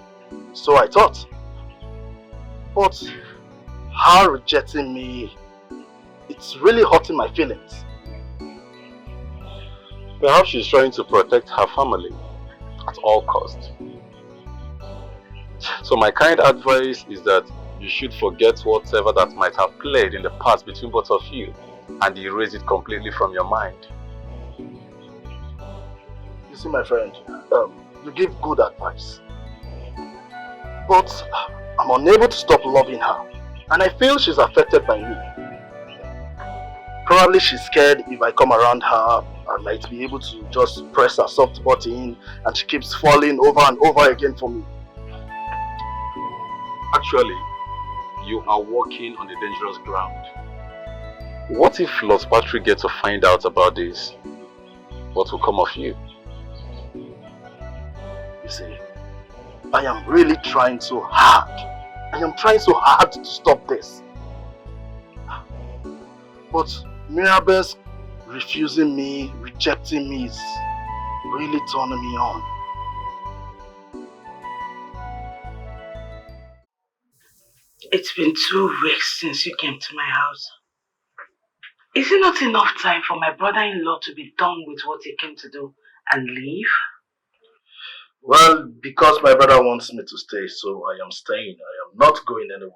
So I thought. But her rejecting me, it's really hurting my feelings. Perhaps she's trying to protect her family at all costs. So my kind advice is that you should forget whatever that might have played in the past between both of you and erase it completely from your mind. You see, my friend, you give good advice. But I'm unable to stop loving her. And I feel she's affected by me. Probably she's scared if I come around her, I might be able to just press a soft button and she keeps falling over and over again for me. Actually, you are walking on a dangerous ground. What if Lord Patrick gets to find out about this? What will come of you? You see, I am really trying so hard. I am trying so hard to stop this. But Mirabel's refusing me, rejecting me is really turning me on. It's been 2 weeks since you came to my house. Is it not enough time for my brother-in-law to be done with what he came to do and leave? Well, because my brother wants me to stay, so I am staying. I am not going anywhere.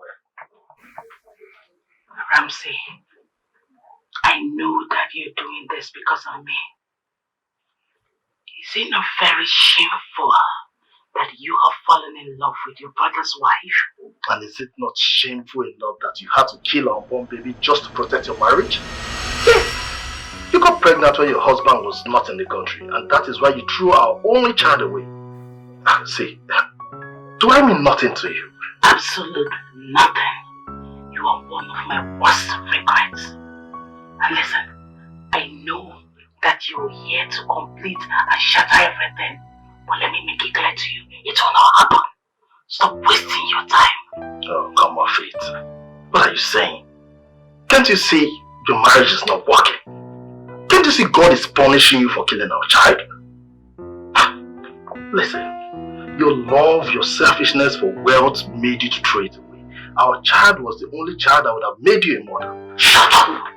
Ramsey, I know that you're doing this because of me. Is it not very shameful that you have fallen in love with your brother's wife? And is it not shameful enough that you had to kill our unborn baby just to protect your marriage? Yes! You got pregnant when your husband was not in the country, and that is why you threw our only child away. See, do I mean nothing to you? Absolute nothing. You are one of my worst regrets. And listen, I know that you're here to complete and shatter everything. But let me make it clear to you, it will not happen. Stop wasting your time. Oh, come on, Faith. What are you saying? Can't you see your marriage is not working? Can't you see God is punishing you for killing our child? Listen, your love, your selfishness for wealth made you to throw it away. Our child was the only child that would have made you a mother. Shut up!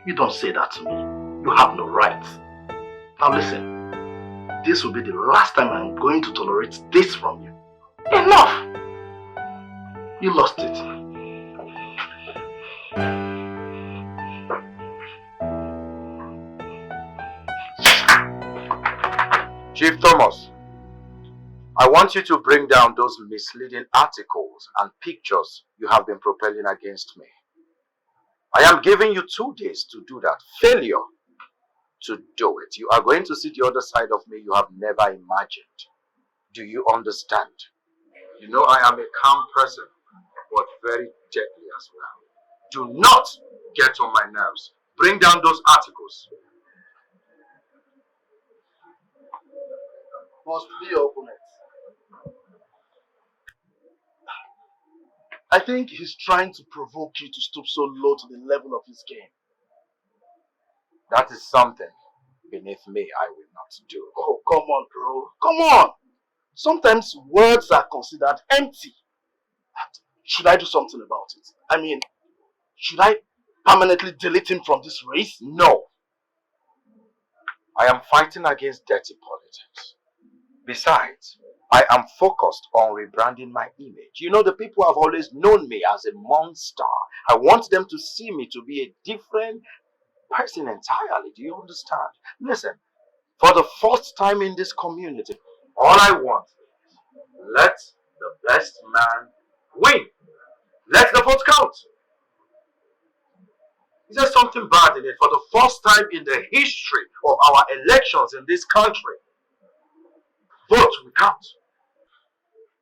You don't say that to me. You have no rights. Now listen. This will be the last time I'm going to tolerate this from you. Enough! You lost it. Chief Thomas, I want you to bring down those misleading articles and pictures you have been propelling against me. I am giving you 2 days to do that. Failure to do it, you are going to see the other side of me you have never imagined. Do you understand? You know I am a calm person, but very deadly as well. Do not get on my nerves. Bring down those articles. Must be your opponent. I think he's trying to provoke you to stoop so low to the level of his game. That is something beneath me I will not do. Oh, come on, bro. Come on. Sometimes words are considered empty. Should I do something about it? I mean, Should I permanently delete him from this race? No. I am fighting against dirty politics. Besides, I am focused on rebranding my image. You know, the people have always known me as a monster. I want them to see me to be a different person entirely. Do you understand? Listen, for the first time in this community, all I want is let the best man win. Let the vote count. Is there something bad in it? For the first time in the history of our elections in this country, vote will count.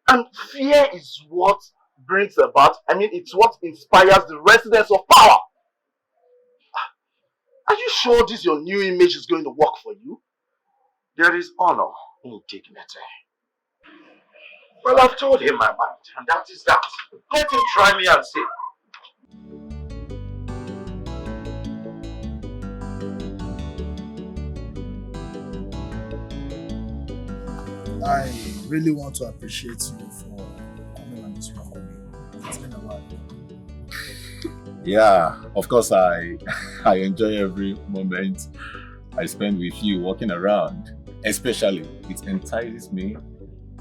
And fear is what brings about, it's what inspires the residents of power. Are you sure this your new image is going to work for you? There is honor in dignity. Well, I've told him my mind, and that is that. Let him try me and see. I really want to appreciate you for coming on this one for me. It's been a while. Yeah, of course I enjoy every moment I spend with you walking around. Especially, it entices me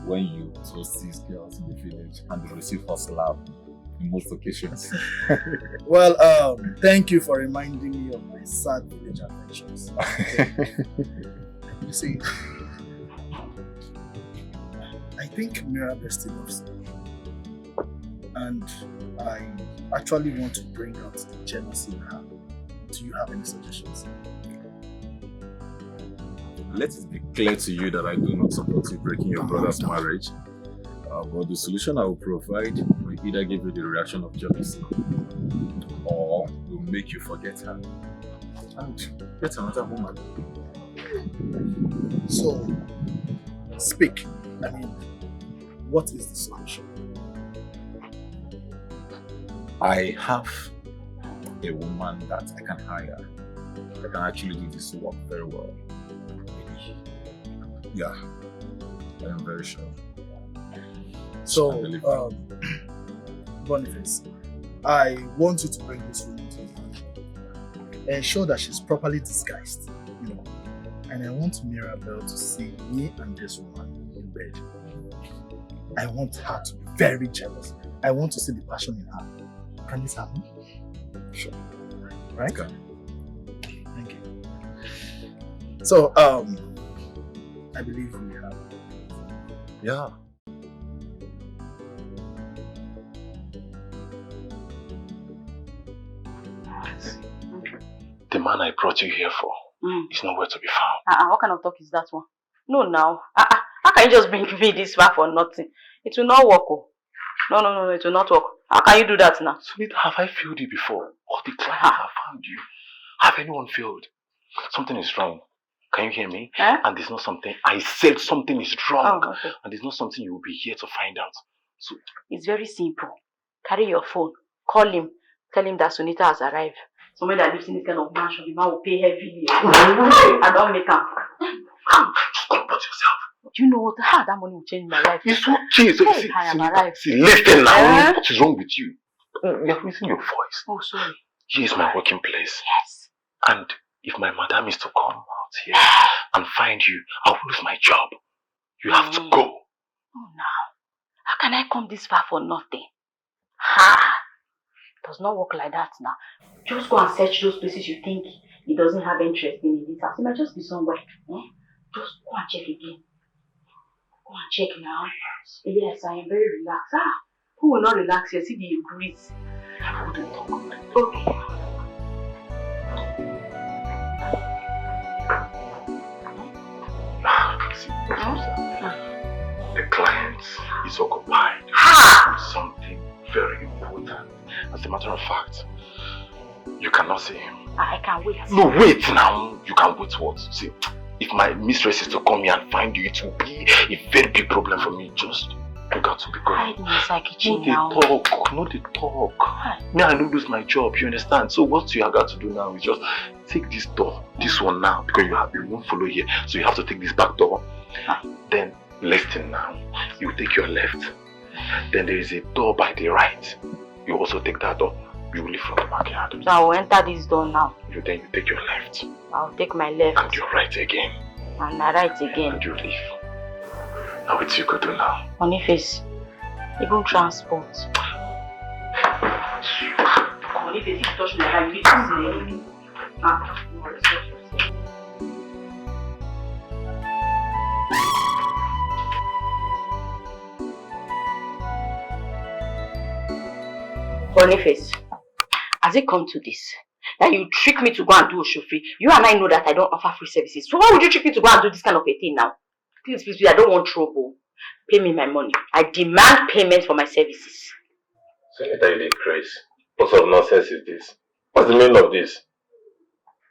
when you toast these girls in the village and they receive hot slap in most occasions. Well, thank you for reminding me of my sad village adventures. You see, I think Mirabel still loves me. And I actually want to bring out the jealousy in her. Do you have any suggestions? Let it be clear to you that I do not support you breaking your brother's marriage. But the solution I will provide will either give you the reaction of jealousy or will make you forget her and get another woman. So, speak. What is the solution? I have a woman that I can hire that can actually do this work very well. Yeah, I am very sure. So, Boniface, I want you to bring this woman to me. Ensure that she's properly disguised, and I want Mirabel to see me and this woman in bed. I want her to be very jealous. I want to see the passion in her. Can this happen? Sure. Right? Okay. Thank you. So, I believe we have. Yeah. The man I brought you here for is nowhere to be found. What kind of talk is that one? No, now. How can you just bring me this far for nothing? It will not work. Oh. No, it will not work. How can you do that now? Sunita, have I failed you before? All the clients have found you. Have anyone failed? Something is wrong. Can you hear me? And there's not something. I said something is wrong. Oh, okay. And there's not something you will be here to find out. So it's very simple. Carry your phone. Call him. Tell him that Sunita has arrived. Somebody that lives in this kind of mansion, the man will pay heavily. I don't make him. Comport yourself. Do you know what? How that money will change my life? It's okay. So hey, I am arrived. See, listen now. What is wrong with you? You're missing your voice. Oh, sorry. Here is my working place. Yes. And if my madam is to come out here and find you, I will lose my job. You have to go. Oh, now. How can I come this far for nothing? It does not work like that now. Just go and search those places you think he doesn't have interest in this house. It might just be somewhere. Just go and check again. Go and check now. Yes, I am very relaxed. Who will not relax here? See the breeze. I wouldn't talk. Okay. The client is occupied with something very important. As a matter of fact, you cannot see him. I can wait. No, wait now. You can wait what? See, if my mistress is to come here and find you, it will be a very big problem for me. Just, you got to be going. Hide in the kitchen now. Not the talk. Me, I don't lose my job, you understand? So what you have got to do now is just take this door, this one now, because you won't follow here. So you have to take this back door. Then listen now. You take your left. Then there is a door by the right. You also take that door. You will leave from the backyard. So I will enter this door now. You take your left. I'll take my left. And your right again. And my right again. And you leave. Now it's you go do now. Boniface, even transport. Boniface, if you touch me, I will leave you. No respect yourself. Boniface, has it come to this? That you trick me to go and do a chauffeur? You and I know that I don't offer free services. So why would you trick me to go and do this kind of a thing now? Please, please, please, I don't want trouble. Pay me my money. I demand payment for my services. Senator, you did crazy. What sort of nonsense is this? What's the meaning of this?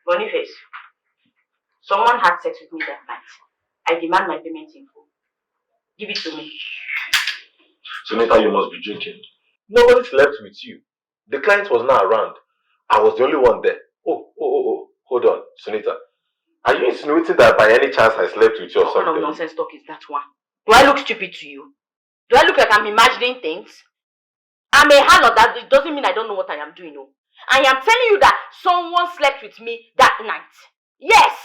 Boniface, someone had sex with me that night. I demand my payment in full. Give it to me. Senator, you must be joking. Nobody slept with you. The client was not around. I was the only one there. Oh. Hold on, Sunita. Are you insinuating that by any chance I slept with you or something? What kind of nonsense talk is that one? Do I look stupid to you? Do I look like I'm imagining things? I'm a harlot. That it doesn't mean I don't know what I am doing. No. I am telling you that someone slept with me that night. Yes!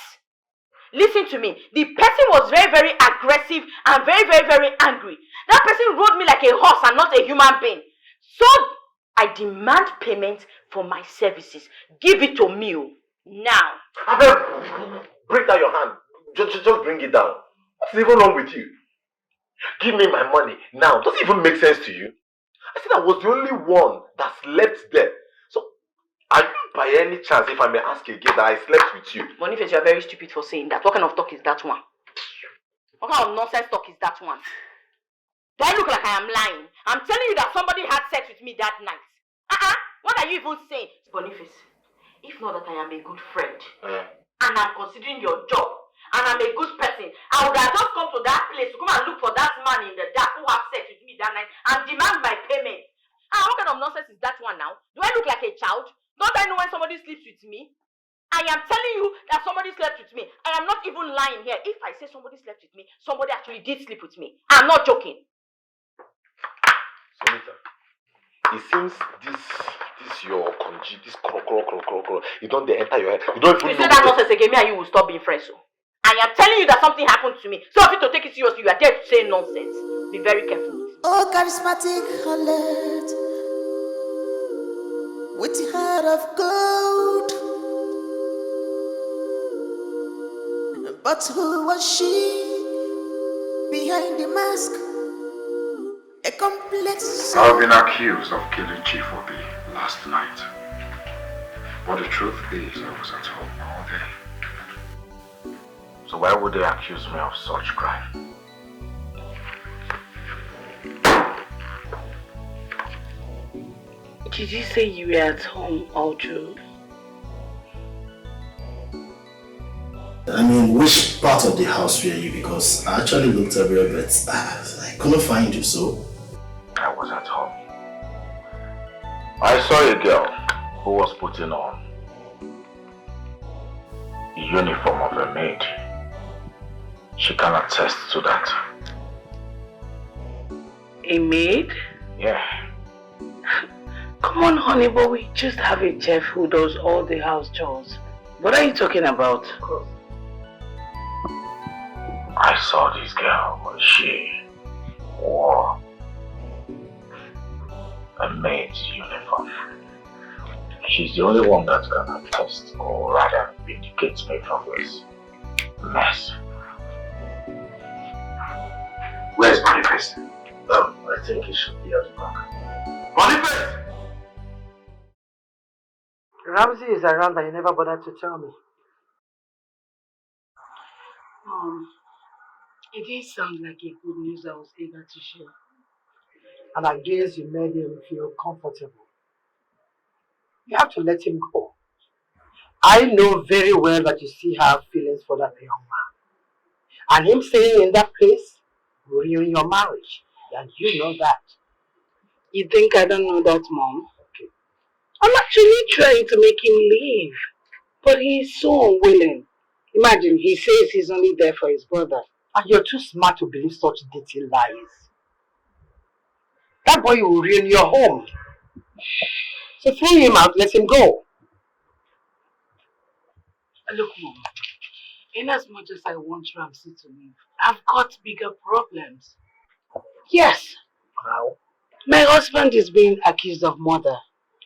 Listen to me. The person was very, very aggressive and very, very, very angry. That person rode me like a horse and not a human being. So, I demand payment for my services. Give it to me now. Abel, bring down your hand. Just bring it down. What's even wrong with you? Give me my money now. Does it even make sense to you? I said I was the only one that slept there. So, are you by any chance, if I may ask again, that I slept with you? Boniface, you are very stupid for saying that. What kind of talk is that one? What kind of nonsense talk is that one? Do I look like I am lying? I'm telling you that somebody had sex with me that night. What are you even saying? Boniface, if not that I am a good friend, and I'm considering your job, and I'm a good person, I would have just come to that place to come and look for that man in the dark who had sex with me that night and demand my payment. What kind of nonsense is that one now? Do I look like a child? Don't I know when somebody sleeps with me? I am telling you that somebody slept with me. I am not even lying here. If I say somebody slept with me, somebody actually did sleep with me. I'm not joking. Senator, it seems this your conji, this cro, you don't enter your head. You don't even know. You say that nonsense again, me and you will stop being friends. So I am telling you that something happened to me. So if you to take it seriously, you are there to say nonsense. Be very careful. Oh, charismatic harlot, with the heart of gold. But who was she behind the mask? A complex. I've been accused of killing Chief Obi last night. But the truth is, I was at home all day. So why would they accuse me of such crime? Did you say you were at home all through? I mean, which part of the house were you? Because I actually looked everywhere, but I couldn't find you, so... I was at home. I saw a girl who was putting on the uniform of a maid. She can attest to that. A maid? Yeah. Come on, honey, but we just have a chef who does all the house chores. What are you talking about? I saw this girl. She wore a maid's uniform. She's the only one that can attest, or rather vindicate me from this mess. Where's Boniface? I think he should be at the back. Boniface! Ramsey is around and you never bothered to tell me. It did sound like a good news I was eager to share. And I guess you made him feel comfortable. You have to let him go. I know very well that you still have feelings for that young man. And him staying in that place will ruin your marriage. And you know that. You think I don't know that, Mom? Okay. I'm actually trying to make him leave. But he's so unwilling. Imagine, he says he's only there for his brother. And you're too smart to believe such dirty lies. That boy will ruin your home. So throw him out, let him go. Look, Mom, in as much as I want Ramsey to leave, I've got bigger problems. Yes. How? My husband is being accused of murder,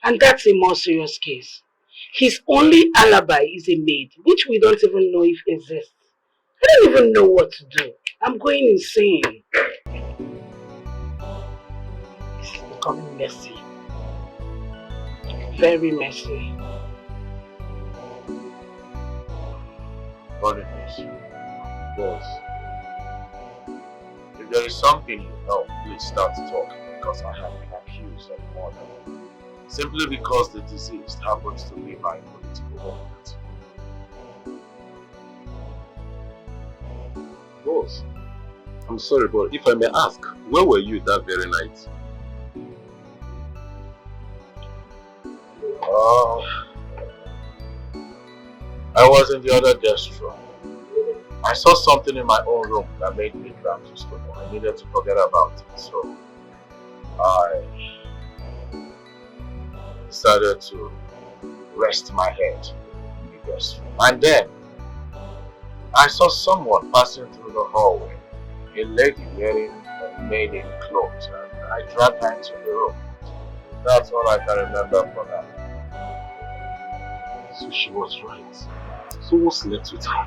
and that's a more serious case. His only alibi is a maid, which we don't even know if exists. I don't even know what to do. I'm going insane. This is becoming messy. Very messy. Boniface, boss, if there is something you know, please start talking because I have been accused of murder. Simply because the deceased happens to be my political opponent. Boss, I'm sorry, but if I may ask, where were you that very night? I was in the other guest room. I saw something in my own room that made me grab to stone. I needed to forget about it, so I decided to rest my head in the guest room. And then I saw someone passing through the hallway, a lady wearing a maiden clothes, and I dragged her into the room. That's all I can remember for now. So she was right. So who slept with her?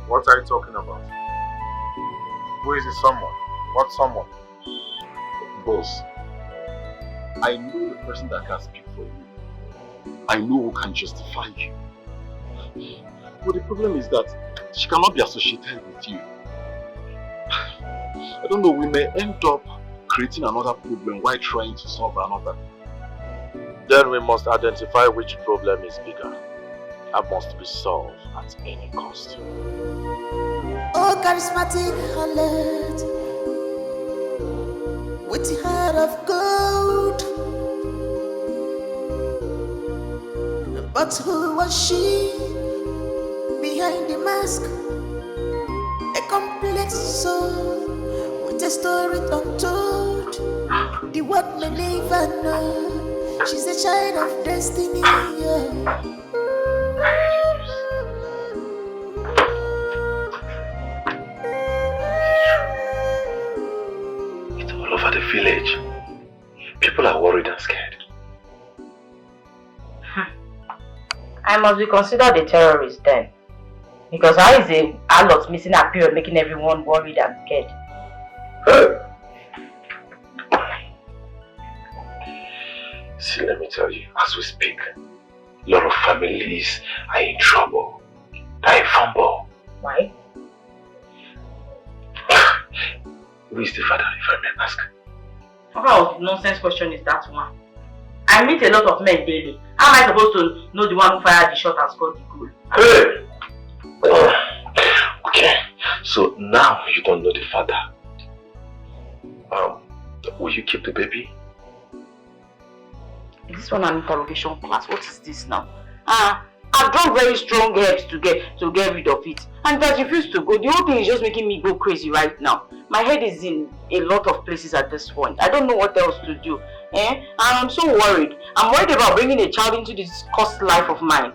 What are you talking about? Who is the someone? What someone? Boss, I know the person that can speak for you. I know who can justify you. But the problem is that she cannot be associated with you. I don't know, we may end up creating another problem while trying to solve another. Then we must identify which problem is bigger and must be solved at any cost. Oh, charismatic harlot, with the heart of gold. But who was she behind the mask? A complex soul with a story untold. The world may never know. She's a child of destiny. Yeah. It's all over the village. People are worried and scared. I must be considered a terrorist then. Because how is a harlot missing a period making everyone worried and scared? Hey. See, let me tell you, as we speak, a lot of families are in trouble. They're in fumble. Why? Who is the father, if I may ask? What kind of nonsense question is that one? I meet a lot of men daily. How am I supposed to know the one who fired the shot and scored the goal? Hey! Okay, so now you don't know the father. Will you keep the baby? Is this one an interrogation class? What is this now? I've drawn very strong heads to get rid of it. And that refused to go. The whole thing is just making me go crazy right now. My head is in a lot of places at this point. I don't know what else to do. And I'm so worried. I'm worried about bringing a child into this cursed life of mine.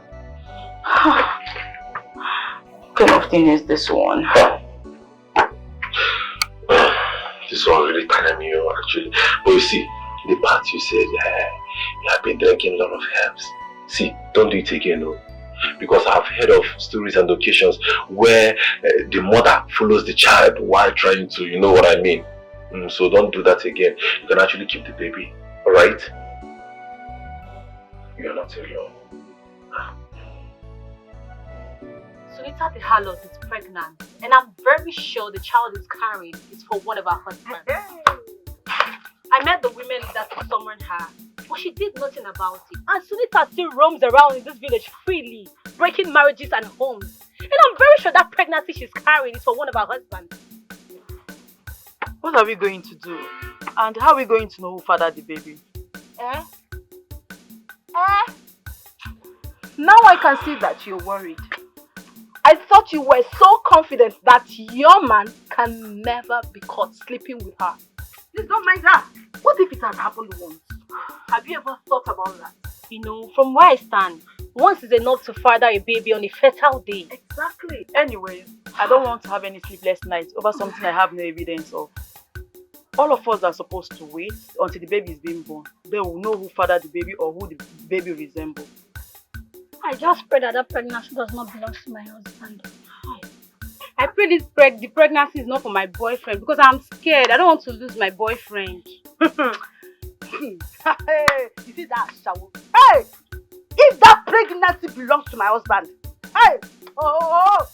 What kind of thing is this one? This one really telling you actually. But you see, the part you said, you have been drinking a lot of herbs. See, don't do it again, no. Because I've heard of stories and occasions where the mother follows the child while trying to, you know what I mean. So don't do that again. You can actually keep the baby, alright? You are not alone. Sunita the harlot is pregnant, and I'm very sure the child is carried is for one of our husbands. I met the women that summoned her, but she did nothing about it. And Sunita still roams around in this village freely, breaking marriages and homes. And I'm very sure that pregnancy she's carrying is for one of our husbands. What are we going to do? And how are we going to know who fathered the baby? Now I can see that you're worried. I thought you were so confident that your man can never be caught sleeping with her. Please don't mind that. What if it had happened once? Have you ever thought about that? You know, from where I stand, once is enough to father a baby on a fertile day. Exactly. Anyways, I don't want to have any sleepless nights over something I have no evidence of. All of us are supposed to wait until the baby is being born. They will know who fathered the baby or who the baby resembles. I just pray that pregnancy does not belong to my husband. I pray the pregnancy is not for my boyfriend because I'm scared. I don't want to lose my boyfriend. Hey, you see that shower? Hey! If that pregnancy belongs to my husband, hey! Oh!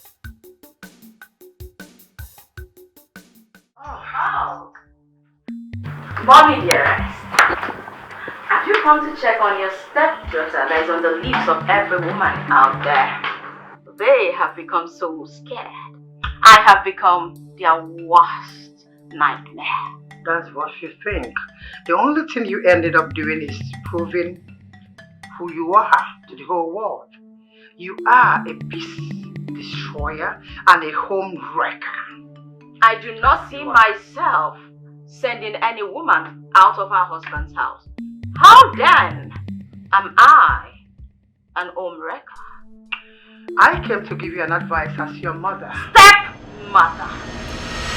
Mommy dearest, have you come to check on your stepdaughter that is on the lips of every woman out there? They have become so scared. I have become their worst nightmare. That's what you think. The only thing you ended up doing is proving who you are to the whole world. You are a peace destroyer and a home wrecker. I do not see myself sending any woman out of her husband's house. How then am I an home wrecker? I came to give you an advice as your mother. Stepmother.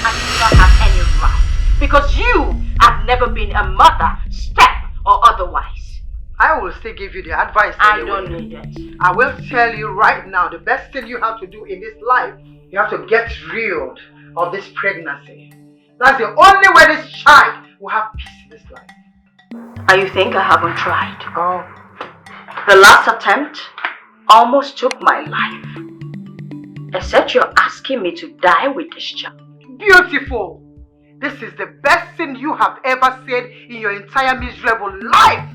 And you do not have any right. Because you have never been a mother, step or otherwise. I will still give you the advice I anyway. don't need it. I will tell you right now, the best thing you have to do in this life, you have to get rid of this pregnancy. That's the only way this child will have peace in this life. And you think I haven't tried? Oh. The last attempt almost took my life. Except you're asking me to die with this child. Beautiful! This is the best thing you have ever said in your entire miserable life!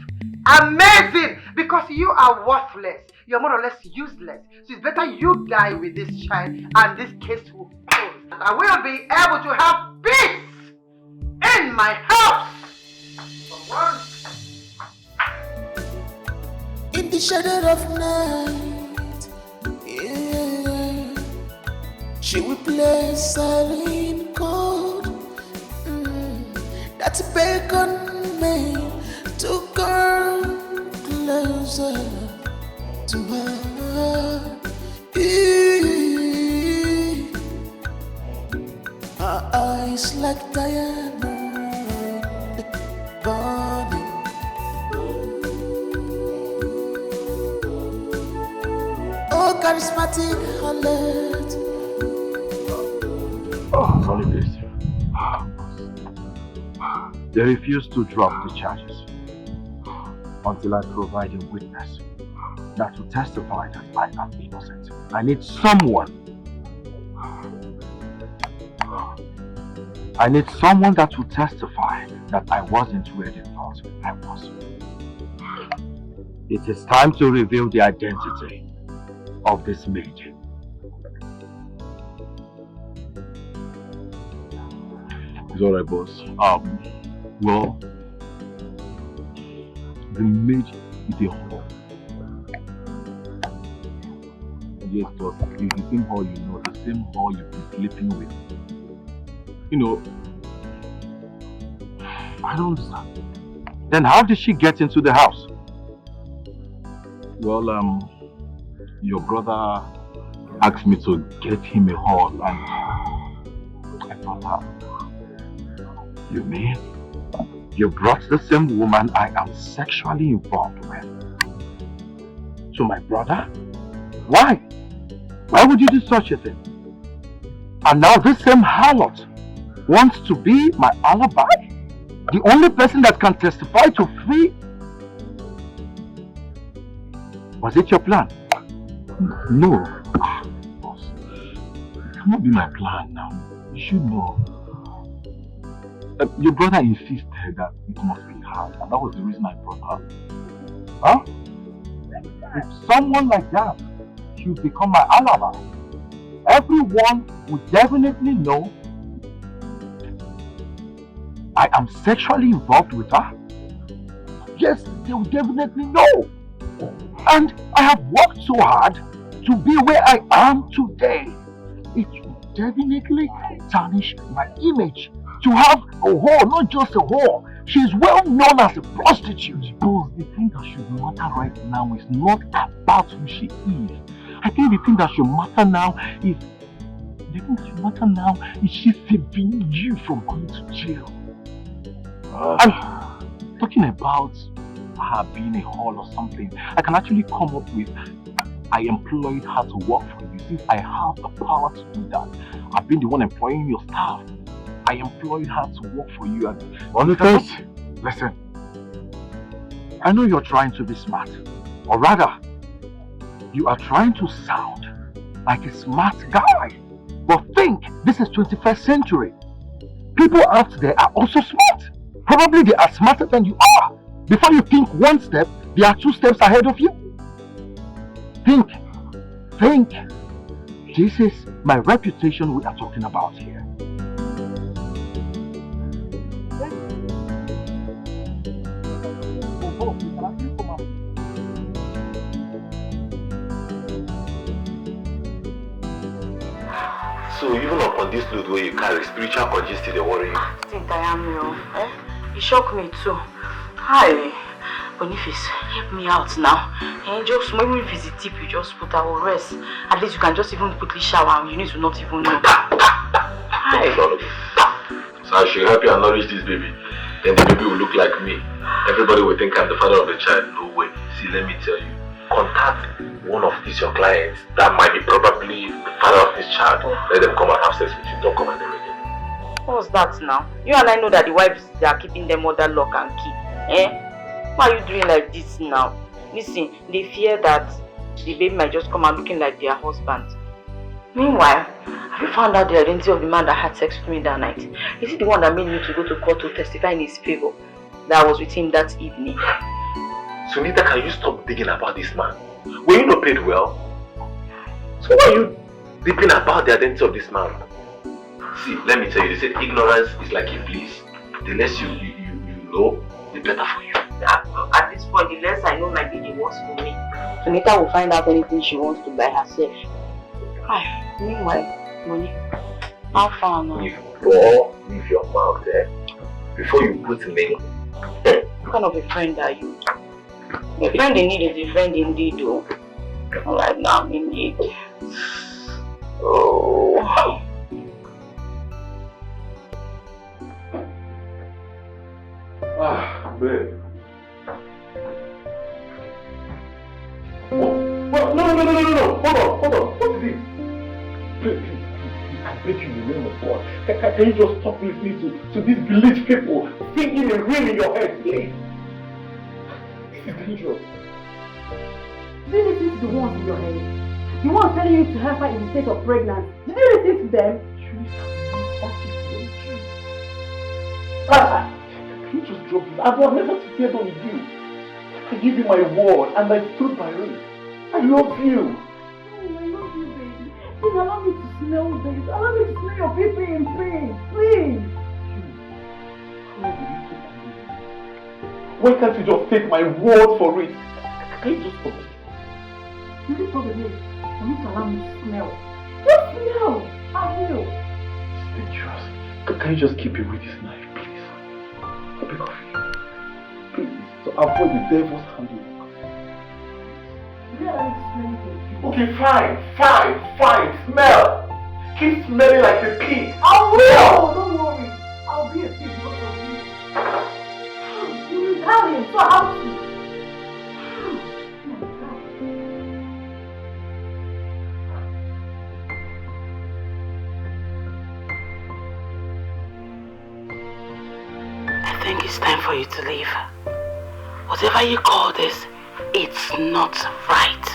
Amazing! Because you are worthless. You're more or less useless. So it's better you die with this child and this case will close. And I will be able to have peace in my house! For once. In the shadow of night, yeah, she will play silent chord. That's beckon me to come closer to her. Her eyes like diamond burning. Oh, charismatic harlot. Oh, sorry, please. They refuse to drop the charges until I provide a witness that will testify that I am innocent. I need someone. I need someone that will testify that I wasn't where they thought I was. It is time to reveal the identity of this maid. It's alright, boss. Well, the maid is a whore. Yes, boss. It's the same whore you know, the same whore you've been sleeping with. You know, I don't understand. Then how did she get into the house? Well, your brother asked me to get him a hall and I thought, you mean you brought the same woman I am sexually involved with to my brother? Why? Why would you do such a thing? And now this same harlot wants to be my alibi? The only person that can testify to free? Was it your plan? No. Boss, it cannot be my plan now. You should know. Your brother insisted that it must be her, and that was the reason I brought her. Huh? If someone like that should become my alibi, everyone would definitely know I am sexually involved with her. Yes, they will definitely know. And I have worked so hard to be where I am today. It will definitely tarnish my image. To have a whore, not just a whore, She's well known as a prostitute. Boss, the thing that should matter right now is not about who she is. I think the thing that should matter now is she saving you from going to jail. And talking about her being a hall or something, I can actually come up with, I employed her to work for you since I have the power to do that. I've been the one employing your staff. I employed her to work for you and... Boniface, listen. I know you're trying to be smart. Or rather, you are trying to sound like a smart guy. But think, this is 21st century. People out there are also smart. Probably they are smarter than you are. Before you think one step, they are 2 steps ahead of you. Think. This is my reputation we are talking about here. So even upon this load where you carry, spiritual congestion they worry you? I think I am, you shock me too. Hi, Boniface, help me out now. Just maybe if it's a tip, you just put our rest. At least you can just even quickly shower and you need to not even know. Hi. So I should help you and nourish this baby. Then the baby will look like me. Everybody will think I'm the father of the child. No way. See, let me tell you. Contact one of these your clients that might be probably the father of this child. Let them come and have sex with you. Don't come and everything. What's that now? You and I know that the wives, they are keeping them under lock and key. Why are you doing like this now? Listen, they fear that the baby might just come out looking like their husband. Meanwhile, have you found out the identity of the man that had sex with me that night? Is it the one that made me to go to court to testify in his favor that I was with him that evening? Sunita, can you stop digging about this man? Were you not paid well? So why are you digging about the identity of this man? See, let me tell you, they said ignorance is like a bliss. The less you know, the better for you. At this point, the less I know my baby works for me. Sunita will find out anything she wants to by herself. Meanwhile, money. How far now? Leave your mouth there before you put me. What kind of a friend are you? A friend in need is a friend indeed, though. Alright, now I'm in need. Oh. Babe. No. Hold on. What is it? Please, I beg you in the name of God. Can you just stop listening to these village people singing and ringing in your head, please? This is dangerous. Did you listen to the ones in your head? The ones telling you to help her in the state of pregnancy. Did you listen to them? Can you just drop this? I was never scared on you. I give you my word and I stood by it. I love you. I love you, baby. Please allow me to smell this. Allow me to smell your baby in pain. Please. Why can't you just take my word for it? Can you just stop it? You need to be for me to allow me to smell. Just smell. I will. It's dangerous. Can you just keep away this knife, please? I beg of you. Please, to avoid the devil's handiwork. Okay, fine. Smell. Keep smelling like a pig. I will. Don't worry. I'll be a pig because of you. You need Italian, so how to? I think it's time for you to leave. Whatever you call this, it's not right.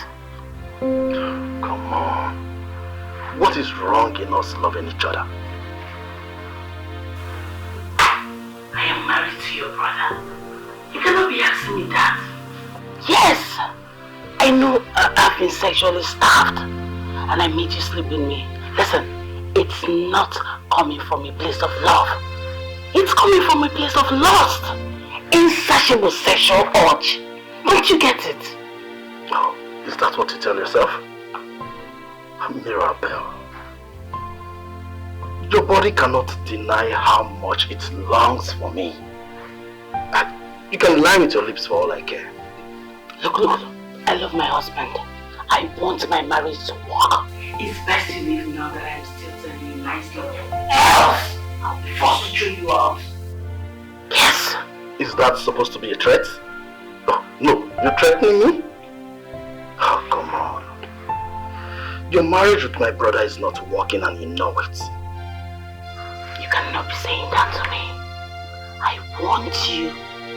Come on. What is wrong in us loving each other? I am married to your brother. You cannot be asking me that. Yes! I know I've been sexually starved and I made you sleep with me. Listen, it's not coming from a place of love. It's coming from a place of lust. Insatiable sexual urge. Don't you get it? Oh, is that what you tell yourself? Mirabelle. Your body cannot deny how much it longs for me. You can lie with your lips for all I care. Look, I love my husband. I want my marriage to work. It's best you leave now that I'm still telling you nicely. Else, I'll be forced to throw you out. Yes. Is that supposed to be a threat? Oh, no, you're threatening me? Oh, come on. Your marriage with my brother is not working and you know it. You cannot be saying that to me. I want you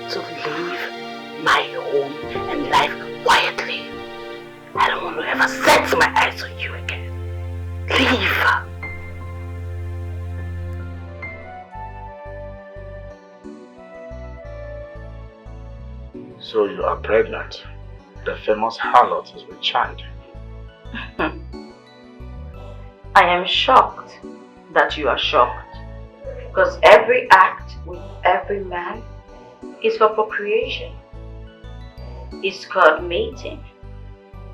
to leave my home and life quietly. I don't want to ever set my eyes on you again. Leave. So you are pregnant. The famous harlot is with child. I am shocked that you are shocked. Because every act with every man is for procreation. It's called mating.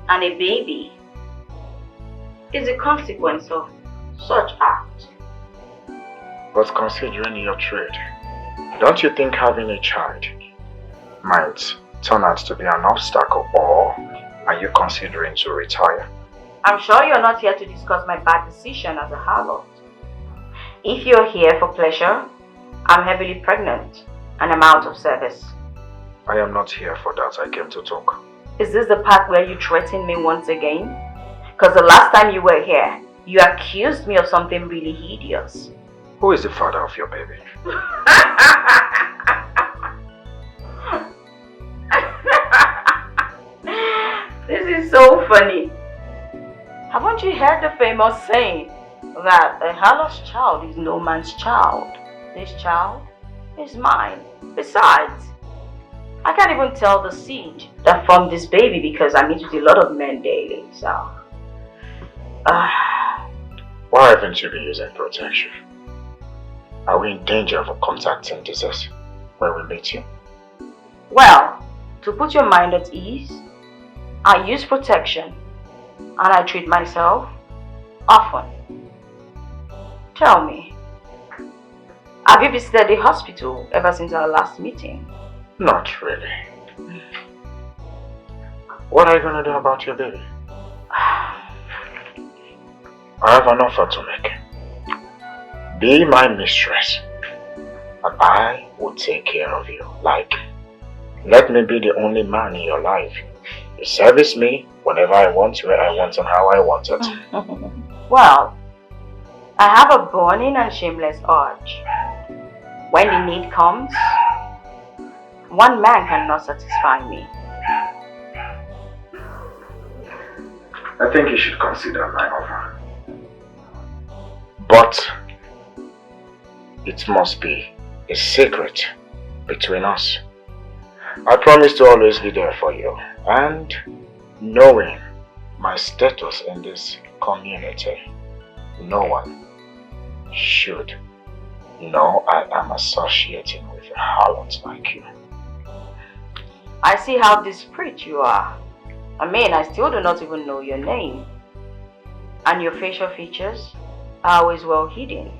And a baby is a consequence of such act. But considering your trade, don't you think having a child might turn out to be an obstacle, or are you considering to retire? I'm sure you're not here to discuss my bad decision as a harlot. If you're here for pleasure, I'm heavily pregnant and I'm out of service. I am not here for that. I came to talk. Is this the part where you threaten me once again? Because the last time you were here, you accused me of something really hideous. Who is the father of your baby? This is so funny. Haven't you heard the famous saying that a harlot's child is no man's child? This child is mine. Besides, I can't even tell the seed that formed this baby because I meet with a lot of men daily, so... Why haven't you been using protection? Are we in danger of contacting disease when we meet you? Well, to put your mind at ease, I use protection and I treat myself often. Tell me, have you visited the hospital ever since our last meeting? Not really. What are you going to do about your baby? I have an offer to make. Be my mistress, and I will take care of you. Like, let me be the only man in your life. You service me whenever I want, where I want, and how I want it. Well, I have a burning and shameless urge. When the need comes, one man cannot satisfy me. I think you should consider my offer. But it must be a secret between us. I promise to always be there for you. And knowing my status in this community, no one should know I am associating with a harlot like you. I see how discreet you are. I mean, I still do not even know your name. And your facial features are always well hidden.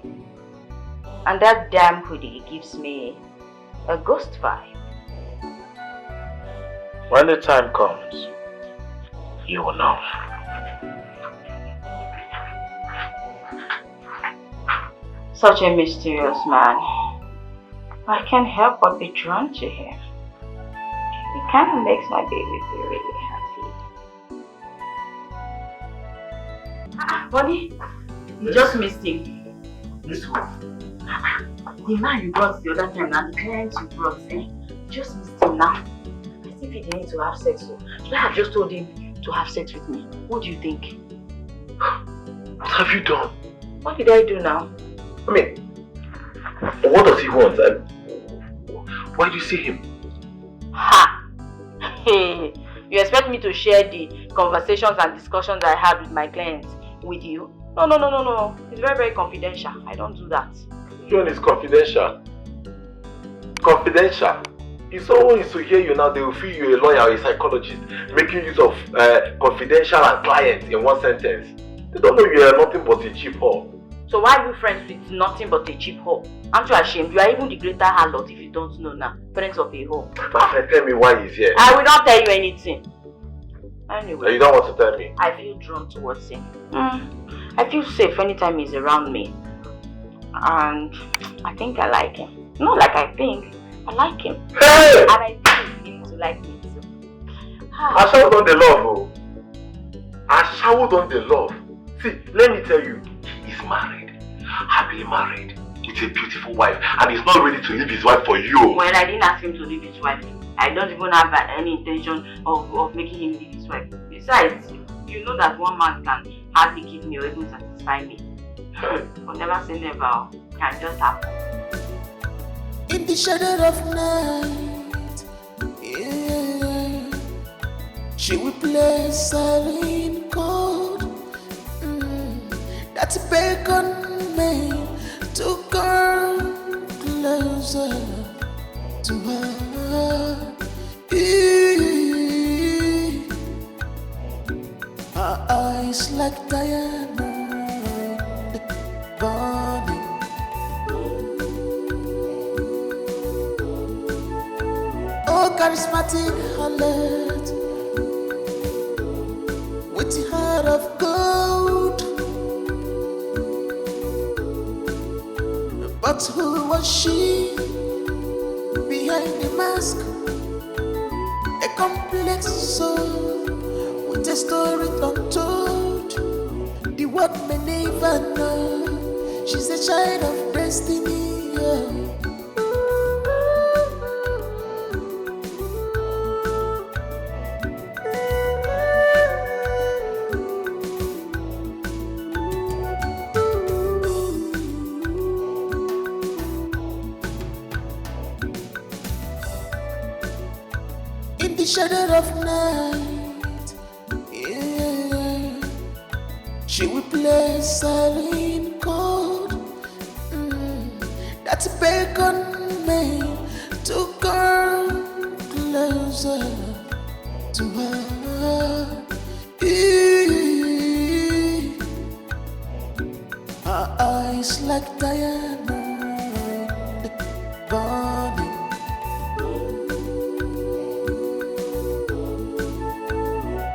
And that damn hoodie gives me a ghost vibe. When the time comes, you will know. Such a mysterious man. I can't help but be drawn to him. It kind of makes my baby feel really happy. Bonnie, you just missed him. This one? The man you brought the other time, and the client you brought, just missed him now. I think he didn't to have sex, so I have just told him to have sex with me. What do you think? What have you done? What did I do now? I mean, what does he want? Why do you see him? Ha! Hey, you expect me to share the conversations and discussions I had with my clients with you? No. It's very, very confidential. I don't do that. You and it's confidential. Confidential. If someone is to hear you now, they will feel you're a lawyer or a psychologist, making use of confidential and client in one sentence. They don't know you are nothing but a cheap whore. So why are you friends with nothing but a cheap whore? Aren't you ashamed? You are even the greater harlot if you don't know now. Parents of a whore. But tell me why he's here. I will not tell you anything. Anyway. You don't want to tell me? I feel drawn towards him. I feel safe anytime he's around me. And I think I like him. Not like I think. I like him. Hey! And I think he's beginning to like me too. I showered on the love, oh. I showered on the love. See, let me tell you, he is married. Happily married. With a beautiful wife. And he's not ready to leave his wife for you. Well, I didn't ask him to leave his wife. I don't even have any intention of making him leave his wife. Besides, you know that one man can hardly give me or even satisfy me. But never say never. Can just happen. In the shadow of night, yeah, she will play silent chord. That's beckon me to come closer to her. Her eyes like diamond burning. Oh, charismatic harlot with the heart of gold. But who was she behind the mask? A complex soul with a story untold. The world may never know. She's a child of destiny. Yeah. In the shadow of night, yeah, she will play silent chord. That's beckon me to come closer to her. Her eyes like diamond burning.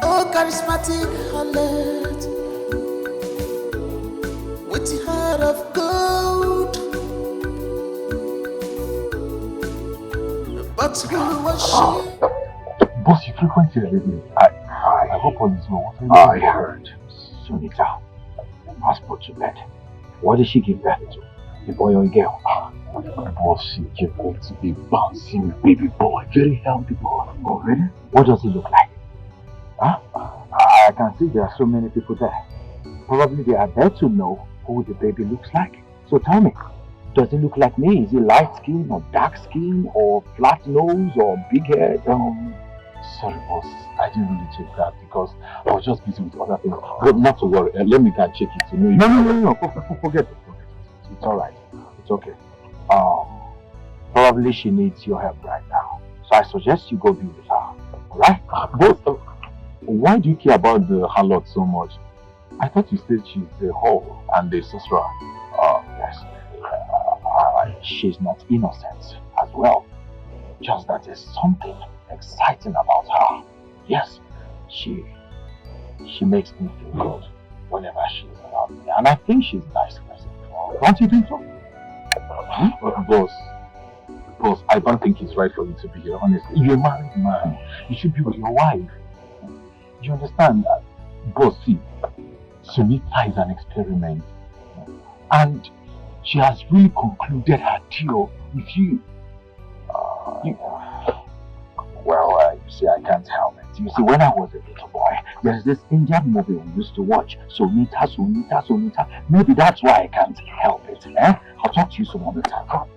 Oh, charismatic harlot with the heart of gold. But who was she? Boss, you frequently leave me. I hope all is well. I heard Sunita has put to bed. What did she give birth to? A boy or a girl? Boss, she gave birth to a bouncing baby boy. Very healthy boy. Oh, really? What does he look like? Huh? I can see there are so many people there. Probably they are there to know who the baby looks like. So tell me, does he look like me? Is he light skin or dark skin or flat nose or big head? Sorry, boss. I didn't really check that because I was just busy with other things. But not to worry. Let me go and check it to know. No. Forget it. It's alright. It's okay. Probably she needs your help right now. So I suggest you go be with her. Alright? Boss, why do you care about the harlot so much? I thought you said she's the whore and the sorcerer. Yes. She's not innocent as well. Just that there's something exciting about her. Yes, she makes me feel good whenever she's around me. And I think she's a nice person. Don't you think so? Boss, I don't think it's right for you to be here, honestly. You're a married man. You should be with your wife. You understand? Boss, see, Sunita is an experiment. And she has really concluded her deal with you. Well, you see, I can't help it. You see, when I was a little boy, there's this Indian movie we used to watch. Sunita. Maybe that's why I can't help it. I'll talk to you some other time.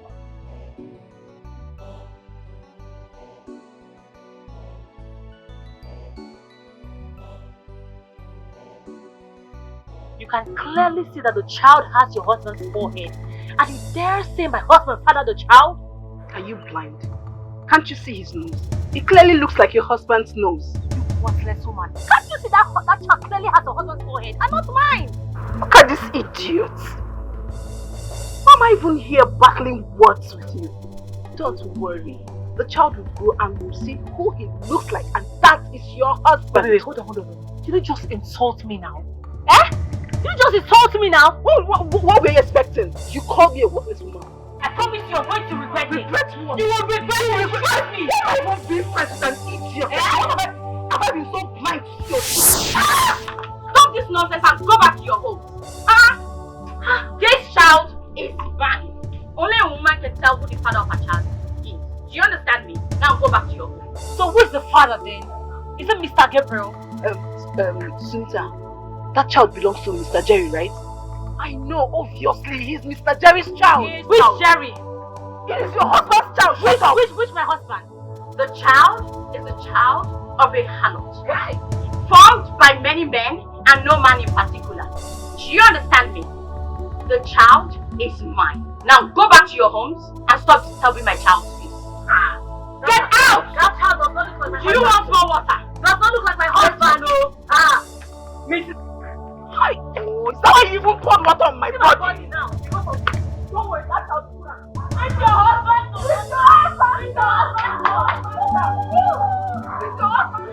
You can clearly see that the child has your husband's forehead. And you dare say my husband fathered the child? Are you blind? Can't you see his nose? It clearly looks like your husband's nose. You worthless woman. Can't you see that child clearly has your husband's forehead and not mine? Look at this idiot. am I even here battling words with you? Don't worry. The child will grow and will see who he looks like, and that is your husband. Wait, hold on. Did you just insult me now? Eh? Did you just insult me now? What were you expecting? You called me a worthless woman. I promise you are going to regret it. Regret what? You will regret it. Trust me. I won't be friends with an idiot. Have I been so blind to see your Stop this nonsense and go back to your home. This child is mine. Only a woman can tell who the father of her child is. Do you understand me? Now go back to your home. So who is the father then? Is it Mr. Gabriel? Sunita, that child belongs to Mr. Jerry, right? I know, obviously, he's Mr. Jerry's child. Which Jerry? It is your husband's child. Which my husband? The child is the child of a harlot. Right. Formed by many men and no man in particular. Do you understand me? The child is mine. Now go back to your homes and stop disturbing my child's peace. Get out! That child does not look like my husband. Do you want more water? Does not look like my husband. Mrs. Hi. Oh, is that why you even poured water on my body? Now. Don't worry, that child is good. It's your husband. It's your husband. It's your husband.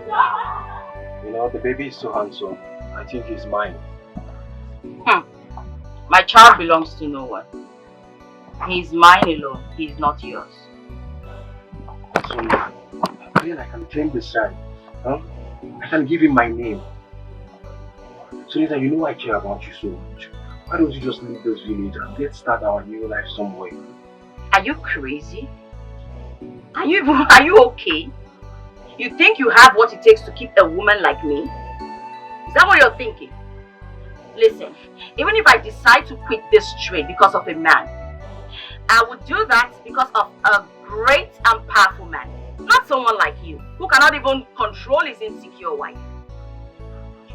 You know, the baby is so handsome. I think he's mine. My child belongs to no one. He's mine alone. He's not yours. So, I can claim this child. Huh? I can give him my name. Sunita, you know I care about you so much. Why don't you just leave this village and let's start our new life somewhere? Are you crazy? Are you okay? You think you have what it takes to keep a woman like me? Is that what you're thinking? Listen, even if I decide to quit this trade because of a man, I would do that because of a great and powerful man. Not someone like you, who cannot even control his insecure wife.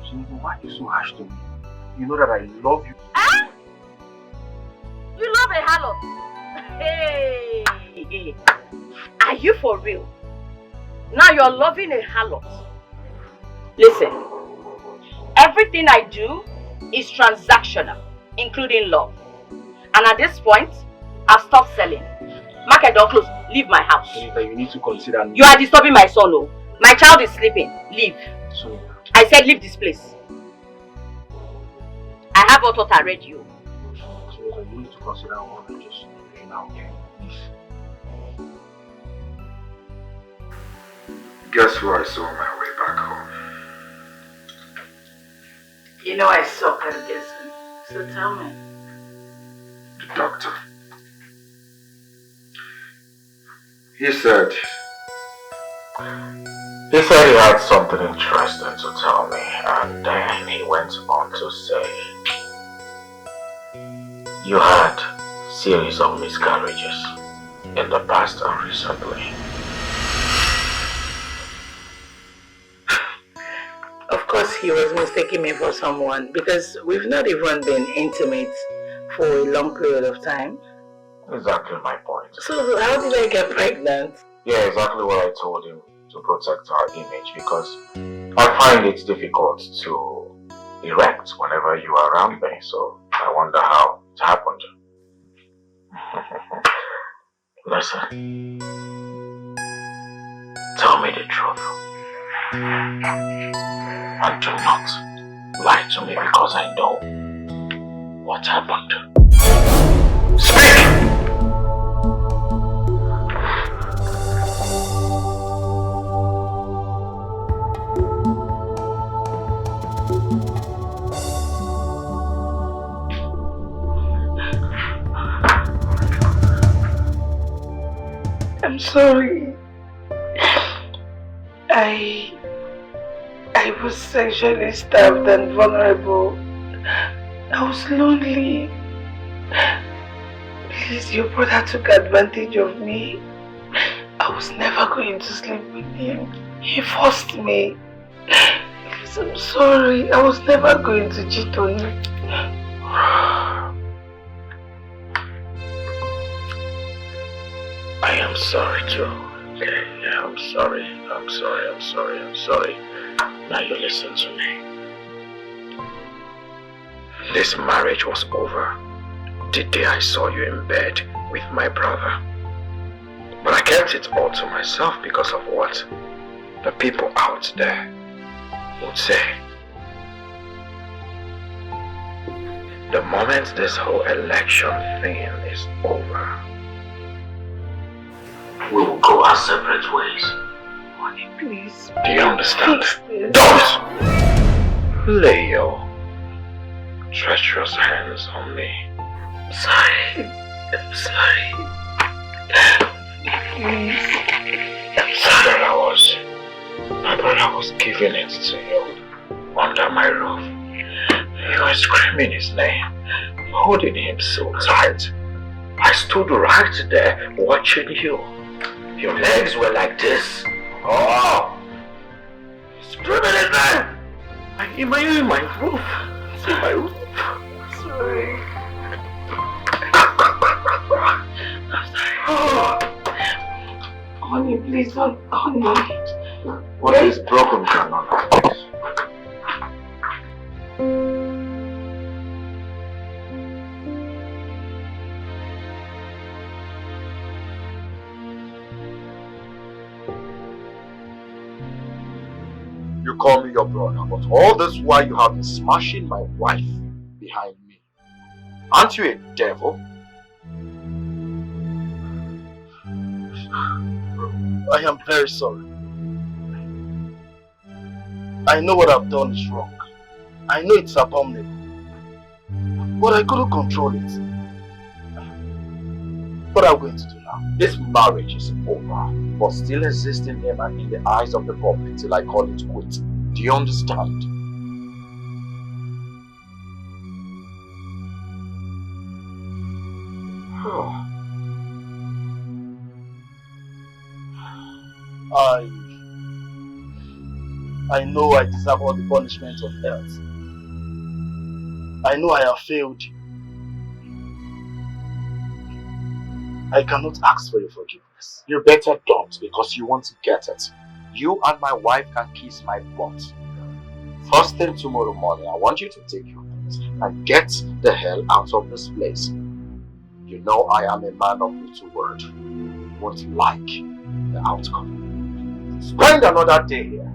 Sunita, why are you so harsh to me? You know that I love you. Eh? You love a harlot? Hey! Are you for real? Now you're loving a harlot. Listen, everything I do is transactional, including love. And at this point, I've stopped selling. Market door closed. Leave my house. Sunita, you need to consider me. You are disturbing my son. Oh. My child is sleeping. Leave. Sunita. I said leave this place. I have what I read you. Sunita, you need to consider what I just told you now, okay? Please. Guess who I saw on my way back home? You know I suck at guessing. So tell me. The doctor. He said he had something interesting to tell me, and then he went on to say, you had series of miscarriages in the past and recently. Of course he was mistaking me for someone because we've not even been intimate for a long period of time. Exactly my point. So how did I get pregnant? Yeah, exactly what I told him, to protect our image, because I find it difficult to erect whenever you are around me, so I wonder how it happened. Listen, tell me the truth. And do not lie to me because I know what happened. Speak! I'm sorry. I was sexually starved and vulnerable. I was lonely. Please, your brother took advantage of me. I was never going to sleep with him. He forced me. Please, I'm sorry. I was never going to cheat on you. I am sorry too. Okay, yeah, I'm sorry. Now you listen to me. This marriage was over the day I saw you in bed with my brother. But I kept it all to myself because of what the people out there would say. The moment this whole election thing is over, we will go our separate ways. Honey, please. Do you understand? Don't lay your treacherous hands on me. I'm sorry. I'm sorry. Please. I'm sorry. My brother was giving it to you under my roof. You were screaming his name, holding him so tight. I stood right there watching you. Your legs were like this. Oh! Screaming his name! In my roof. It's in my roof. Sorry. I'm sorry. Honey, please don't. Honey. What is broken cannot fix. You call me your brother, but all this while you have been smashing my wife behind me. Aren't you a devil? I am very sorry. I know what I've done is wrong. I know it's abominable. But I couldn't control it. What are we going to do now? This marriage is over, but still exists in him and in the eyes of the public till I call it quits. Do you understand? I know I deserve all the punishment of earth. I know I have failed you. I cannot ask for your forgiveness. You better don't, because you want to get it. You and my wife can kiss my butt. First thing tomorrow morning, I want you to take your things and get the hell out of this place. You know I am a man of little word. You won't like the outcome. Spend another day here.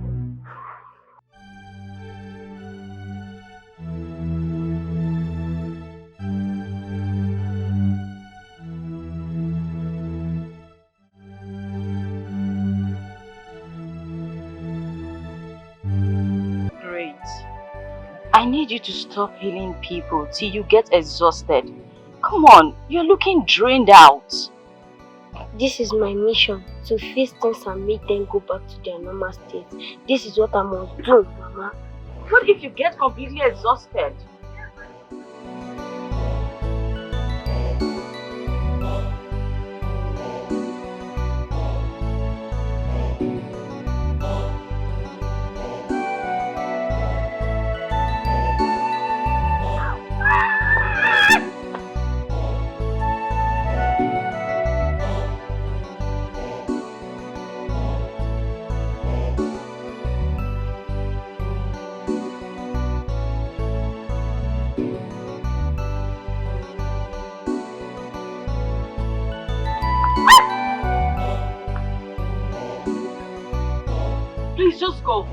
I need you to stop healing people till you get exhausted. Come on, you're looking drained out. This is my mission, to fix things and make them go back to their normal state. This is what I must do, Mama. What if you get completely exhausted? Just go,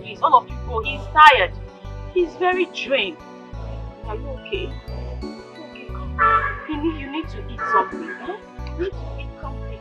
please. All of you go. He's tired. He's very drained. Are you okay? Okay, come. Ini, you need to eat something, eh? You need to eat something.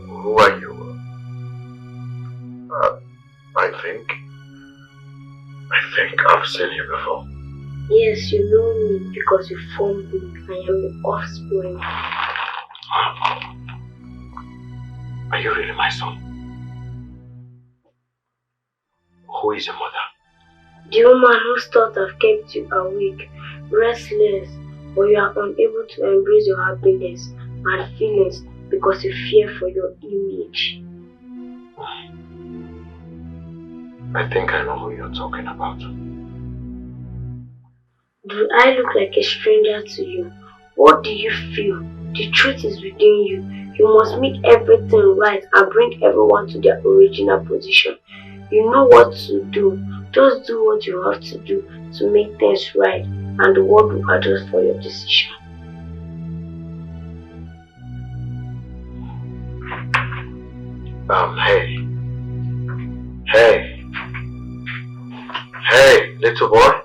Who are you? I think I've seen you before. Yes, you know me because you formed me. I am your offspring. Are you really my son? Who is your mother? The woman whose thoughts have kept you awake, restless, but you are unable to embrace your happiness and feelings because you fear for your image. I think I know who you're talking about. Do I look like a stranger to you? What do you feel? The truth is within you. You must make everything right and bring everyone to their original position. You know what to do. Just do what you have to do to make things right, and the world will adjust for your decision. Hey, little boy.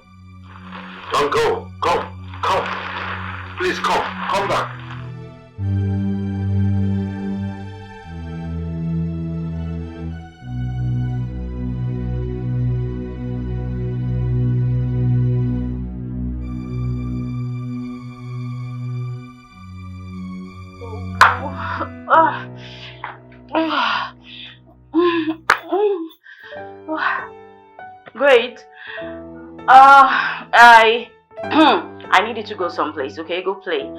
Don't go. Come. Please come back. Great. I needed to go someplace, okay? Go play.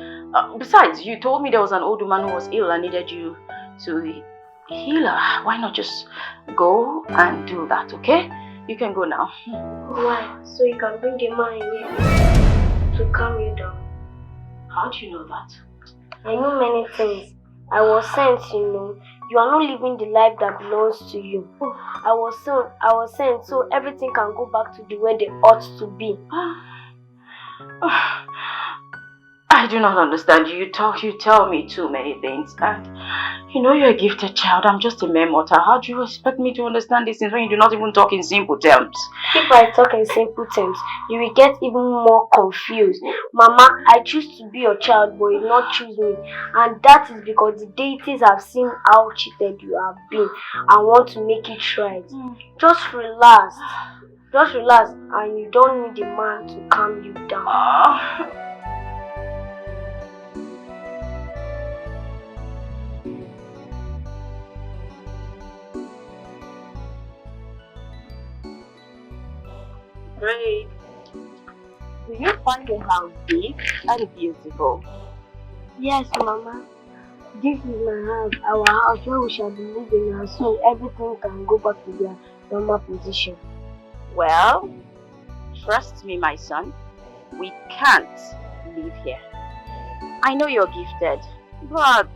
Besides, you told me there was an old woman who was ill and needed you to heal her. Why not just go and do that, okay? You can go now. Why? So you can bring the man in here to calm you down. How do you know that? I know many things. I was sent, You are not living the life that belongs to you. I was sent so everything can go back to the way they ought to be. I do not understand you. You tell me too many things. And you're a gifted child. I'm just a mere mortal. How do you expect me to understand these things when you do not even talk in simple terms? If I talk in simple terms, you will get even more confused. Mama, I choose to be your child, but you will not choose me. And that is because the deities have seen how cheated you have been and want to make it right. Just relax. And you don't need a man to calm you down. Great. Do you find the house big and beautiful? Yes, Mama. This is my house, our house where we shall be living now, so everything can go back to their normal position. Well, trust me, my son. We can't live here. I know you're gifted, but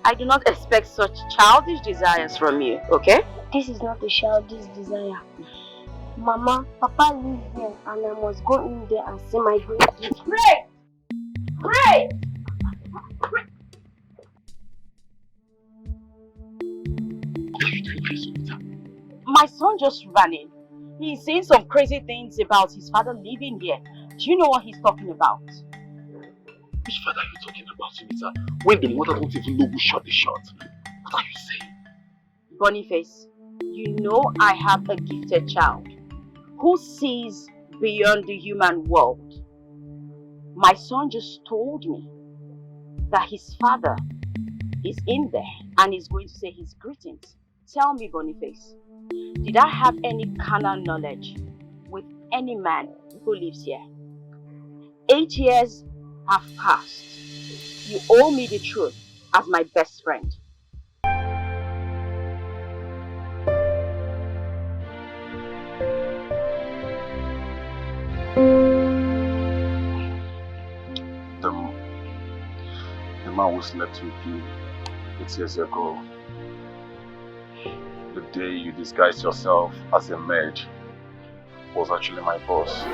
I do not expect such childish desires from you, okay? This is not a childish desire. Mama, Papa lives there and I must go in there and see my great gift. Great! My son just ran in. He's saying some crazy things about his father living here. Do you know what he's talking about? Which father are you talking about, Sunita? When the mother don't even know who shot the shot. What are you saying? Boniface, you know I have a gifted child who sees beyond the human world. My son just told me that his father is in there and is going to say his greetings. Tell me, Boniface, did I have any carnal knowledge with any man who lives here? 8 years have passed. You owe me the truth as my best friend. The man who slept with you 8 years ago, the day you disguised yourself as a maid, was actually my boss,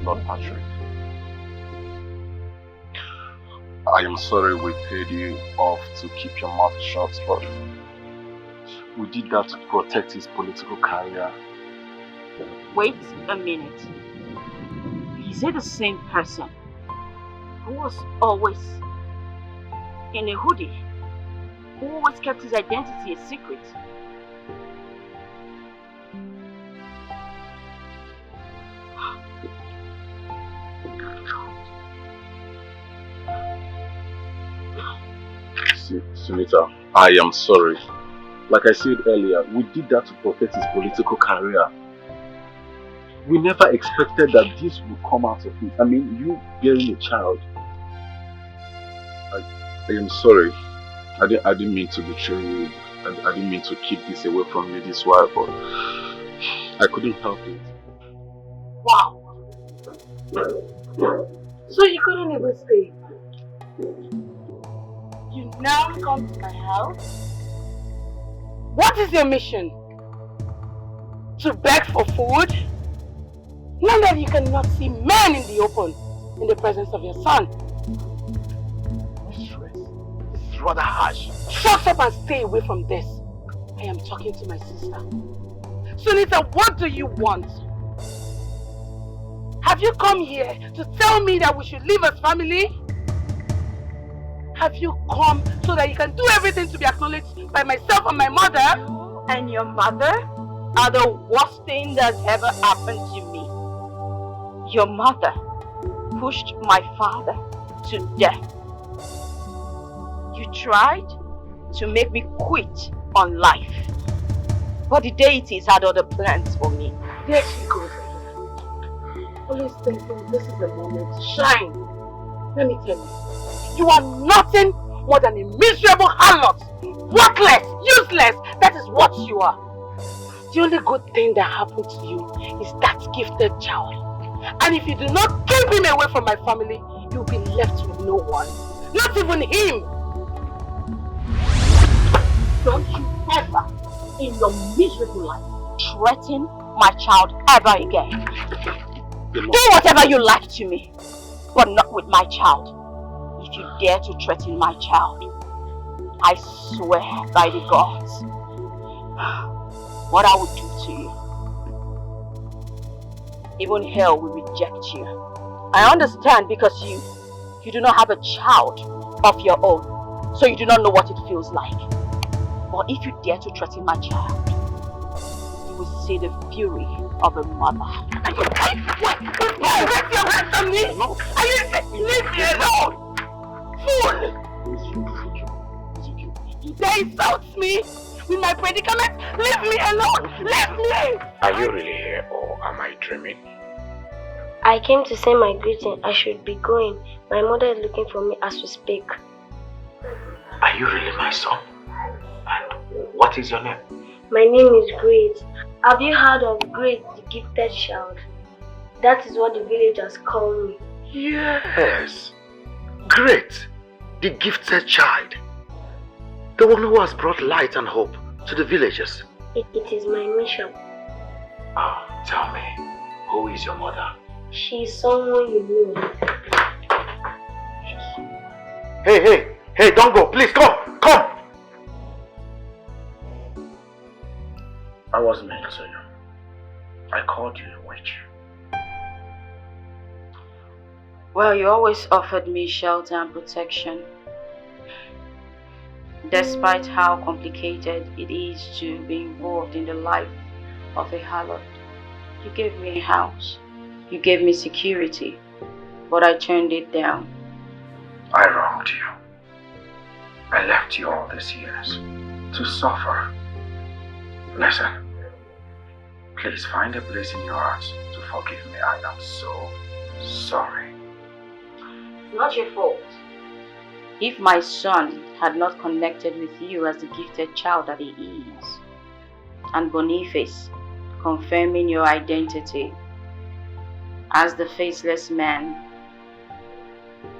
not Patrick. I am sorry we paid you off to keep your mouth shut, but we did that to protect his political career. Wait a minute. Is it the same person who was always in a hoodie, who always kept his identity a secret? Sunita, I am sorry. Like I said earlier, we did that to protect his political career. We never expected that this would come out of it. I mean, you bearing a child. I am sorry. I didn't mean to betray you. I didn't mean to keep this away from you this while, but I couldn't help it. Wow. So you couldn't even stay? You now come to my house? What is your mission? To beg for food? Now that you cannot see men in the open in the presence of your son. Mistress, this is rather harsh. Shut up and stay away from this. I am talking to my sister. Sunita, what do you want? Have you come here to tell me that we should leave as family? Have you come so that you can do everything to be acknowledged by myself and my mother? And your mother are the worst thing that's ever happened to me. Your mother pushed my father to death. You tried to make me quit on life. But the deities had other plans for me. There she goes again. Always thinking this is the moment to shine. Let me tell you, you are nothing more than a miserable harlot. Worthless, useless, that is what you are. The only good thing that happened to you is that gifted child. And if you do not keep him away from my family, you'll be left with no one. Not even him. Don't you ever in your miserable life threaten my child ever again. Do whatever you like to me, but not with my child. If you dare to threaten my child, I swear by the gods what I would do to you. Even hell will reject you. I understand because you do not have a child of your own, so you do not know what it feels like. But if you dare to threaten my child, you will see the fury of a mother. What? Raise your hands on me! No. Are you leave me alone? Fool! You dare insult me with my predicament? Leave me alone! Leave me! Are you really here or am I dreaming? I came to say my greeting. I should be going. My mother is looking for me as we speak. Are you really my son? And what is your name? My name is Great. Have you heard of Great, the gifted child? That is what the villagers call me. Yes. Great, the gifted child. The one who has brought light and hope to the villagers. It is my mission. Oh, tell me, who is your mother? She is someone you know. Hey, don't go, please, come. I was mean to you. I called you a witch. Well, you always offered me shelter and protection. Despite how complicated it is to be involved in the life of a harlot, you gave me a house. You gave me security, but I turned it down. I wronged you. I left you all these years to suffer. Listen, please find a place in your heart to forgive me. I am so sorry. It's not your fault. If my son had not connected with you as the gifted child that he is, and Boniface confirming your identity as the faceless man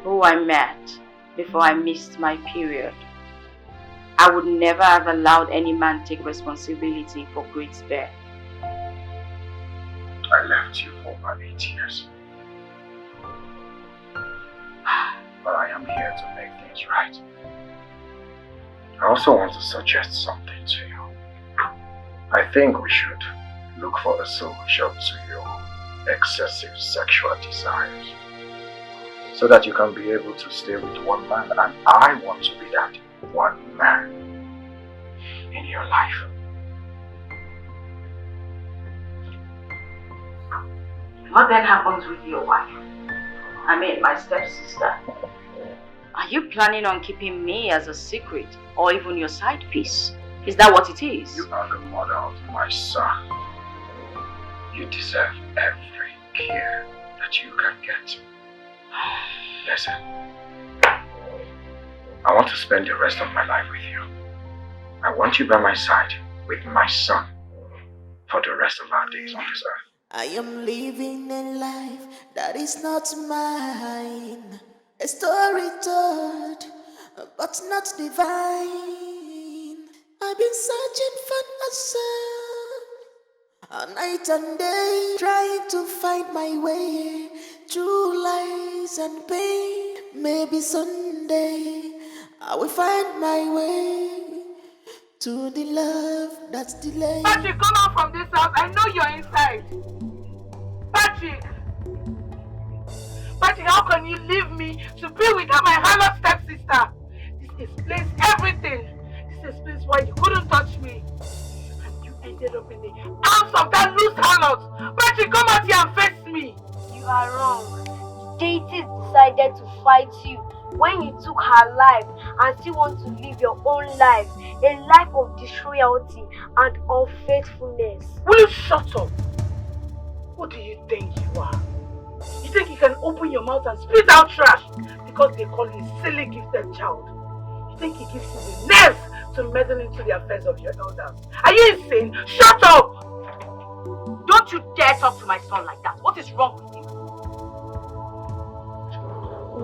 who I met before I missed my period, I would never have allowed any man take responsibility for Great's birth. I left you for over 8 years. But I am here to make things right. I also want to suggest something to you. I think we should look for a solution to your excessive sexual desires, so that you can be able to stay with one man, and I want to be that one man in your life. What then happens with your wife? I mean, my stepsister. Are you planning on keeping me as a secret or even your side piece? Is that what it is? You are the mother of my son. You deserve every care that you can get. Listen, I want to spend the rest of my life with you. I want you by my side with my son for the rest of our days on this earth. I am living a life that is not mine. A story told, but not divine. I've been searching for a soul, all night and day, trying to find my way through lies and pain. Maybe someday I will find my way to the love that's delayed. Patrick, come out from this house. I know you're inside. Patrick! Patrick, how can you leave me to be without my harlot stepsister? This explains everything. This explains why you couldn't touch me. And you ended up in the arms of that loose harlot. Patrick, come out here and face me. You are wrong. Deity decided to fight you when you took her life and still want to live your own life. A life of disloyalty and unfaithfulness. Will you shut up? What do you think you are? You think you can open your mouth and spit out trash because they call you a silly gifted child? You think it gives you the nerve to meddle into the affairs of your elders? Are you insane? Shut up! Don't you dare talk to my son like that. What is wrong with you?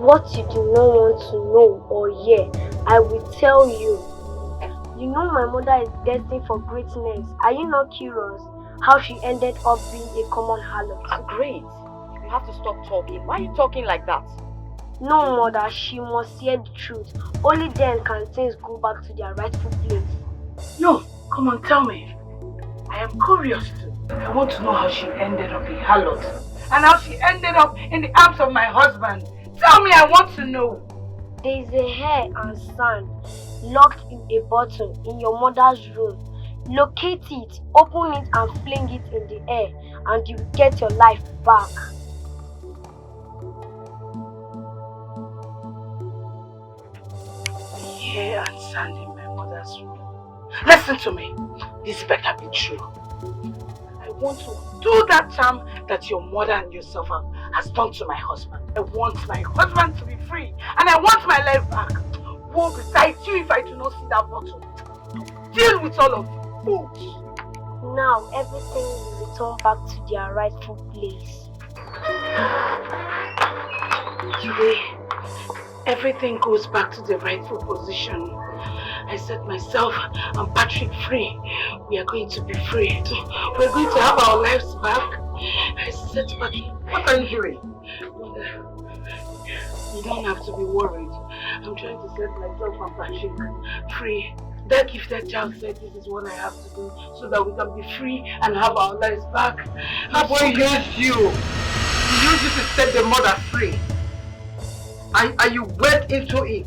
What you do not want to know or hear, I will tell you. You know my mother is destined for greatness. Are you not curious how she ended up being a common harlot? Great. You have to stop talking. Why are you talking like that? No, mother, she must hear the truth. Only then can things go back to their rightful place. No, come on, tell me. I am curious too. I want to know how she ended up a harlot and how she ended up in the arms of my husband. Tell me, I want to know. There is a hair and sand locked in a bottle in your mother's room. Locate it, open it and fling it in the air and you get your life back. Hair and sand in my mother's room. Listen to me. This better be true. I want to do that charm that your mother and yourself has done to my husband. I want my husband to be free and I want my life back. Woe besides you if I do not see that bottle. Deal with all of you fools. Now everything will return back to their rightful place. Today, everything goes back to the rightful position. I set myself and Patrick free. We are going to be free. We're going to have our lives back. I set Patrick. What are you doing? You don't have to be worried. I'm trying to set myself and Patrick free. That gifted child said this is what I have to do so that we can be free and have our lives back. That boy used you. He used you to set the mother free. And you went into it.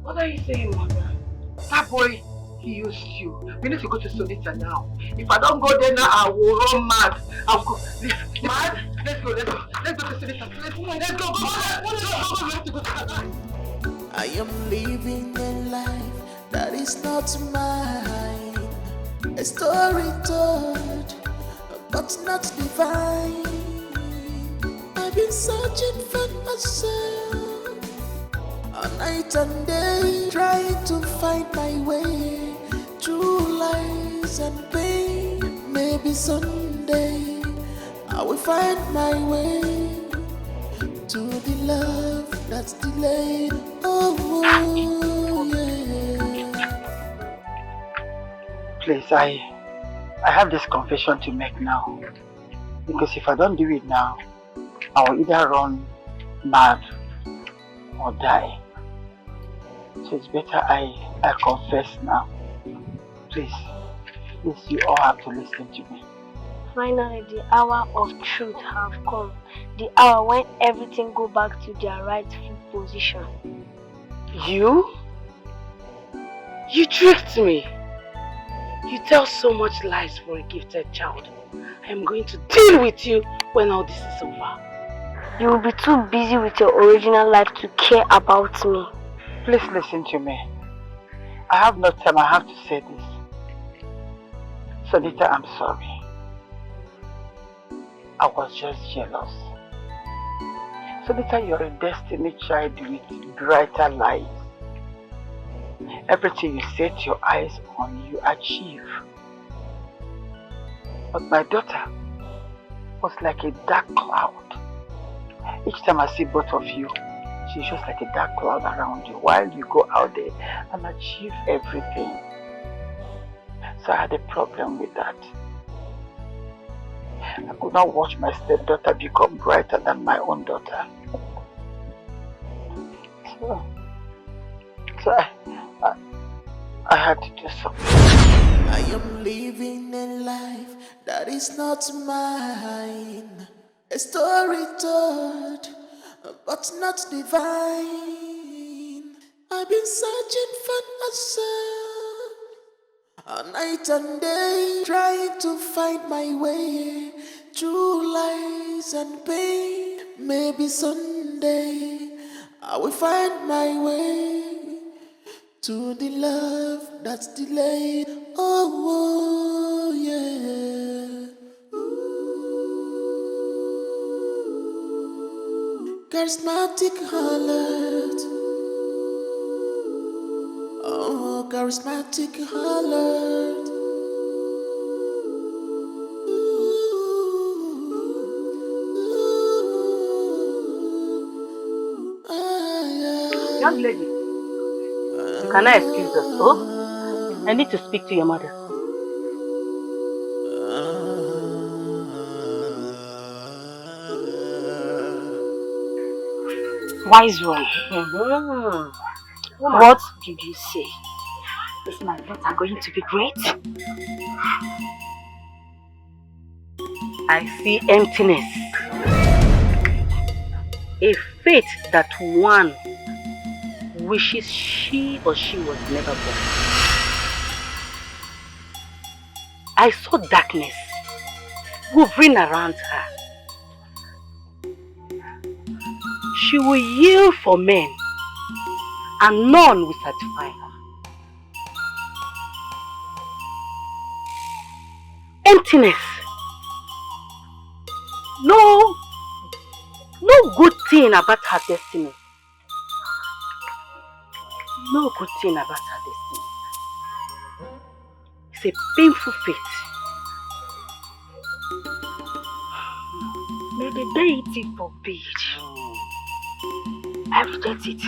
What are you saying, mother? That boy, he used you. We need to go to Sonita now. If I don't go there now, I will run mad. I'll go. Mad? Let's go. Let's go to Sonita. Let's go. We have to go to Sonita. I am living a life that is not mine. A story told, but not divine. I've been searching for myself all night and day, trying to find my way through lies and pain. Maybe someday I will find my way to the love that's delayed. Oh, yeah. Please, I have this confession to make now. Because if I don't do it now, I will either run mad or die. So it's better I confess now. Please, you all have to listen to me. Finally, the hour of truth have come. The hour when everything go back to their rightful position. You? You tricked me. You tell so much lies for a gifted child. I am going to deal with you when all this is over. You will be too busy with your original life to care about me. Please listen to me. I have no time, I have to say this. Sonita, I'm sorry. I was just jealous. Sonita, you're a destiny child with brighter lives. Everything you set your eyes on, you achieve. But my daughter was like a dark cloud. Each time I see both of you, she's just like a dark cloud around you while you go out there and achieve everything. So I had a problem with that. I could not watch my stepdaughter become brighter than my own daughter. So I had to do something. I am living a life that is not mine. A story told, but not divine. I've been searching for myself all night and day, trying to find my way through lies and pain. Maybe someday I will find my way to the love that's delayed. Oh, yeah. Charismatic harlot. Oh, charismatic harlot. Young lady, can I excuse us? Oh, I need to speak to your mother. Wise one. What did you say? Is my daughter going to be great? I see emptiness. A fate that one wishes she or she was never born. I saw darkness hovering around her. She will yield for men, and none will satisfy her. Emptiness. No good thing about her destiny. No good thing about her destiny. It's a painful fate. May the deity forbid. I reject it.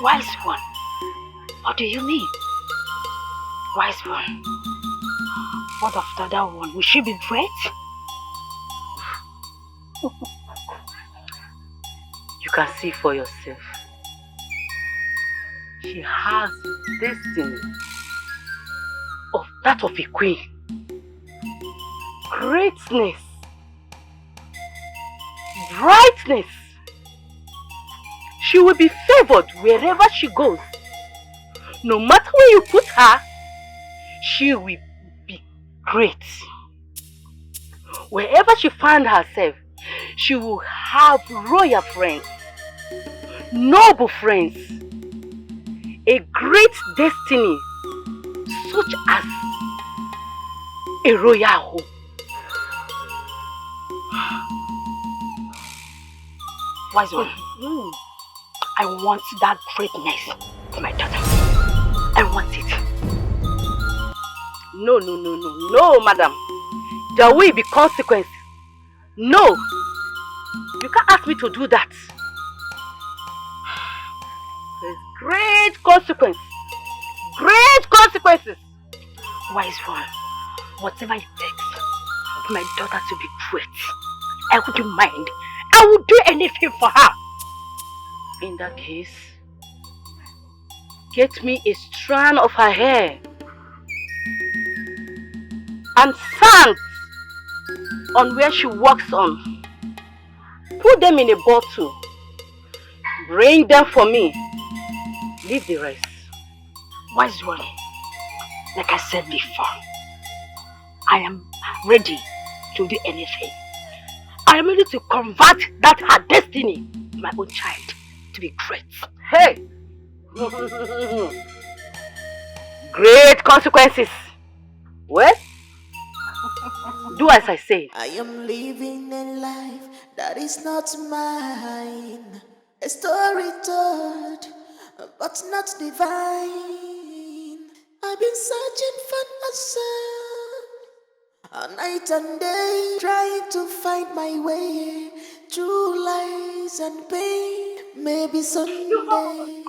Wise one. What do you mean? Wise one. What of the other one? Will she be great? You can see for yourself. She has destiny of that of a queen. Greatness. Brightness. She will be favored wherever she goes. No matter where you put her, she will be great. Wherever she finds herself, she will have royal friends, noble friends, a great destiny, such as a royal home. Wise one. I want that greatness for my daughter. I want it. No, madam. There will be consequences. No. You can't ask me to do that. There's great consequences. Great consequences. Wise one, whatever it takes for my daughter to be great, I wouldn't mind. I would do anything for her. In that case, get me a strand of her hair and sand on where she walks on. Put them in a bottle. Bring them for me. Leave the rest. Wise one, like I said before, I am ready to do anything. I am ready to convert that her destiny, my own child, to be great. Hey! Great consequences. Well, do as I say. I am living a life that is not mine. A story told, but not divine. I've been searching for myself all night and day, trying to find my way through lies and pain. Maybe someday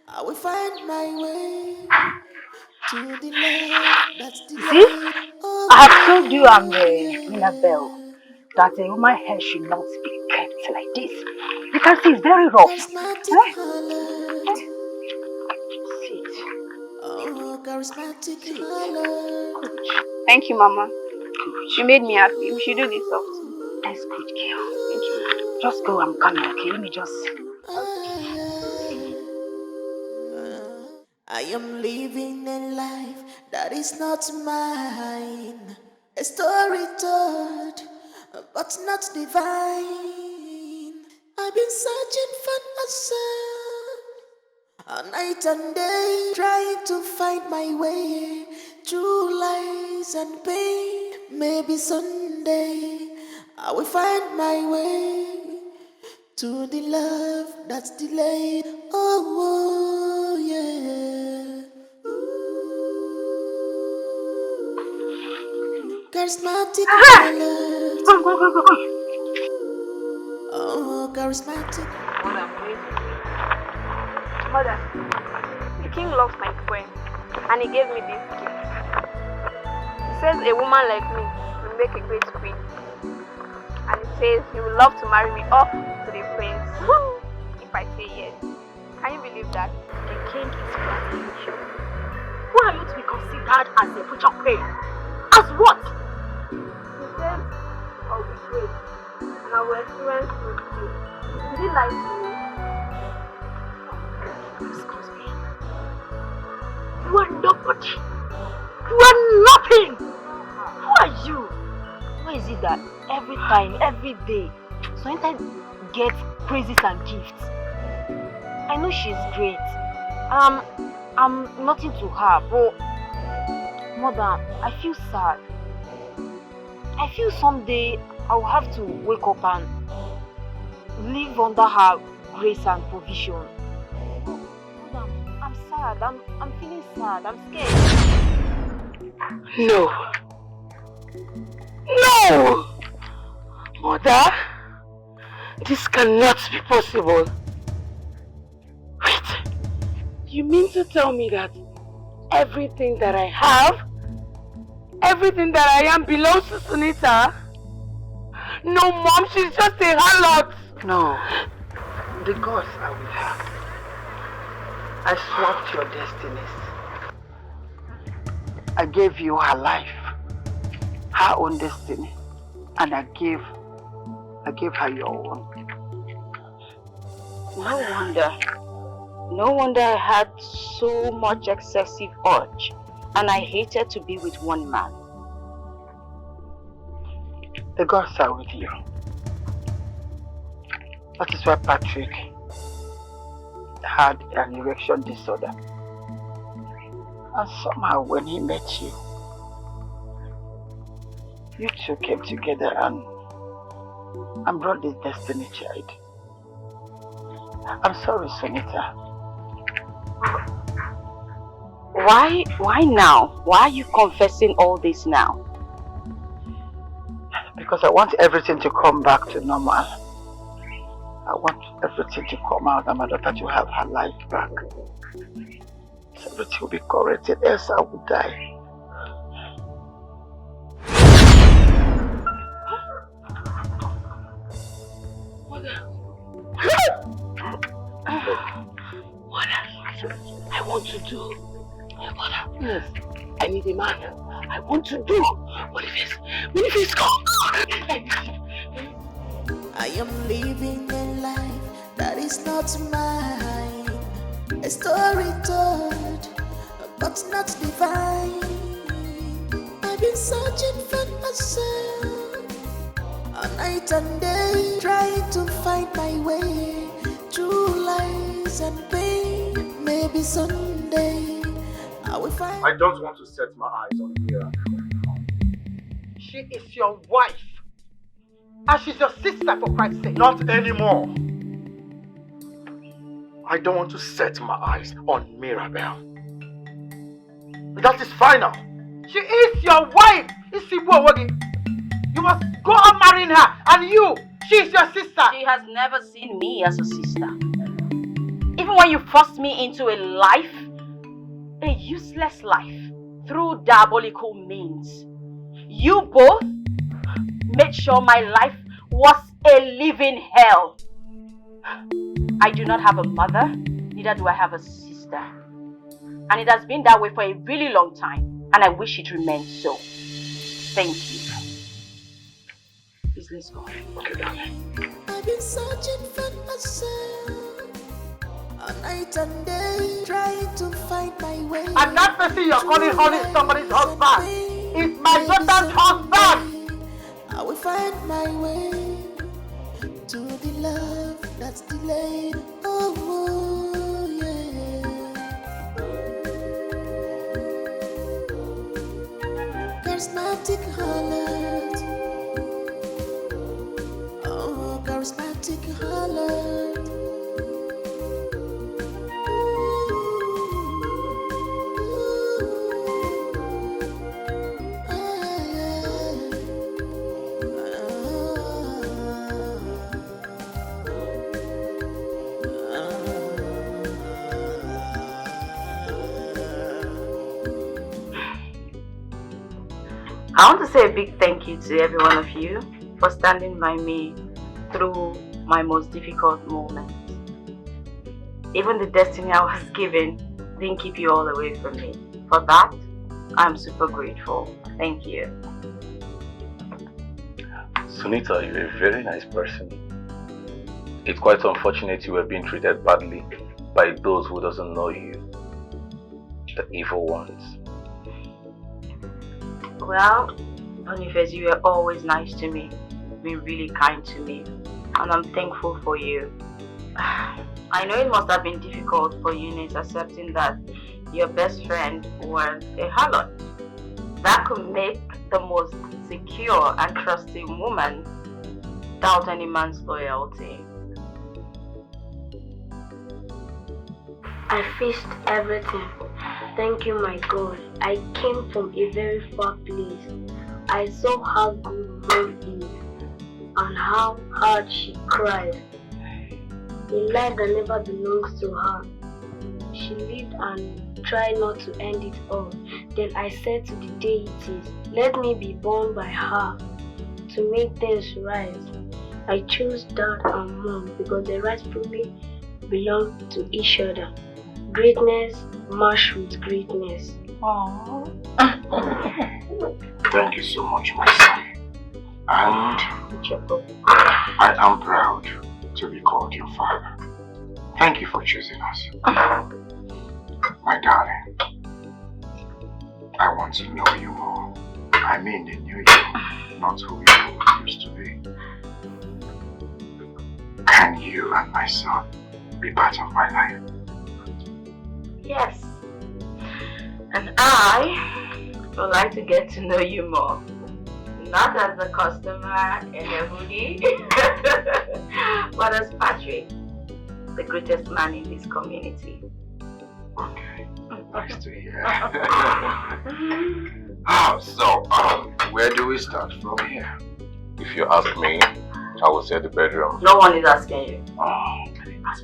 I will find my way to the love that's delayed. Oh, I have told you I'm the Minabelle, that a woman's hair should not be kept like this. You can see it's very rough. charismatic harlot. See it. Oh, charismatic harlot. Thank you, Mama. You made me happy. We should do this often. That's good, girl. Thank you. Just go, I'm coming, okay? Let me just... I am living a life that is not mine. A story told, but not divine. I've been searching for myself all night and day, trying to find my way through lies and pain. Maybe someday I will find my way to the love that's delayed. Oh, yeah. Charismatic harlot. Oh, charismatic. Mother, the king loves my friend, and he gave me this gift. He says a woman like me will make a great queen, and he says he would love to marry me off to the prince if I say yes. Can you believe that? The king is flattering you. Who are you to be considered as a future queen? As what? He says I'll be great, and I will experience good too. Did he lie to me? Excuse me. You are nobody. You are nothing. Who are you? Why is it that every time, every day, sometimes gets praises and gifts? I know she's great. I'm nothing to her, but Mother, I feel sad. I feel someday I will have to wake up and live under her grace and provision. Mother, I'm sad. I'm feeling sad. I'm scared. No. No! Mother, this cannot be possible. Wait, you mean to tell me that everything that I have, everything that I am belongs to Sunita? No, Mom, she's just a harlot. No, the gods are with her. I swapped your destinies. I gave you her life, her own destiny, and I gave her your own. No wonder I had so much excessive urge, and I hated to be with one man. The gods are with you. That is why Patrick had an erection disorder. And somehow when he met you, you two came together and brought this destiny child. I'm sorry, Sunita. Why now? Why are you confessing all this now? Because I want everything to come back to normal. I want everything to come out and my daughter to have her life back. So everything will be corrected, else I will die. What I want to do. Yes, I need a man. I want to do. What if it's gone? I am living a life that is not mine. A story told, but not divine. I've been searching for myself all night and day, trying to find my way through lies and pain. Maybe someday I will find. I don't want to set my eyes on Mira. She is your wife. And she's your sister, for Christ's sake. Not anymore. I don't want to set my eyes on Mirabel. That is final. She is your wife. You must go on marrying her. And you, she is your sister. She has never seen me as a sister. Even when you forced me into a life, a useless life, through diabolical means, you both made sure my life was a living hell. I do not have a mother, neither do I have a sister. And it has been that way for a really long time, and I wish it remained so. Thank you. Please, let's go. Okay, darling. I've been searching for myself all night and day, trying to find my way. And that person you're calling honey somebody's husband is my daughter's husband. I will find my way to the love that's delayed. Oh, yeah. Charismatic harlot. Oh, charismatic harlot. I want to say a big thank you to every one of you for standing by me through my most difficult moments. Even the destiny I was given didn't keep you all away from me. For that, I'm super grateful. Thank you. Sunita, you're a very nice person. It's quite unfortunate you were being treated badly by those who doesn't know you. The evil ones. Well, Boniface, you were always nice to me. Been really kind to me. And I'm thankful for you. I know it must have been difficult for Eunice accepting that your best friend was a harlot. That could make the most secure and trusting woman doubt any man's loyalty. I faced everything. Thank you, my God. I came from a very far place. I saw how good love is and how hard she cried. A life that never belongs to her. She lived and tried not to end it all. Then I said to the deities, let me be born by her to make things right. I chose dad and mom because they rightfully belong to each other. Greatness matched with greatness. Aww. Thank you so much, my son. And I am proud to be called your father. Thank you for choosing us. My darling, I want to know you more. I mean the new you, not who you used to be. Can you and my son be part of my life? Yes. And I would like to get to know you more. Not as a customer in a hoodie, but as Patrick, the greatest man in this community. Okay, nice to hear. Where do we start from here? If you ask me, I would say the bedroom. No one is asking you. Oh,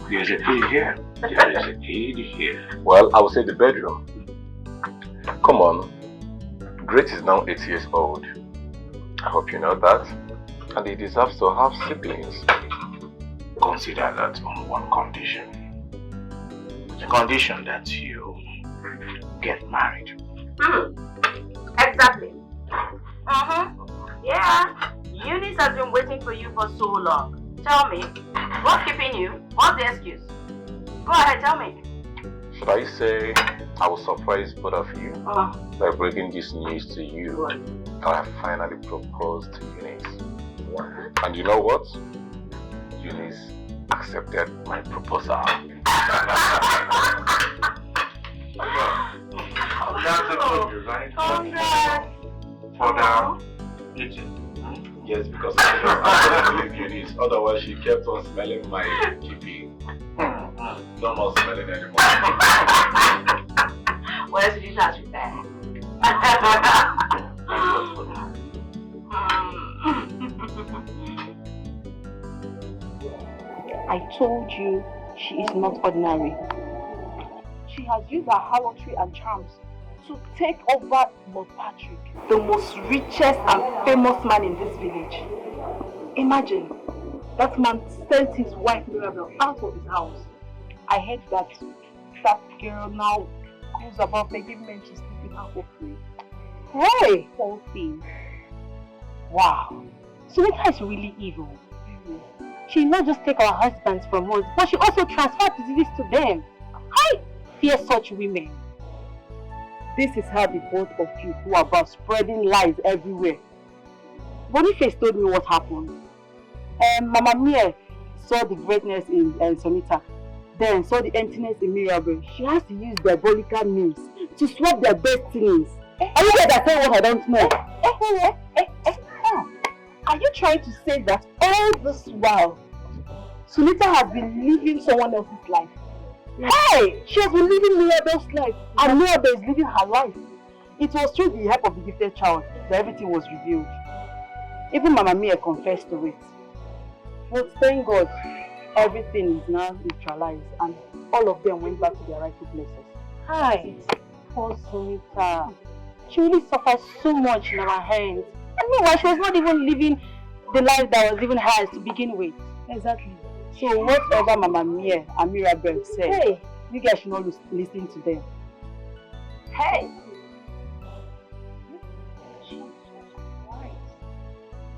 there's a key here. There is a key here. Well, I would say the bedroom. Come on. Great is now 8 years old. I hope you know that. And he deserves to have siblings. Consider that on one condition. The condition that you get married. Exactly. Yeah. Eunice has been waiting for you for so long. Tell me, what's keeping you? What's the excuse? Go ahead, tell me. Should I say I will surprise both of you by breaking this news to you that I finally proposed to Eunice? And you know what? Eunice accepted my proposal. That's a good news, right? Congrats! For the kitchen. Yes, because I just believe Eunice. Otherwise, she kept on smelling my GP. No more smelling anymore. Where's the details with that? I told you she is not ordinary. She has used her harlotry and charms to take over Lord Patrick, the most richest and famous man in this village. Imagine, that man sent his wife Mirabel out of his house. I heard that girl now goes about begging men to sleep with her for free. Hey! Whole thing. Wow. Sunita is really evil. She not just take our husbands from us, but she also transfer diseases to them. I fear such women. This is how the both of you go about spreading lies everywhere. Boniface told me what happened. Mama Mia saw the greatness in Sonita, then saw the emptiness in Mirabel. She has to use diabolical means to swap their destinies. Are you guys saying what I don't know? Are you trying to say that all this while, Sunita has been living someone else's life? Hey! She has been living Mirabel's life, and Mirabel is living her life. It was through the help of the gifted child that everything was revealed. Even Mama Mia confessed to it. But thank God, everything is now neutralized, and all of them went back to their rightful places. Hi, poor Sunita. She really suffered so much in our hands. And meanwhile, she was not even living the life that was even hers to begin with. Exactly. So whatever Mama Mia and Mirabel said, hey, you guys should not listen to them. Hey!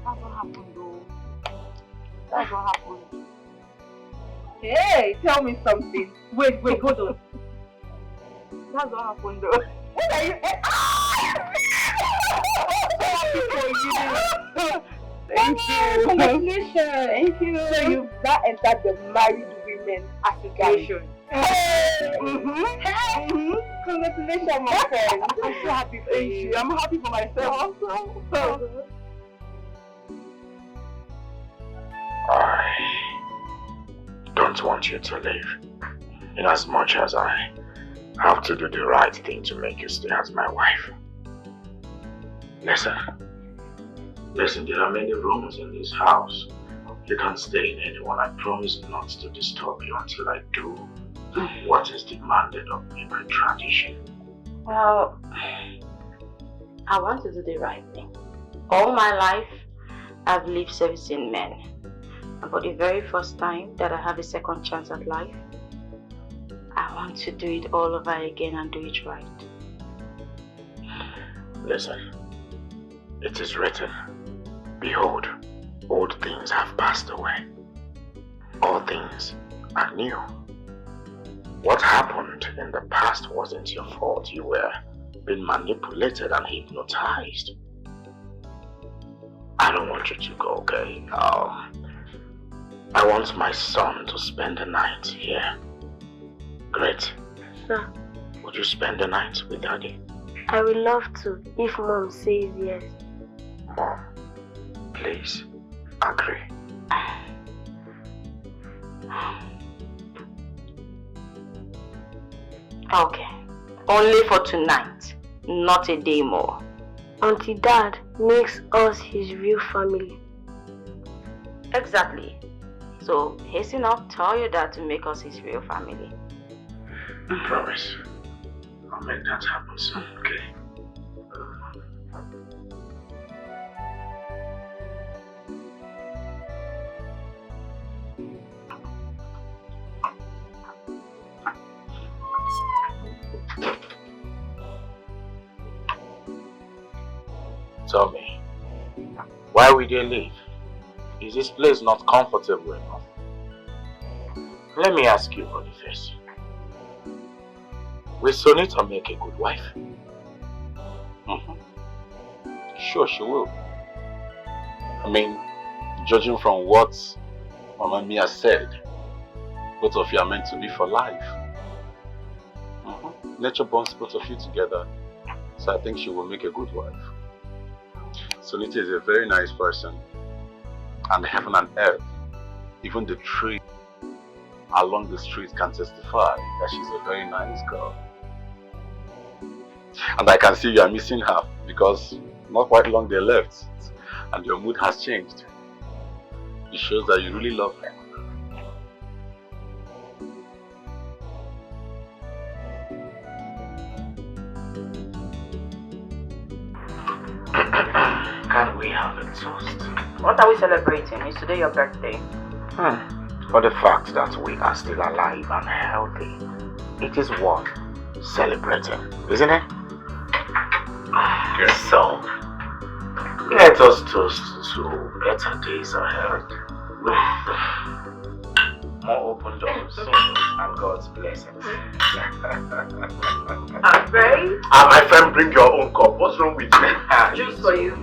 That's what happened though. That's what happened. Hey, tell me something. Wait, hold on. That's what happened though. What are you? Thank you. Congratulations. Thank you. So you've now entered the married women association. Hey! Congratulations, my friend. I'm so happy for you. I'm happy for myself also. I don't want you to leave, in as much as I have to do the right thing to make you stay as my wife. Listen, there are many rooms in this house. You can't stay in any one. I promise not to disturb you until I do what is demanded of me by tradition. Well, I want to do the right thing. All my life, I've lived servicing men. And for the very first time that I have a second chance at life, I want to do it all over again and do it right. Listen, it is written, behold, old things have passed away. All things are new. What happened in the past wasn't your fault. You were being manipulated and hypnotized. I don't want you to go, okay? I want my son to spend the night here. Great. Sir, Would you spend the night with Daddy? I would love to if Mom says yes. Mom, please, agree. Okay. Only for tonight, not a day more. Until Dad makes us his real family. Exactly. So hasten up, tell your dad to make us his real family. I promise. I'll make that happen soon, okay? Tell me, why will they leave? Is this place not comfortable enough? Let me ask you, Boniface. Will Sonita make a good wife? Sure she will. I mean, judging from what Mama Mia said, both of you are meant to be for life. Nature bonds both of you together, so I think she will make a good wife. Sunita is a very nice person, and heaven and earth, even the tree along the street can testify that she's a very nice girl. And I can see you are missing her because not quite long they left and your mood has changed. It shows that you really love her. Can we have a toast? What are we celebrating? Is today your birthday? For the fact that we are still alive and healthy, it is worth celebrating, isn't it? Yes. So, let us toast to better days ahead with more open doors and God's blessings. My friend, bring your own cup. What's wrong with you? Juice for you.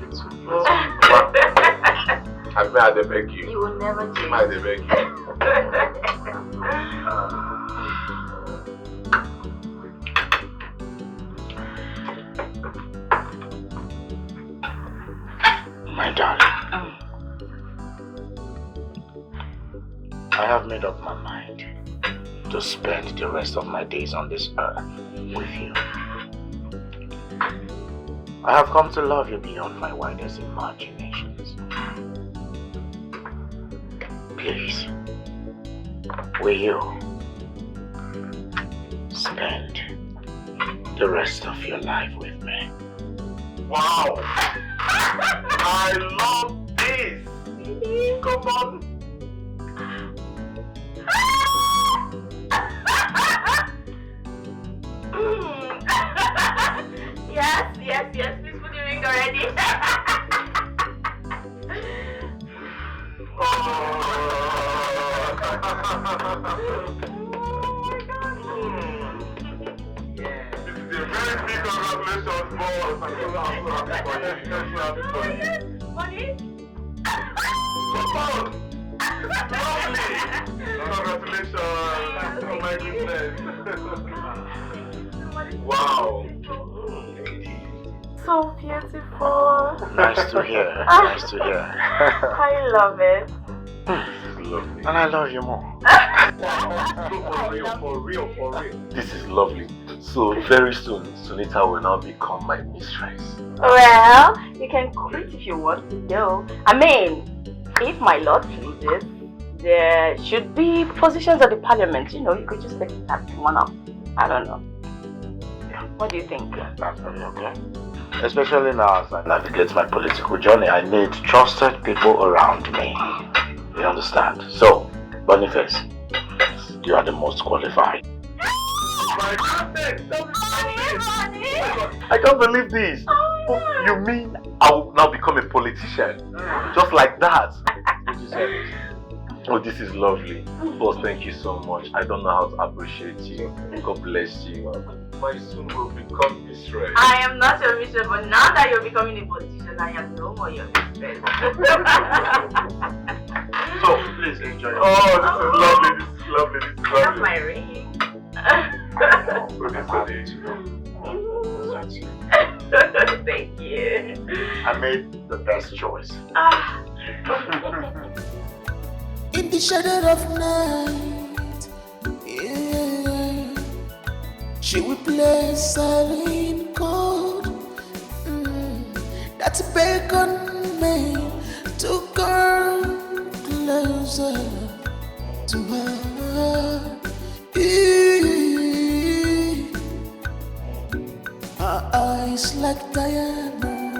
I had to beg you. You will never change. I had to beg you. My darling, I have made up my mind to spend the rest of my days on this earth with you. I have come to love you beyond my wildest imaginations. Please, will you spend the rest of your life with me? Wow! I love this! Come on! Yes, please put the ring already. Money? Congratulations! Oh my goodness! Wow! So beautiful. Nice to hear. Nice to hear. I love it. Lovely. And I love you more. For real. This is lovely. So very soon, Sunita will now become my mistress. Well, you can quit if you want to go. I mean, if my lord pleases, there should be positions at the parliament. You know, you could just take that one up. I don't know. What do you think? That's very okay. Especially now as I navigate my political journey, I need trusted people around me. You understand? So, Boniface, you are the most qualified. My goodness! I can't believe this! You mean I will now become a politician? Just like that? Oh, this is lovely. Boss, thank you so much. I don't know how to appreciate you. God bless you. My son will become mistress. I am not your mistress, but now that you're becoming a politician, I am no more your mistress. So, please enjoy. Oh, this is lovely. This is lovely. That's my ring. Thank you. I made the best choice. In the shadow of night, yeah, she will play silent chord. That's beckon me to come closer to her. Her eyes like diamond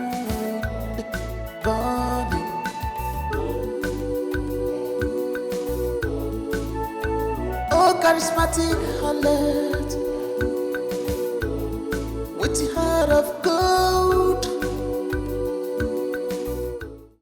burning. Oh, charismatic harlot with the heart of gold.